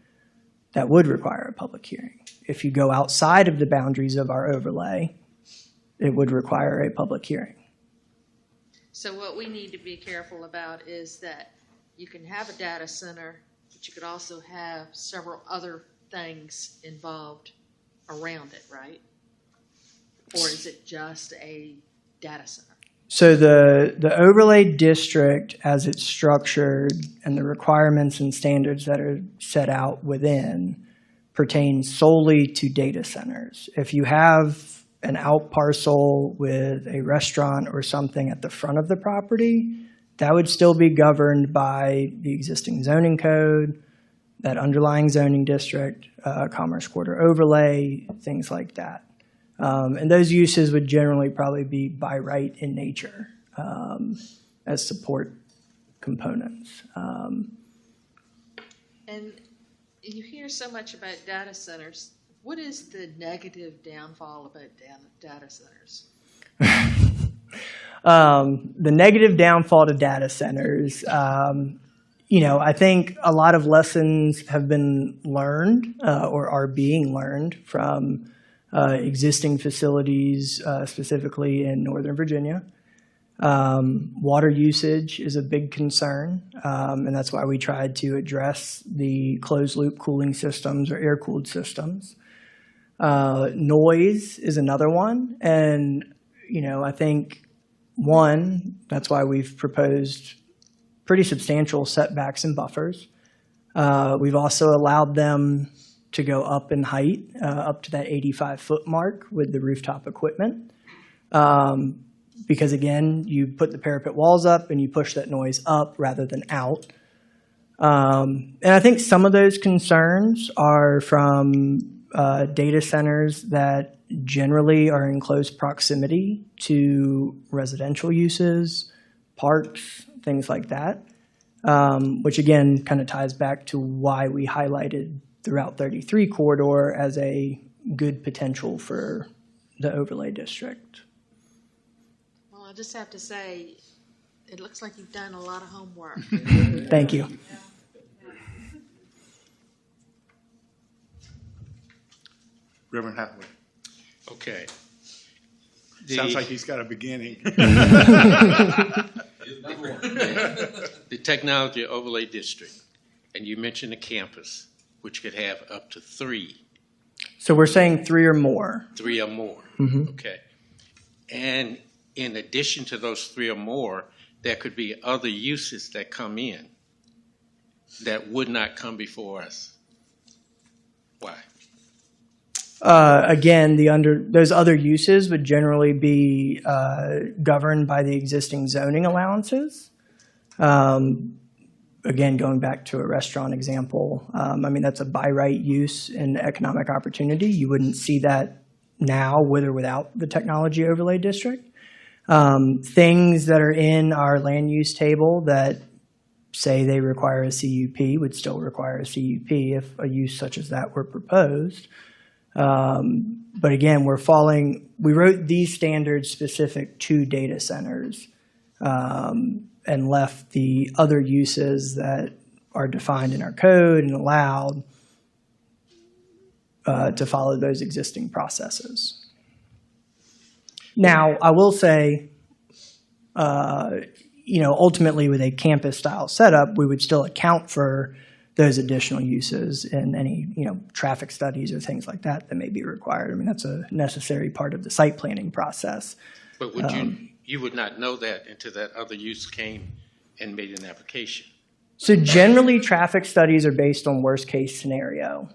that would require a public hearing. If you go outside of the boundaries of our overlay, it would require a public hearing. So what we need to be careful about is that you can have a data center, but you could also have several other things involved around it, right? Or is it just a data center? So the overlay district, as it's structured, and the requirements and standards that are set out within pertain solely to data centers. If you have an out parcel with a restaurant or something at the front of the property, that would still be governed by the existing zoning code, that underlying zoning district, Commerce Quarter overlay, things like that. And those uses would generally probably be by right in nature as support components. And you hear so much about data centers. What is the negative downfall about data centers? The negative downfall to data centers, I think a lot of lessons have been learned or are being learned from existing facilities, specifically in Northern Virginia. Water usage is a big concern, and that's why we tried to address the closed-loop cooling systems or air-cooled systems. Noise is another one, and I think that's why we've proposed pretty substantial setbacks and buffers. We've also allowed them to go up in height, up to that 85-foot mark with the rooftop equipment. Because again, you put the parapet walls up and you push that noise up rather than out. And I think some of those concerns are from data centers that generally are in close proximity to residential uses, parks, things like that, which again kind of ties back to why we highlighted the Route 33 corridor as a good potential for the overlay district. Well, I just have to say, it looks like you've done a lot of homework. Thank you. Reverend Hathaway. Okay. Sounds like he's got a beginning. The technology overlay district, and you mentioned a campus, which could have up to 3. So we're saying 3 or more. 3 or more. Mm-hmm. Okay. And in addition to those 3 or more, there could be other uses that come in that would not come before us. Why? Again, those other uses would generally be governed by the existing zoning allowances. Again, going back to a restaurant example, that's a by right use in economic opportunity. You wouldn't see that now with or without the technology overlay district. Things that are in our land use table that say they require a CUP would still require a CUP if a use such as that were proposed. But again, we wrote these standards specific to data centers and left the other uses that are defined in our code and allowed to follow those existing processes. Now, I will say, ultimately with a campus style setup, we would still account for those additional uses in any, traffic studies or things like that may be required. That's a necessary part of the site planning process. But would you would not know that until that other use came and made an application? So generally, traffic studies are based on worst case scenario.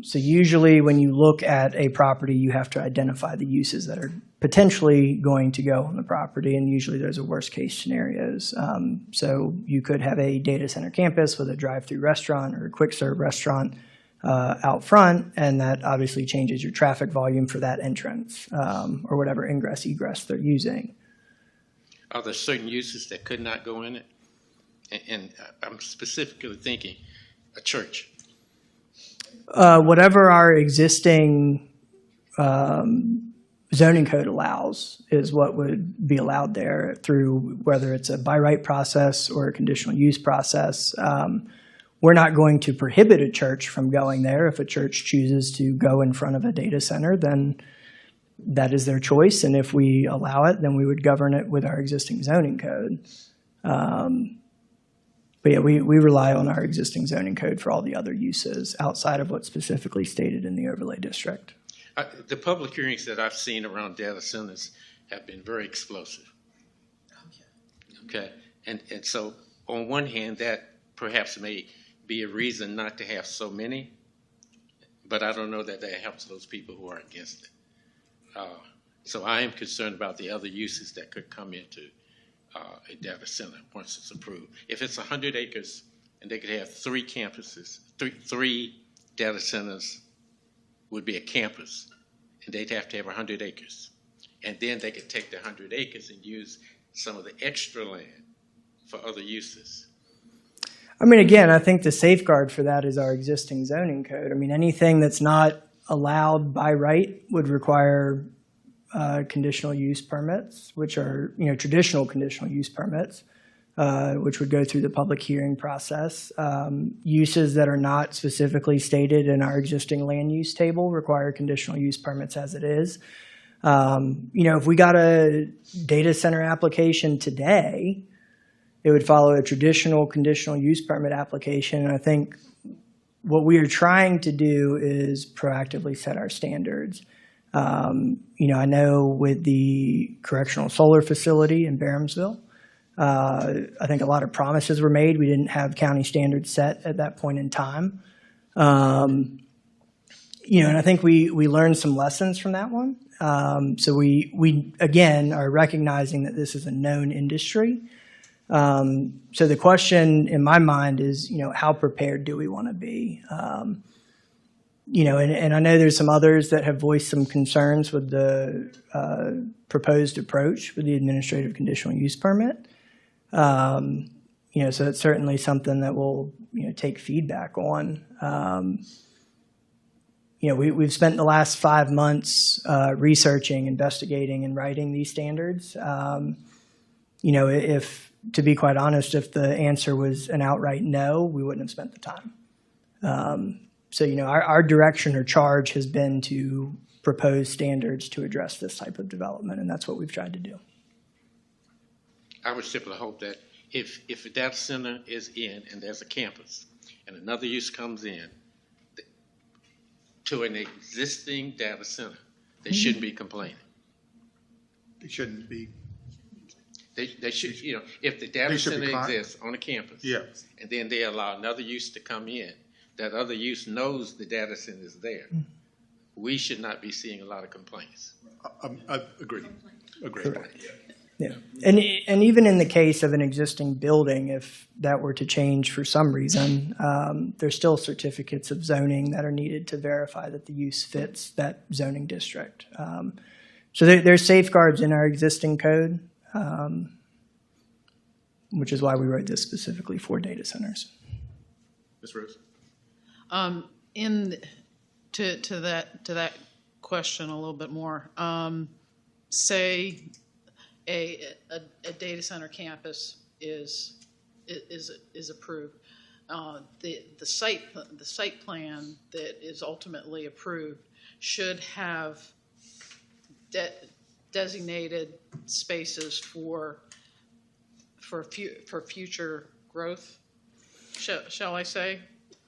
So usually when you look at a property, you have to identify the uses that are potentially going to go on the property, and usually those are worst case scenarios. So you could have a data center campus with a drive-through restaurant or a quick serve restaurant out front, and that obviously changes your traffic volume for that entrance or whatever ingress egress they're using. Are there certain uses that could not go in it? And I'm specifically thinking a church. Whatever our existing zoning code allows is what would be allowed there through whether it's a by right process or a conditional use process. We're not going to prohibit a church from going there. If a church chooses to go in front of a data center, then that is their choice. And if we allow it, then we would govern it with our existing zoning code. But yeah, we rely on our existing zoning code for all the other uses outside of what's specifically stated in the overlay district. The public hearings that I've seen around data centers have been very explosive. Okay, and so on one hand, that perhaps may be a reason not to have so many, but I don't know that that helps those people who are against it. So I am concerned about the other uses that could come into a data center once it's approved. If it's 100 acres and they could have 3 campuses, three data centers would be a campus, and they'd have to have 100 acres. And then they could take the 100 acres and use some of the extra land for other uses. I mean, again, I think the safeguard for that is our existing zoning code. I mean, anything that's not allowed by right would require conditional use permits, which are, traditional conditional use permits, which would go through the public hearing process. Uses that are not specifically stated in our existing land use table require conditional use permits as it is. If we got a data center application today, it would follow a traditional conditional use permit application. And I think what we are trying to do is proactively set our standards. I know with the correctional solar facility in Barhamsville, I think a lot of promises were made. We didn't have county standards set at that point in time. And I think we learned some lessons from that one. So we again are recognizing that this is a known industry. So the question in my mind is, how prepared do we want to be? And I know there's some others that have voiced some concerns with the proposed approach with the administrative conditional use permit. So it's certainly something that we'll, take feedback on. We've spent the last 5 months researching, investigating, and writing these standards. If, to be quite honest, if the answer was an outright no, we wouldn't have spent the time. So, our direction or charge has been to propose standards to address this type of development, and that's what we've tried to do. I would simply hope that if a data center is in and there's a campus and another use comes in to an existing data center, they shouldn't be complaining. They shouldn't be. They should, if the data center exists on a campus, yes, and then they allow another use to come in, that other use knows the data center is there, we should not be seeing a lot of complaints. I agree. Correct. Yeah, and even in the case of an existing building, if that were to change for some reason, there's still certificates of zoning that are needed to verify that the use fits that zoning district. So there's safeguards in our existing code, which is why we wrote this specifically for data centers. Ms. Rose? To that question a little bit more, say a data center campus is approved. The site plan that is ultimately approved should have designated spaces for future growth. Shall I say?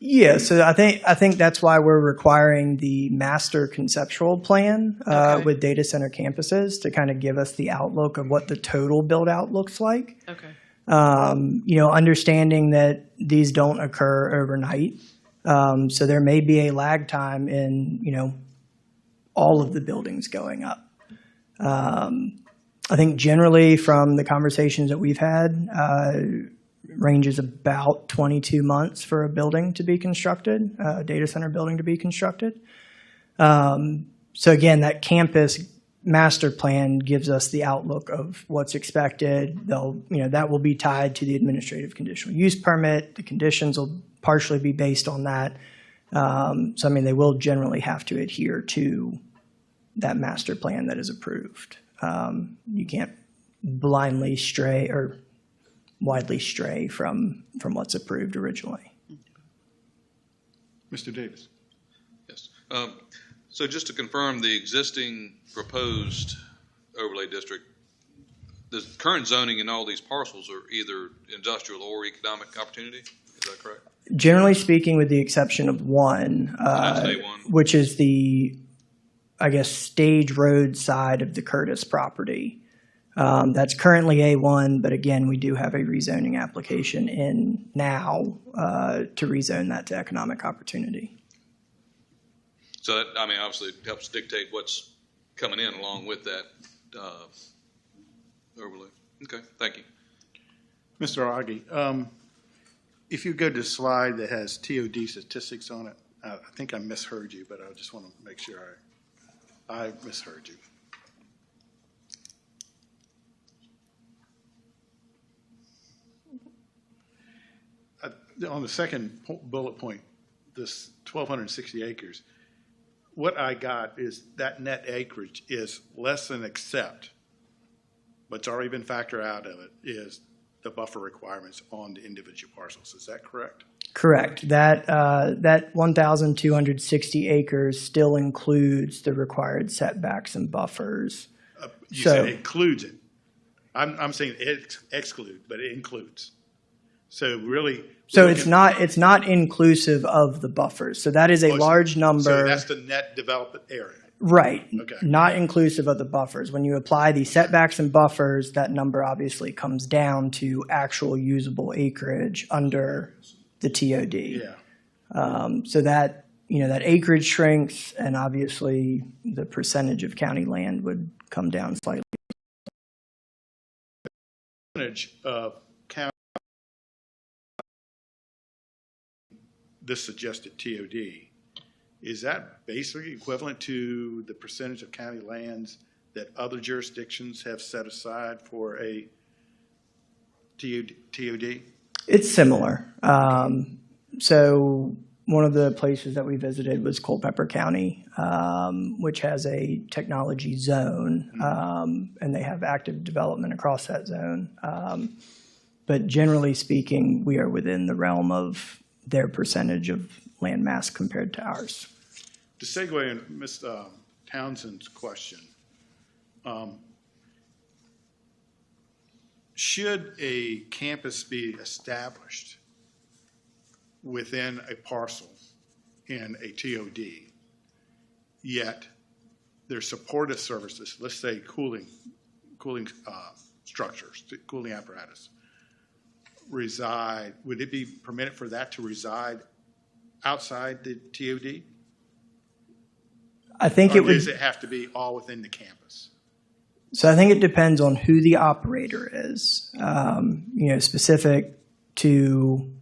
Yeah, so I think that's why we're requiring the master conceptual plan with data center campuses to kind of give us the outlook of what the total build out looks like. Okay. Understanding that these don't occur overnight, so there may be a lag time in all of the buildings going up. I think generally from the conversations that we've had, ranges about 22 months for a building to be constructed, a data center building to be constructed. So again, that campus master plan gives us the outlook of what's expected. That will be tied to the administrative conditional use permit. The conditions will partially be based on that. So, I mean, they will generally have to adhere to that master plan that is approved. You can't blindly stray or widely stray from what's approved originally. Mr. Davis. Yes. So just to confirm, the existing proposed overlay district, the current zoning in all these parcels are either industrial or economic opportunity? Is that correct? Generally speaking, with the exception of one, which is the, I guess, Stage Road side of the Curtis property. That's currently A1, but again, we do have a rezoning application in now to rezone that to economic opportunity. So that, I mean, obviously it helps dictate what's coming in along with that overlay. Okay, thank you. Mr. Augie, if you go to the slide that has TOD statistics on it, I think I misheard you, but I just want to make sure I misheard you. On the second bullet point, this 1,260 acres, what I got is that net acreage is less than accept. What's already been factored out of it is the buffer requirements on the individual parcels. Is that correct? Correct. That 1,260 acres still includes the required setbacks and buffers. You said it includes it. I'm saying it excludes, but it includes. So really. So it's not inclusive of the buffers. So that is a large number. So that's the net development area. Right. Okay. Not inclusive of the buffers. When you apply the setbacks and buffers, that number obviously comes down to actual usable acreage under the TOD. Yeah. So that, that acreage shrinks, and obviously the percentage of county land would come down slightly. Percentage of county, this suggested TOD, is that basically equivalent to the percentage of county lands that other jurisdictions have set aside for a TOD? It's similar. So one of the places that we visited was Culpeper County, which has a technology zone, and they have active development across that zone. But generally speaking, we are within the realm of their percentage of land mass compared to ours. To segue in Ms. Townsend's question, should a campus be established within a parcel in a TOD, yet their supportive services, let's say cooling structures, cooling apparatus, reside, would it be permitted for that to reside outside the TOD? I think or does it have to be all within the campus? So I think it depends on who the operator is. Specific to,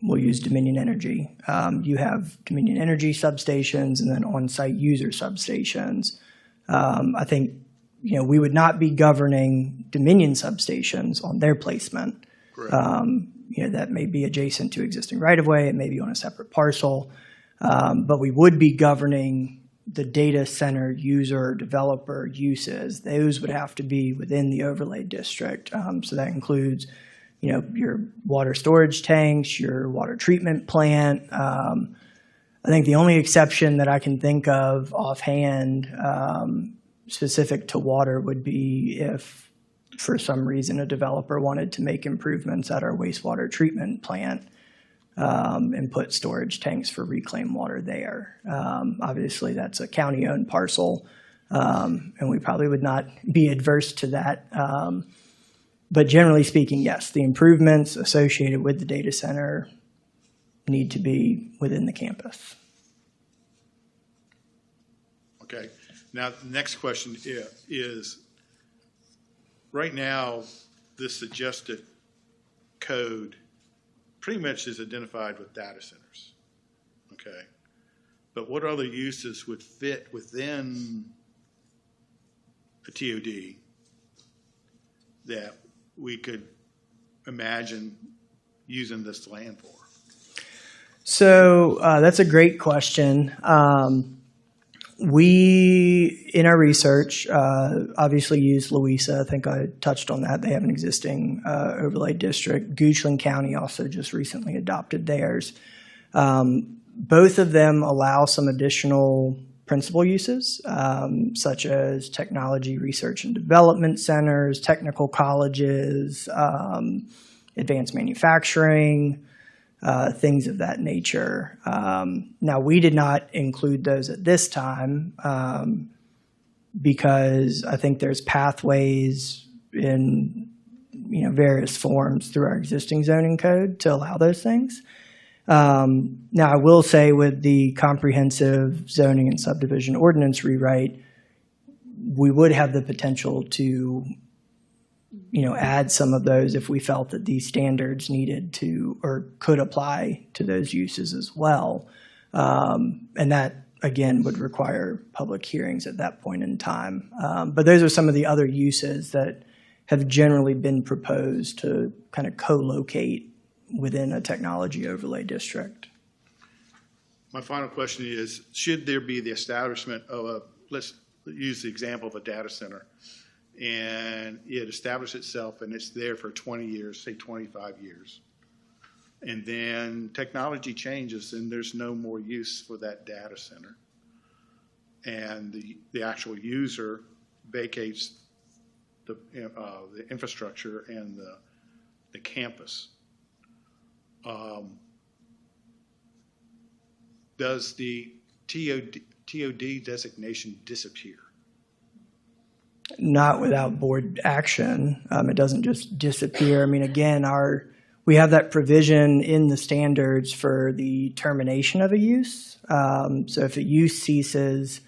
we'll use Dominion Energy. You have Dominion Energy substations and then on-site user substations. I think, we would not be governing Dominion substations on their placement. That may be adjacent to existing right-of-way. It may be on a separate parcel. But we would be governing the data center user developer uses. Those would have to be within the overlay district. So that includes, your water storage tanks, your water treatment plant. I think the only exception that I can think of offhand specific to water would be if, for some reason, a developer wanted to make improvements at our wastewater treatment plant and put storage tanks for reclaimed water there. Obviously, that's a county-owned parcel, and we probably would not be adverse to that. But generally speaking, yes, the improvements associated with the data center need to be within the campus. Okay. Now, the next question is right now, this suggested code pretty much is identified with data centers, okay? But what other uses would fit within a TOD that we could imagine using this land for? So that's a great question. We, in our research, obviously use Louisa. I think I touched on that. They have an existing overlay district. Goochland County also just recently adopted theirs. Both of them allow some additional principal uses, such as technology research and development centers, technical colleges, advanced manufacturing, things of that nature. Now, we did not include those at this time because I think there's pathways in various forms through our existing zoning code to allow those things. Now, I will say with the comprehensive zoning and subdivision ordinance rewrite, we would have the potential to add some of those if we felt that these standards needed to or could apply to those uses as well. And that, again, would require public hearings at that point in time. But those are some of the other uses that have generally been proposed to kind of co-locate within a technology overlay district. My final question is, should there be the establishment of let's use the example of a data center, and it established itself and it's there for 20 years, say 25 years, and then technology changes and there's no more use for that data center, and the actual user vacates the infrastructure and the campus. Does the TOD designation disappear? Not without board action. It doesn't just disappear. I mean, again, we have that provision in the standards for the termination of a use. So if a use ceases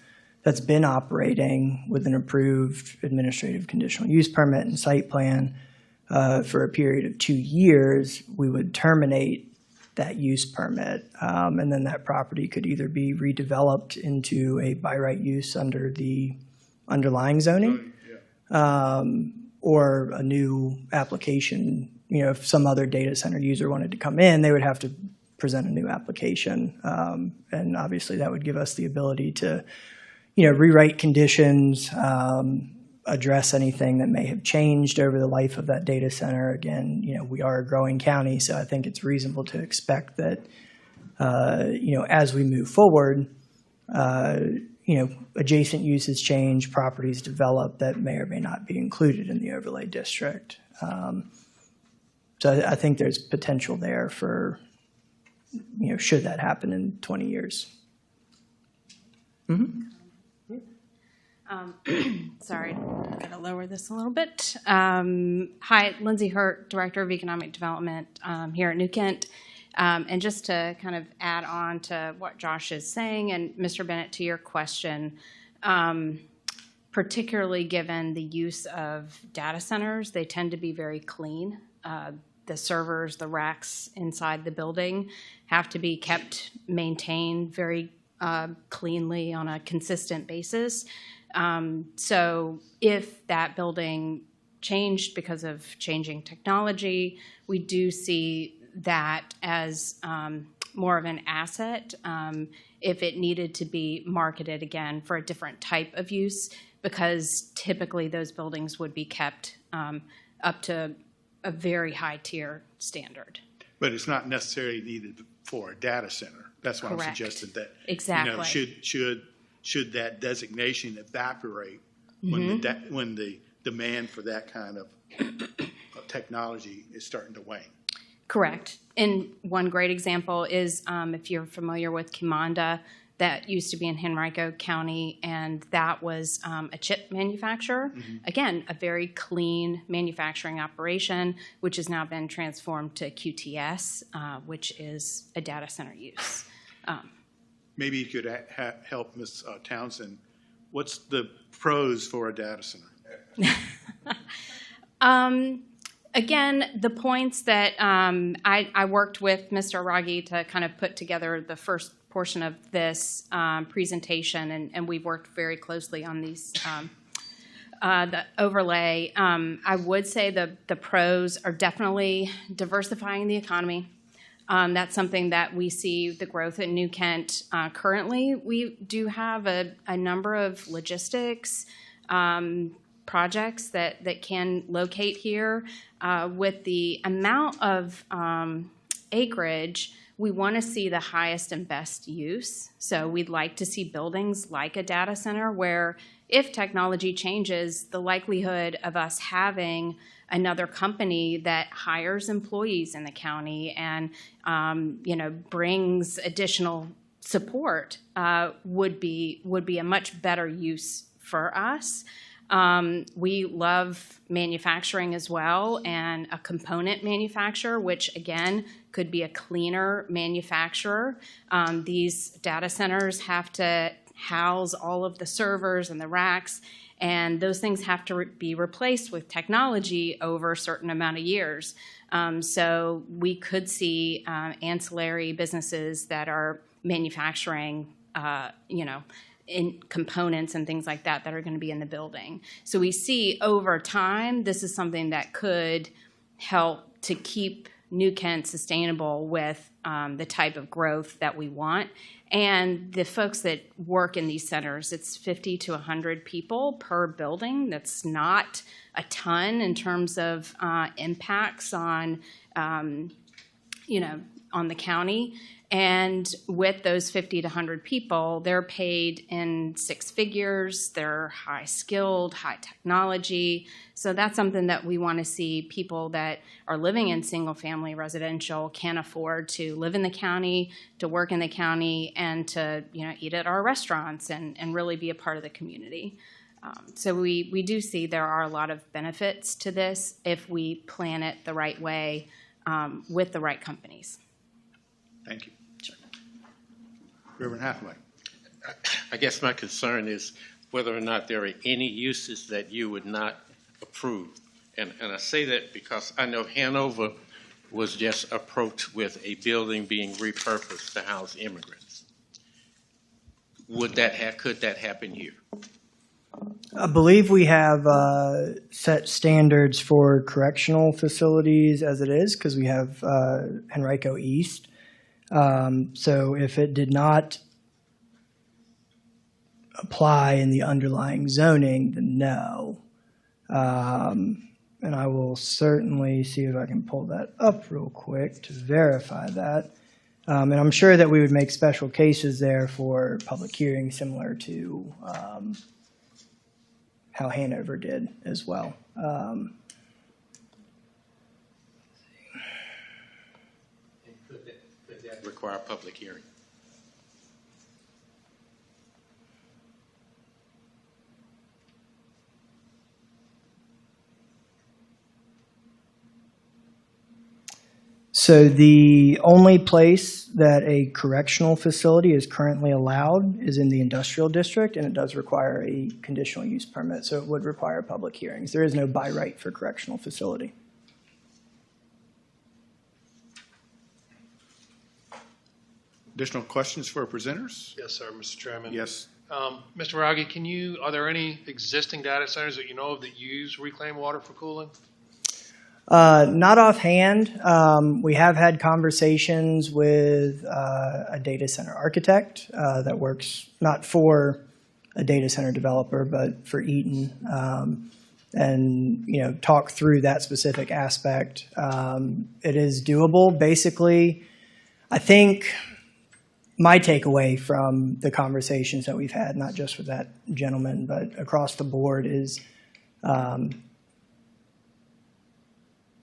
that's been operating with an approved administrative conditional use permit and site plan for a period of 2 years, we would terminate that use permit. And then that property could either be redeveloped into a by right use under the underlying zoning, or a new application. If some other data center user wanted to come in, they would have to present a new application. And obviously that would give us the ability to, rewrite conditions, address anything that may have changed over the life of that data center. Again, we are a growing county, so I think it's reasonable to expect that, as we move forward, adjacent uses change, properties develop that may or may not be included in the overlay district. So I think there's potential there for, should that happen in 20 years. Mm-hmm. Sorry, I'm going to lower this a little bit. Hi, Lindsay Hurt, Director of Economic Development here at New Kent. And just to kind of add on to what Josh is saying, and Mr. Bennett, to your question, particularly given the use of data centers, they tend to be very clean. The servers, the racks inside the building have to be kept maintained very cleanly on a consistent basis. So if that building changed because of changing technology, we do see that as more of an asset if it needed to be marketed again for a different type of use, because typically those buildings would be kept up to a very high tier standard. But it's not necessarily needed for a data center. That's why I'm suggesting that. Exactly. Should that designation evaporate when the demand for that kind of technology is starting to wane? Correct. And one great example is if you're familiar with Kimanda, that used to be in Henrico County, and that was a chip manufacturer. Mm-hmm. Again, a very clean manufacturing operation, which has now been transformed to QTS, which is a data center use. Maybe you could help Ms. Townsend. What's the pros for a data center? Again, the points that I worked with Mr. Aragi to kind of put together the first portion of this presentation, and we've worked very closely on these, the overlay. I would say the pros are definitely diversifying the economy. That's something that we see the growth in New Kent. Currently, we do have a number of logistics projects that can locate here. With the amount of acreage, we want to see the highest and best use. So we'd like to see buildings like a data center where if technology changes, the likelihood of us having another company that hires employees in the county and brings additional support would be a much better use for us. We love manufacturing as well, and a component manufacturer, which again could be a cleaner manufacturer. These data centers have to house all of the servers and the racks, and those things have to be replaced with technology over a certain amount of years. So we could see ancillary businesses that are manufacturing, in components and things like that are going to be in the building. So we see over time, this is something that could help to keep New Kent sustainable with the type of growth that we want. And the folks that work in these centers, it's 50 to 100 people per building. That's not a ton in terms of impacts on, on the county. And with those 50 to 100 people, they're paid in six figures. They're high skilled, high technology. So that's something that we want to see people that are living in single family residential can afford to live in the county, to work in the county, and to eat at our restaurants and really be a part of the community. So we do see there are a lot of benefits to this if we plan it the right way with the right companies. Thank you. Reverend Hathaway. I guess my concern is whether or not there are any uses that you would not approve. And I say that because I know Hanover was just approached with a building being repurposed to house immigrants. Could that happen here? I believe we have set standards for correctional facilities as it is, because we have Henrico East. So if it did not apply in the underlying zoning, then no. And I will certainly see if I can pull that up real quick to verify that. And I'm sure that we would make special cases there for public hearings, similar to how Hanover did as well. Could that require public hearing? So the only place that a correctional facility is currently allowed is in the industrial district, and it does require a conditional use permit, so it would require public hearings. There is no by right for correctional facility. Additional questions for our presenters? Yes, sir, Mr. Chairman. Yes. Mr. Raggi, are there any existing data centers that you know of that use reclaimed water for cooling? Not offhand. We have had conversations with a data center architect that works not for a data center developer, but for Eaton, and talk through that specific aspect. It is doable. Basically, I think my takeaway from the conversations that we've had, not just with that gentleman, but across the board, is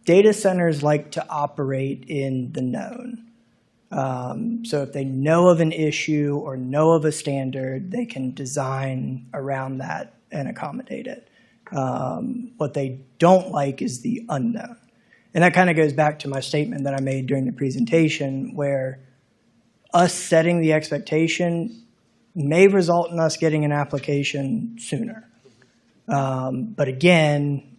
data centers like to operate in the known. So if they know of an issue or know of a standard, they can design around that and accommodate it. What they don't like is the unknown. And that kind of goes back to my statement that I made during the presentation, where us setting the expectation may result in us getting an application sooner. But again,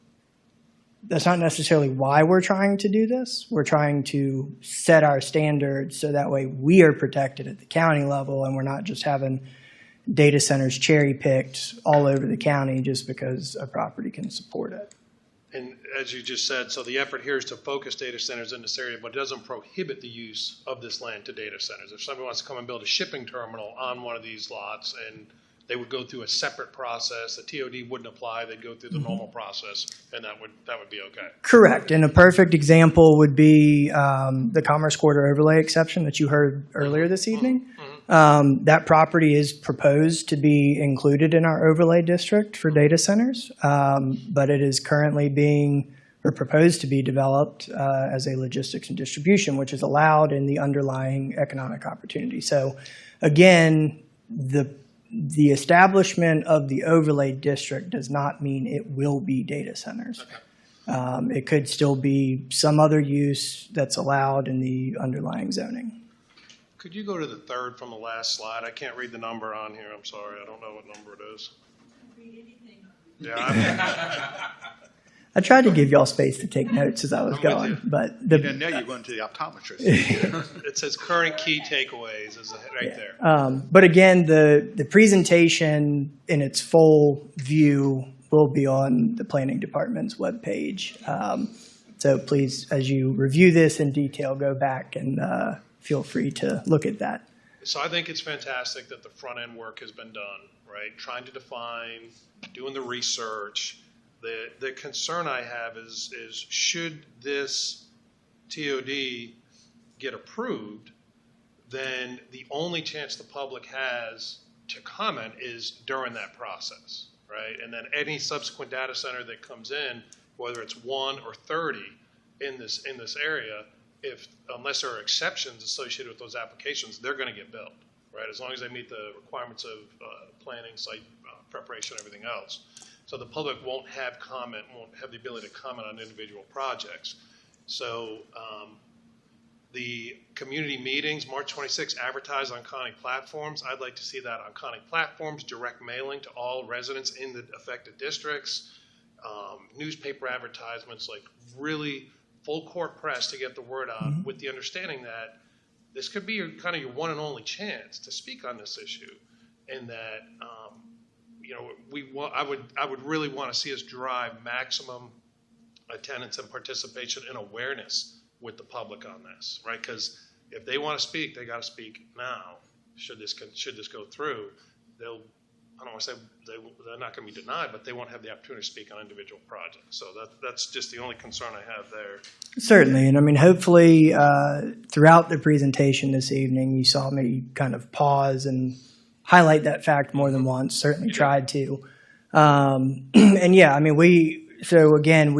that's not necessarily why we're trying to do this. We're trying to set our standards so that way we are protected at the county level, and we're not just having data centers cherry-picked all over the county just because a property can support it. And as you just said, so the effort here is to focus data centers in this area, but it doesn't prohibit the use of this land to data centers. If somebody wants to come and build a shipping terminal on one of these lots, and they would go through a separate process, the TOD wouldn't apply, they'd go through the normal process, and that would be okay. Correct. And a perfect example would be the Commerce Quarter overlay exception that you heard earlier this evening. That property is proposed to be included in our overlay district for data centers, but it is currently being or proposed to be developed as a logistics and distribution, which is allowed in the underlying economic opportunity. So again, the establishment of the overlay district does not mean it will be data centers. Okay. It could still be some other use that's allowed in the underlying zoning. Could you go to the third from the last slide? I can't read the number on here. I'm sorry. I don't know what number it is. Yeah. I tried to give y'all space to take notes as I was going, but You didn't know you're going to the optometrist. It says current key takeaways is right there. But again, the presentation in its full view will be on the Planning Department's webpage. So please, as you review this in detail, go back and feel free to look at that. So I think it's fantastic that the front end work has been done, right? Trying to define, doing the research. The concern I have is should this TOD get approved, then the only chance the public has to comment is during that process, right? And then any subsequent data center that comes in, whether it's 1 or 30 in this area, unless there are exceptions associated with those applications, they're going to get built, right? As long as they meet the requirements of planning, site preparation, everything else. So the public won't have the ability to comment on individual projects. So the community meetings, March 26th, advertised on county platforms. I'd like to see that on county platforms, direct mailing to all residents in the affected districts, newspaper advertisements, like really full court press to get the word out, with the understanding that this could be your one and only chance to speak on this issue, and that I would really want to see us drive maximum attendance and participation and awareness with the public on this, right? Because if they want to speak, they got to speak now. Should this go through, I don't want to say they're not going to be denied, but they won't have the opportunity to speak on individual projects. So that's just the only concern I have there. Certainly. And I mean, hopefully throughout the presentation this evening, you saw me kind of pause and highlight that fact more than once, certainly tried to. And yeah, I mean, we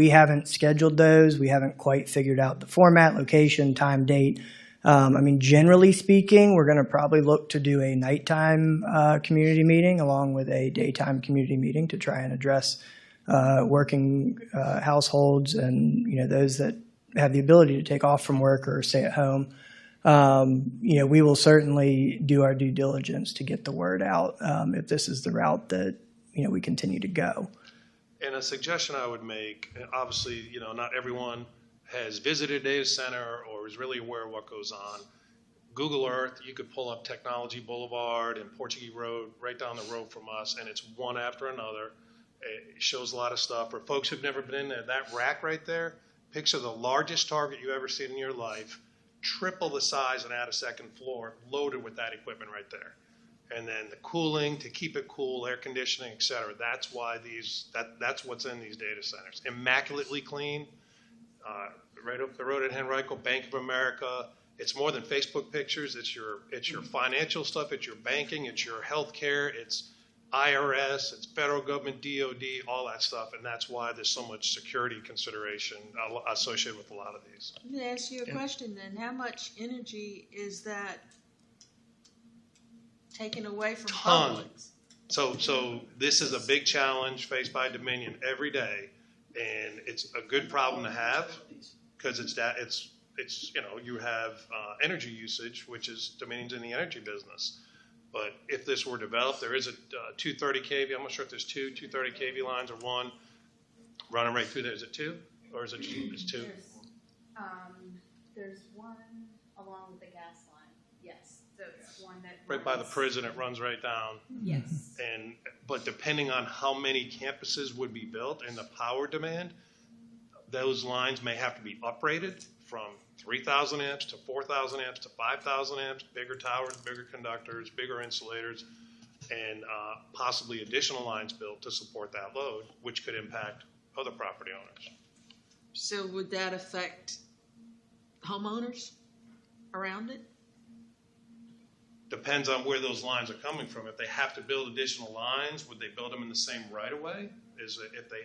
haven't scheduled those. We haven't quite figured out the format, location, time, date. I mean, generally speaking, we're going to probably look to do a nighttime community meeting along with a daytime community meeting to try and address working households and, those that have the ability to take off from work or stay at home. We will certainly do our due diligence to get the word out if this is the route that, we continue to go. And a suggestion I would make, obviously, not everyone has visited a data center or is really aware of what goes on. Google Earth, you could pull up Technology Boulevard and Portuguese Road right down the road from us, and it's one after another. It shows a lot of stuff. For folks who've never been in there, that rack right there, picture the largest Target you've ever seen in your life, triple the size and add a second floor, loaded with that equipment right there. And then the cooling, to keep it cool, air conditioning, et cetera. That's why that's what's in these data centers. Immaculately clean, right up the road at Henrico, Bank of America. It's more than Facebook pictures. It's your financial stuff. It's your banking. It's your healthcare. It's IRS. It's federal government, DOD, all that stuff. And that's why there's so much security consideration associated with a lot of these. Let me ask you a question then. How much energy is that taken away from public? So this is a big challenge faced by Dominion every day, and it's a good problem to have because you have energy usage, which is Dominion's in the energy business. But if this were developed, there is a 230 kV. I'm not sure if there's 230 kV lines or one running right through there. Is it two, or is it just two? There's one along with the gas line. Yes, so it's one that right by the prison. It runs right down. Yes. But depending on how many campuses would be built and the power demand, those lines may have to be uprated from 3,000 amps to 4,000 amps to 5,000 amps, bigger towers, bigger conductors, bigger insulators, and possibly additional lines built to support that load, which could impact other property owners. So would that affect homeowners around it? Depends on where those lines are coming from. If they have to build additional lines, would they build them in the same right of way? Is it if they,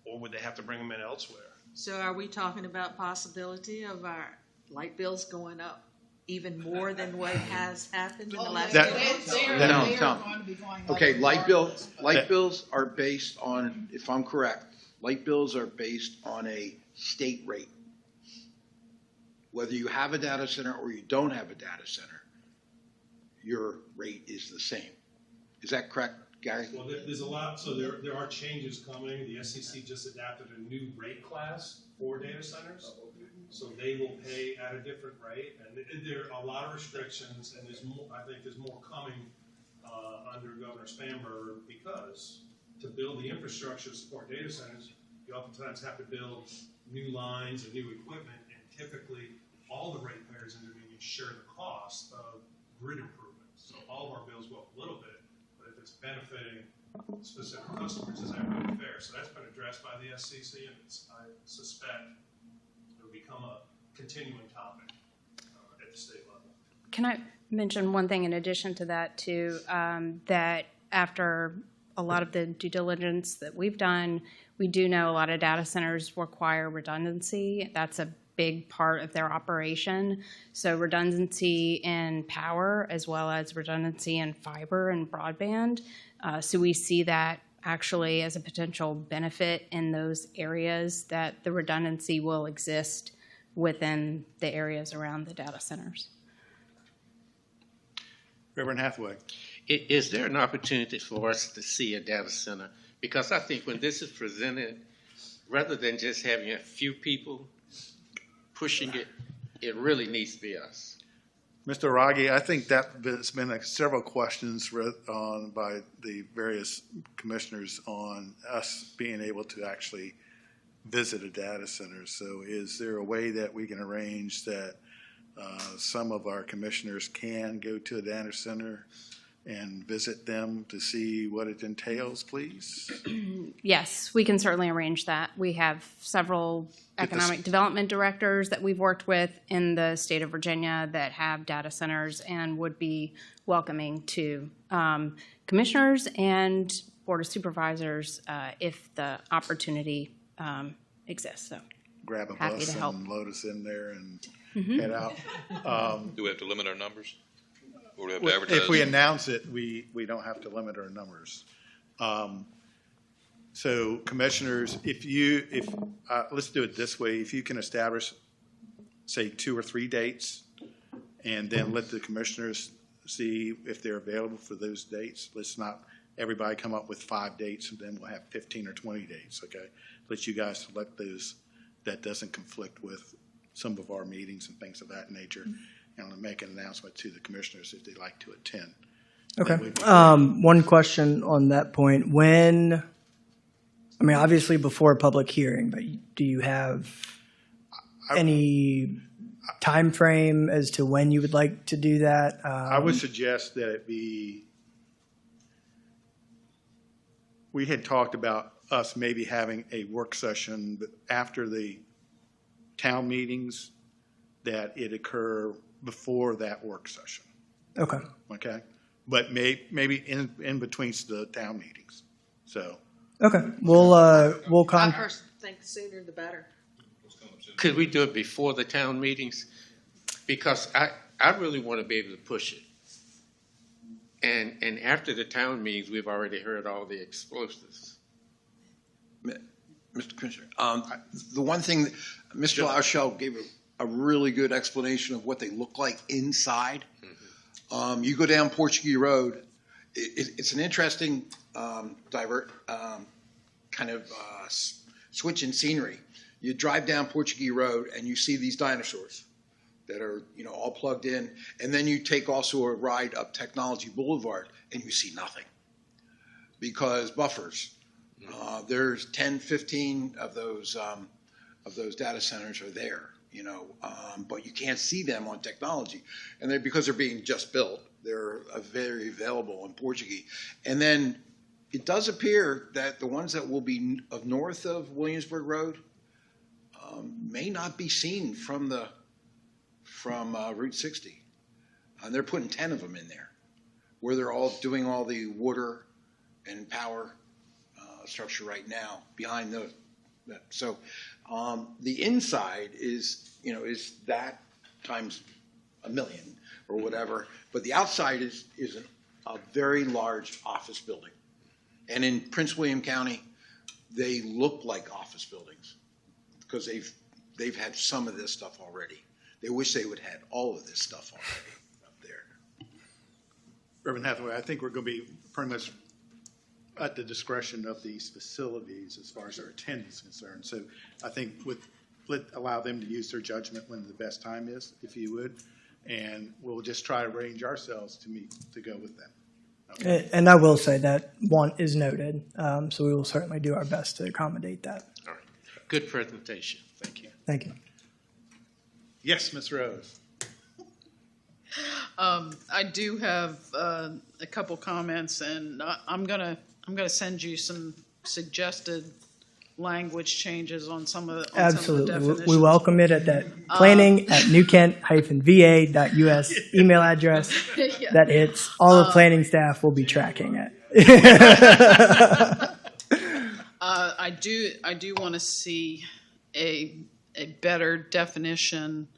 or would they have to bring them in elsewhere? So are we talking about possibility of our light bills going up even more than what has happened in the last That- few months? No, Tom. Okay, light bills are based on, if I'm correct, light bills are based on a state rate. Whether you have a data center or you don't have a data center, your rate is the same. Is that correct, Gary? Well, there's a lot, so there are changes coming. The SEC just adapted a new rate class for data centers. So they will pay at a different rate, and there are a lot of restrictions, and there's more, I think there's more coming under Governor Spanberger, because to build the infrastructure to support data centers, you oftentimes have to build new lines and new equipment, and typically all the ratepayers in Dominion share the cost of grid improvements. So all of our bills go up a little bit, but if it's benefiting specific customers, is that really fair? So that's been addressed by the SCC, and I suspect it'll become a continuing topic at the state level. Can I mention one thing in addition to that too, that after a lot of the due diligence that we've done, we do know a lot of data centers require redundancy. That's a big part of their operation. So redundancy in power as well as redundancy in fiber and broadband. So we see that actually as a potential benefit in those areas, that the redundancy will exist within the areas around the data centers. Reverend Hathaway. Is there an opportunity for us to see a data center? Because I think when this is presented, rather than just having a few people pushing it, it really needs to be us. Mr. Aragi, I think that there's been several questions on by the various commissioners on us being able to actually visit a data center. So is there a way that we can arrange that some of our commissioners can go to a data center and visit them to see what it entails, please? Yes, we can certainly arrange that. We have several economic development directors that we've worked with in the state of Virginia that have data centers and would be welcoming to commissioners and board of supervisors if the opportunity exists. So grab a happy bus to help. and load us in there and head out. Do we have to limit our numbers? Or do we have to Well, advertise? if we announce it, we don't have to limit our numbers. So commissioners, let's do it this way. If you can establish, say, 2 or 3 dates, and then let the commissioners see if they're available for those dates. Let's not everybody come up with 5 dates, and then we'll have 15 or 20 dates, okay? Let you guys select those that doesn't conflict with some of our meetings and things of that nature. And I'll make an announcement to the commissioners if they'd like to attend. Okay. One question on that point. Obviously before a public hearing, but do you have any time frame as to when you would like to do that? I would suggest that it be, we had talked about us maybe having a work session after the town meetings, that it occur before that work session. Okay. Okay? But maybe in between the town meetings. So. Okay. We'll I personally think the sooner the better. Could we do it before the town meetings? Because I really want to be able to push it. And after the town meetings, we've already heard all the explosives. Mr. Commissioner, the one thing, Mr. Lauschel gave a really good explanation of what they look like inside. You go down Portuguese Road, it's an interesting switch in scenery. You drive down Portuguese Road and you see these dinosaurs that are all plugged in, and then you take also a ride up Technology Boulevard and you see nothing because buffers. There's 10, 15 of those data centers are there, but you can't see them on technology. And because they're being just built, they're very available in Portuguese. And then it does appear that the ones that will be north of Williamsburg Road may not be seen from Route 60. And they're putting 10 of them in there, where they're all doing all the water and power structure right now behind those. So the inside is that times a million or whatever, but the outside is a very large office building. And in Prince William County, they look like office buildings because they've had some of this stuff already. They wish they would have had all of this stuff already up there. Reverend Hathaway, I think we're going to be pretty much at the discretion of these facilities as far as their attendance is concerned. So I think allow them to use their judgment when the best time is, if you would, and we'll just try to arrange ourselves to go with them. Okay. And I will say that want is noted, so we will certainly do our best to accommodate that. All right. Good presentation. Thank you. Thank you. Yes, Ms. Rose. I do have a couple comments, and I'm gonna send you some suggested language changes on some of the Absolutely. definitions. We welcome it at that planning@newkent-va.us email address Yeah. that hits. All the planning staff will be tracking it. I do want to see a better definition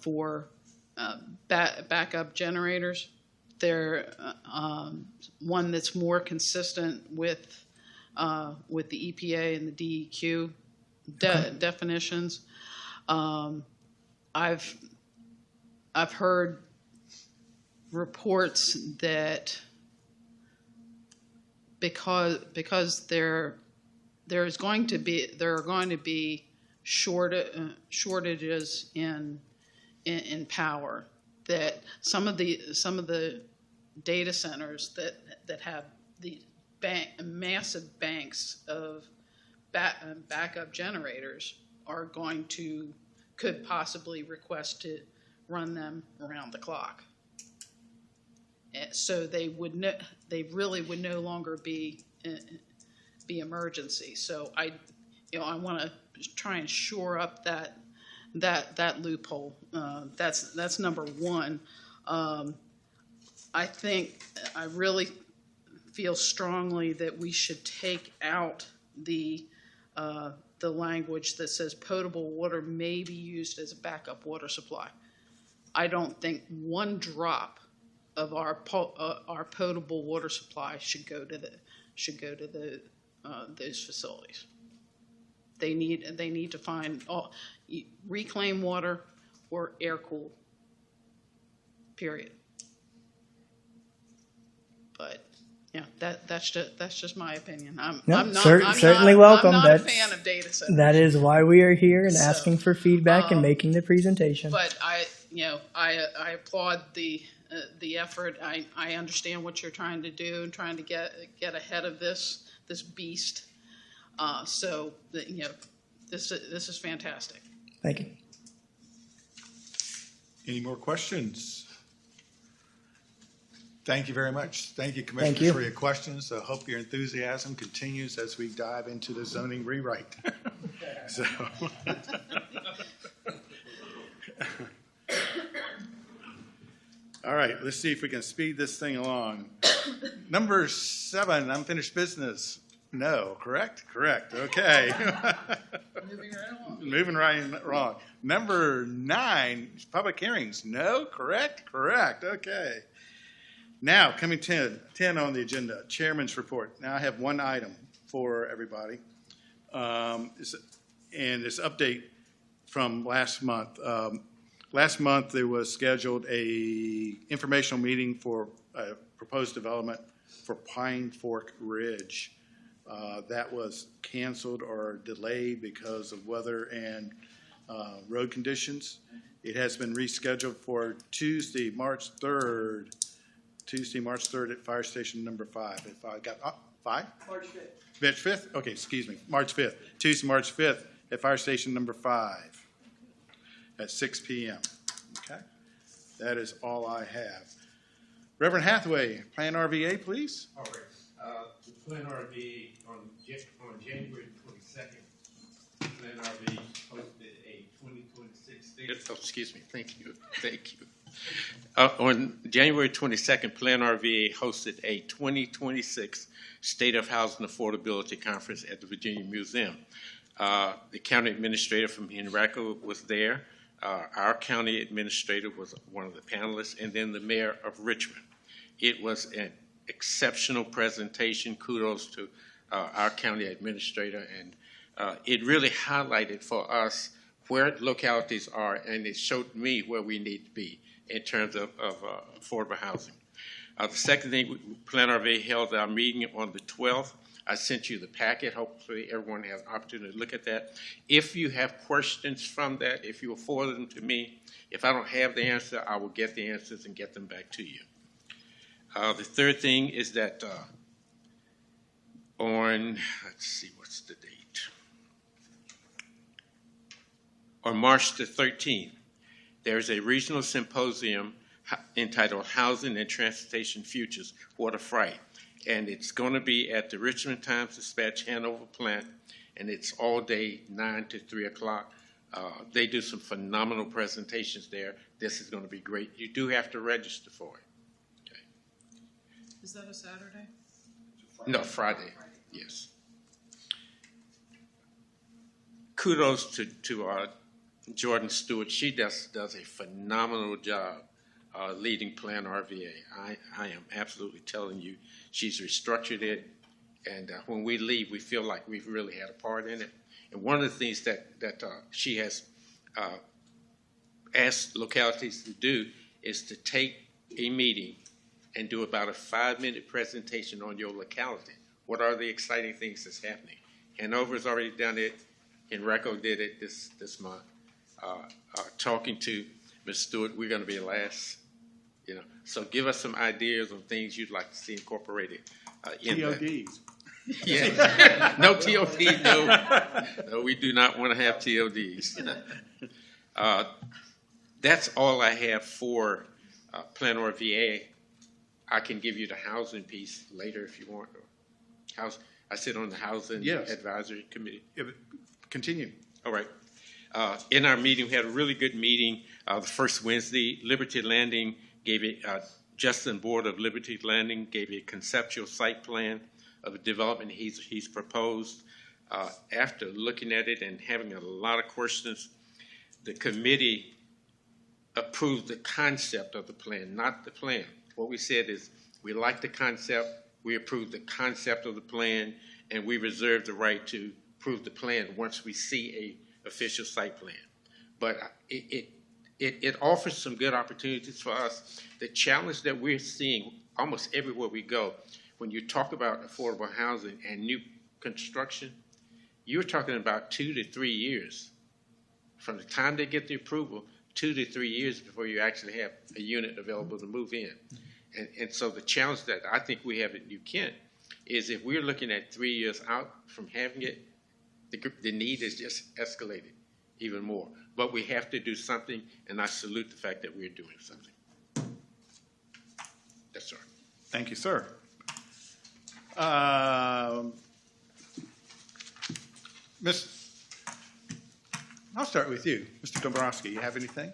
for backup generators. They're one that's more consistent with the EPA and the DEQ definitions. I've heard reports that because there are going to be shortages in power, that some of the data centers that have the massive banks of backup generators could possibly request to run them around the clock. So they really would no longer be emergency. So I want to try and shore up that loophole. That's number one. I think I really feel strongly that we should take out the language that says potable water may be used as a backup water supply. I don't think one drop of our potable water supply should go to those facilities. They need to find reclaimed water or air cooled. Period. But yeah, that's just my opinion. Certainly welcome. I'm not a fan of data centers. That is why we are here and asking for feedback and making the presentation. But I applaud the effort. I understand what you're trying to do and trying to get ahead of this beast. So this is fantastic. Thank you. Any more questions? Thank you very much. Thank you, Commissioners, Thank you. for your questions. I hope your enthusiasm continues as we dive into the zoning rewrite. So. All right, let's see if we can speed this thing along. Number 7, unfinished business. No, correct? Correct, okay. Moving right along. Number 9, public hearings. No, correct? Correct, okay. Now, coming 10 on the agenda, Chairman's report. Now I have one item for everybody. And this update from last month. Last month, there was scheduled a informational meeting for proposed development for Pine Fork Ridge. That was canceled or delayed because of weather and road conditions. It has been rescheduled for Tuesday, March 3rd Tuesday, March 3rd at Fire Station number 5. If I got, 5? March 5th. March 5th? Okay, excuse me, March 5th. Tuesday, March 5th at Fire Station number 5 at 6 p.m. Okay? That is all I have. Reverend Hathaway, Plan RVA, please. All right. The Plan RV on January 22nd, Plan RV hosted a 2026 state. Oh, excuse me. Thank you. On January 22nd, Plan RVA hosted a 2026 State of Housing Affordability Conference at the Virginia Museum. The county administrator from Henrico was there. Our county administrator was one of the panelists, and then the mayor of Richmond. It was an exceptional presentation. Kudos to our county administrator, and it really highlighted for us where localities are, and it showed me where we need to be in terms of affordable housing. The second thing, Plan RV held our meeting on the 12th. I sent you the packet. Hopefully everyone has an opportunity to look at that. If you have questions from that, if you will forward them to me, if I don't have the answer, I will get the answers and get them back to you. The third thing is that on, let's see, what's the date? On March the 13th, there's a regional symposium entitled Housing and Transportation Futures, What a Fright. And it's going to be at the Richmond Times-Dispatch Hanover plant, and it's all day, 9 to 3 o'clock. They do some phenomenal presentations there. This is going to be great. You do have to register for it. Okay. Is that a Saturday? No, Friday, yes. Kudos to Jordan Stewart. She does a phenomenal job leading Plan RVA. I am absolutely telling you, she's restructured it, and when we leave, we feel like we've really had a part in it. And one of the things that she has asked localities to do is to take a meeting and do about a 5-minute presentation on your locality. What are the exciting things that's happening? Hanover's already done it. Henrico did it this month. Talking to Ms. Stewart, we're going to be last. So give us some ideas on things you'd like to see incorporated in TODs. Yeah. No TODs, no, we do not want to have TODs. That's all I have for Plan RVA. I can give you the housing piece later if you want. I sit on the Housing Advisory Committee. Continue. All right. In our meeting, we had a really good meeting the first Wednesday. Liberty Landing gave it, Justin Board of Liberty Landing gave a conceptual site plan of a development he's proposed. After looking at it and having a lot of questions, the committee approved the concept of the plan, not the plan. What we said is we like the concept, we approved the concept of the plan, and we reserve the right to approve the plan once we see a official site plan. But it offers some good opportunities for us. The challenge that we're seeing almost everywhere we go, when you talk about affordable housing and new construction, you're talking about 2 to 3 years. From the time they get the approval, 2 to 3 years before you actually have a unit available to move in. And so the challenge that I think we have at New Kent is if we're looking at 3 years out from having it, the need is just escalated even more. But we have to do something, and I salute the fact that we're doing something. Yes, sir. Thank you, sir. I'll start with you. Mr. Dombrowski, you have anything?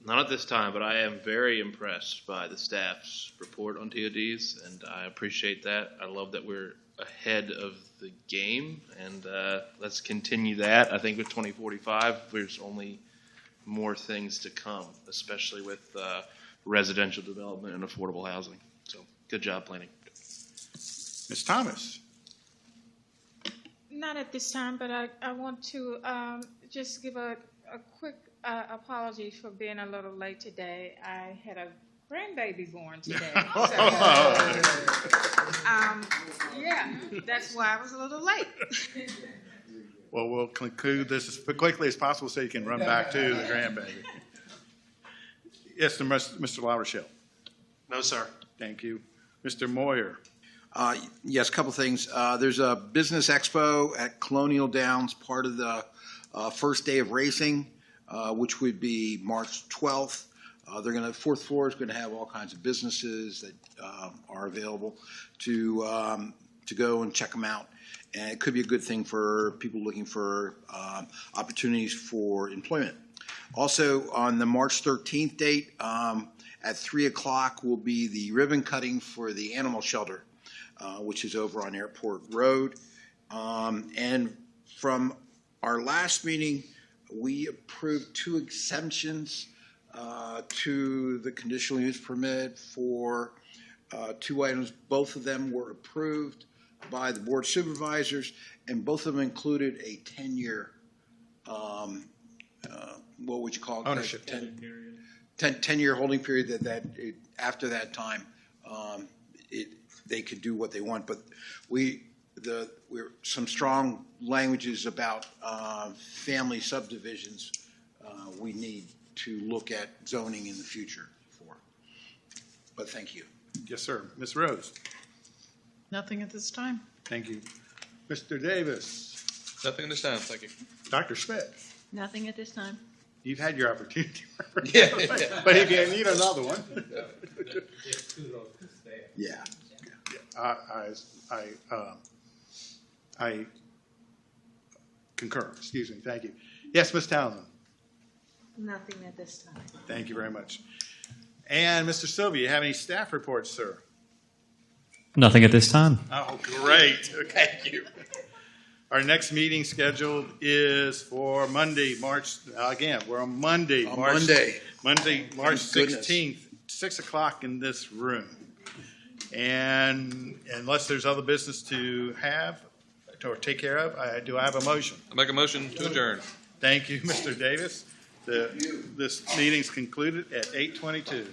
Not at this time, but I am very impressed by the staff's report on TODs, and I appreciate that. I love that we're ahead of the game, and let's continue that. I think with 2045, there's only more things to come, especially with residential development and affordable housing. So good job planning. Ms. Thomas. Not at this time, but I want to just give a quick apology for being a little late today. I had a grandbaby born today. Yeah, that's why I was a little late. Well, we'll conclude this as quickly as possible so you can run back to the grandbaby. Yes, Mr. LaRochelle. No, sir. Thank you. Mr. Moyer. Yes, a couple things. There's a business expo at Colonial Downs, part of the first day of racing, which would be March 12th. Fourth floor is going to have all kinds of businesses that are available to go and check them out. And it could be a good thing for people looking for opportunities for employment. Also, on the March 13th date, at 3 o'clock will be the ribbon cutting for the animal shelter, which is over on Airport Road. And from our last meeting, we approved 2 exemptions to the conditional use permit for 2 items. Both of them were approved by the board supervisors, and both of them included a 10-year, what would you call it? Ownership. 10-year holding period after that time, they could do what they want. But we're some strong languages about family subdivisions we need to look at zoning in the future for. But thank you. Yes, sir. Ms. Rose. Nothing at this time. Thank you. Mr. Davis. Nothing in this time, thank you. Dr. Schmidt. Nothing at this time. You've had your opportunity. Yeah. But if you need another one. Yeah. I concur. Excuse me. Thank you. Yes, Ms. Townsend. Nothing at this time. Thank you very much. And Mr. Sylvia, you have any staff reports, sir? Nothing at this time. Oh, great. Thank you. Our next meeting scheduled is for Monday, we're on Monday. March 16th, 6 o'clock in this room. And unless there's other business to have or take care of, do I have a motion? I make a motion to adjourn. Thank you, Mr. Davis. This meeting's concluded at 8:22.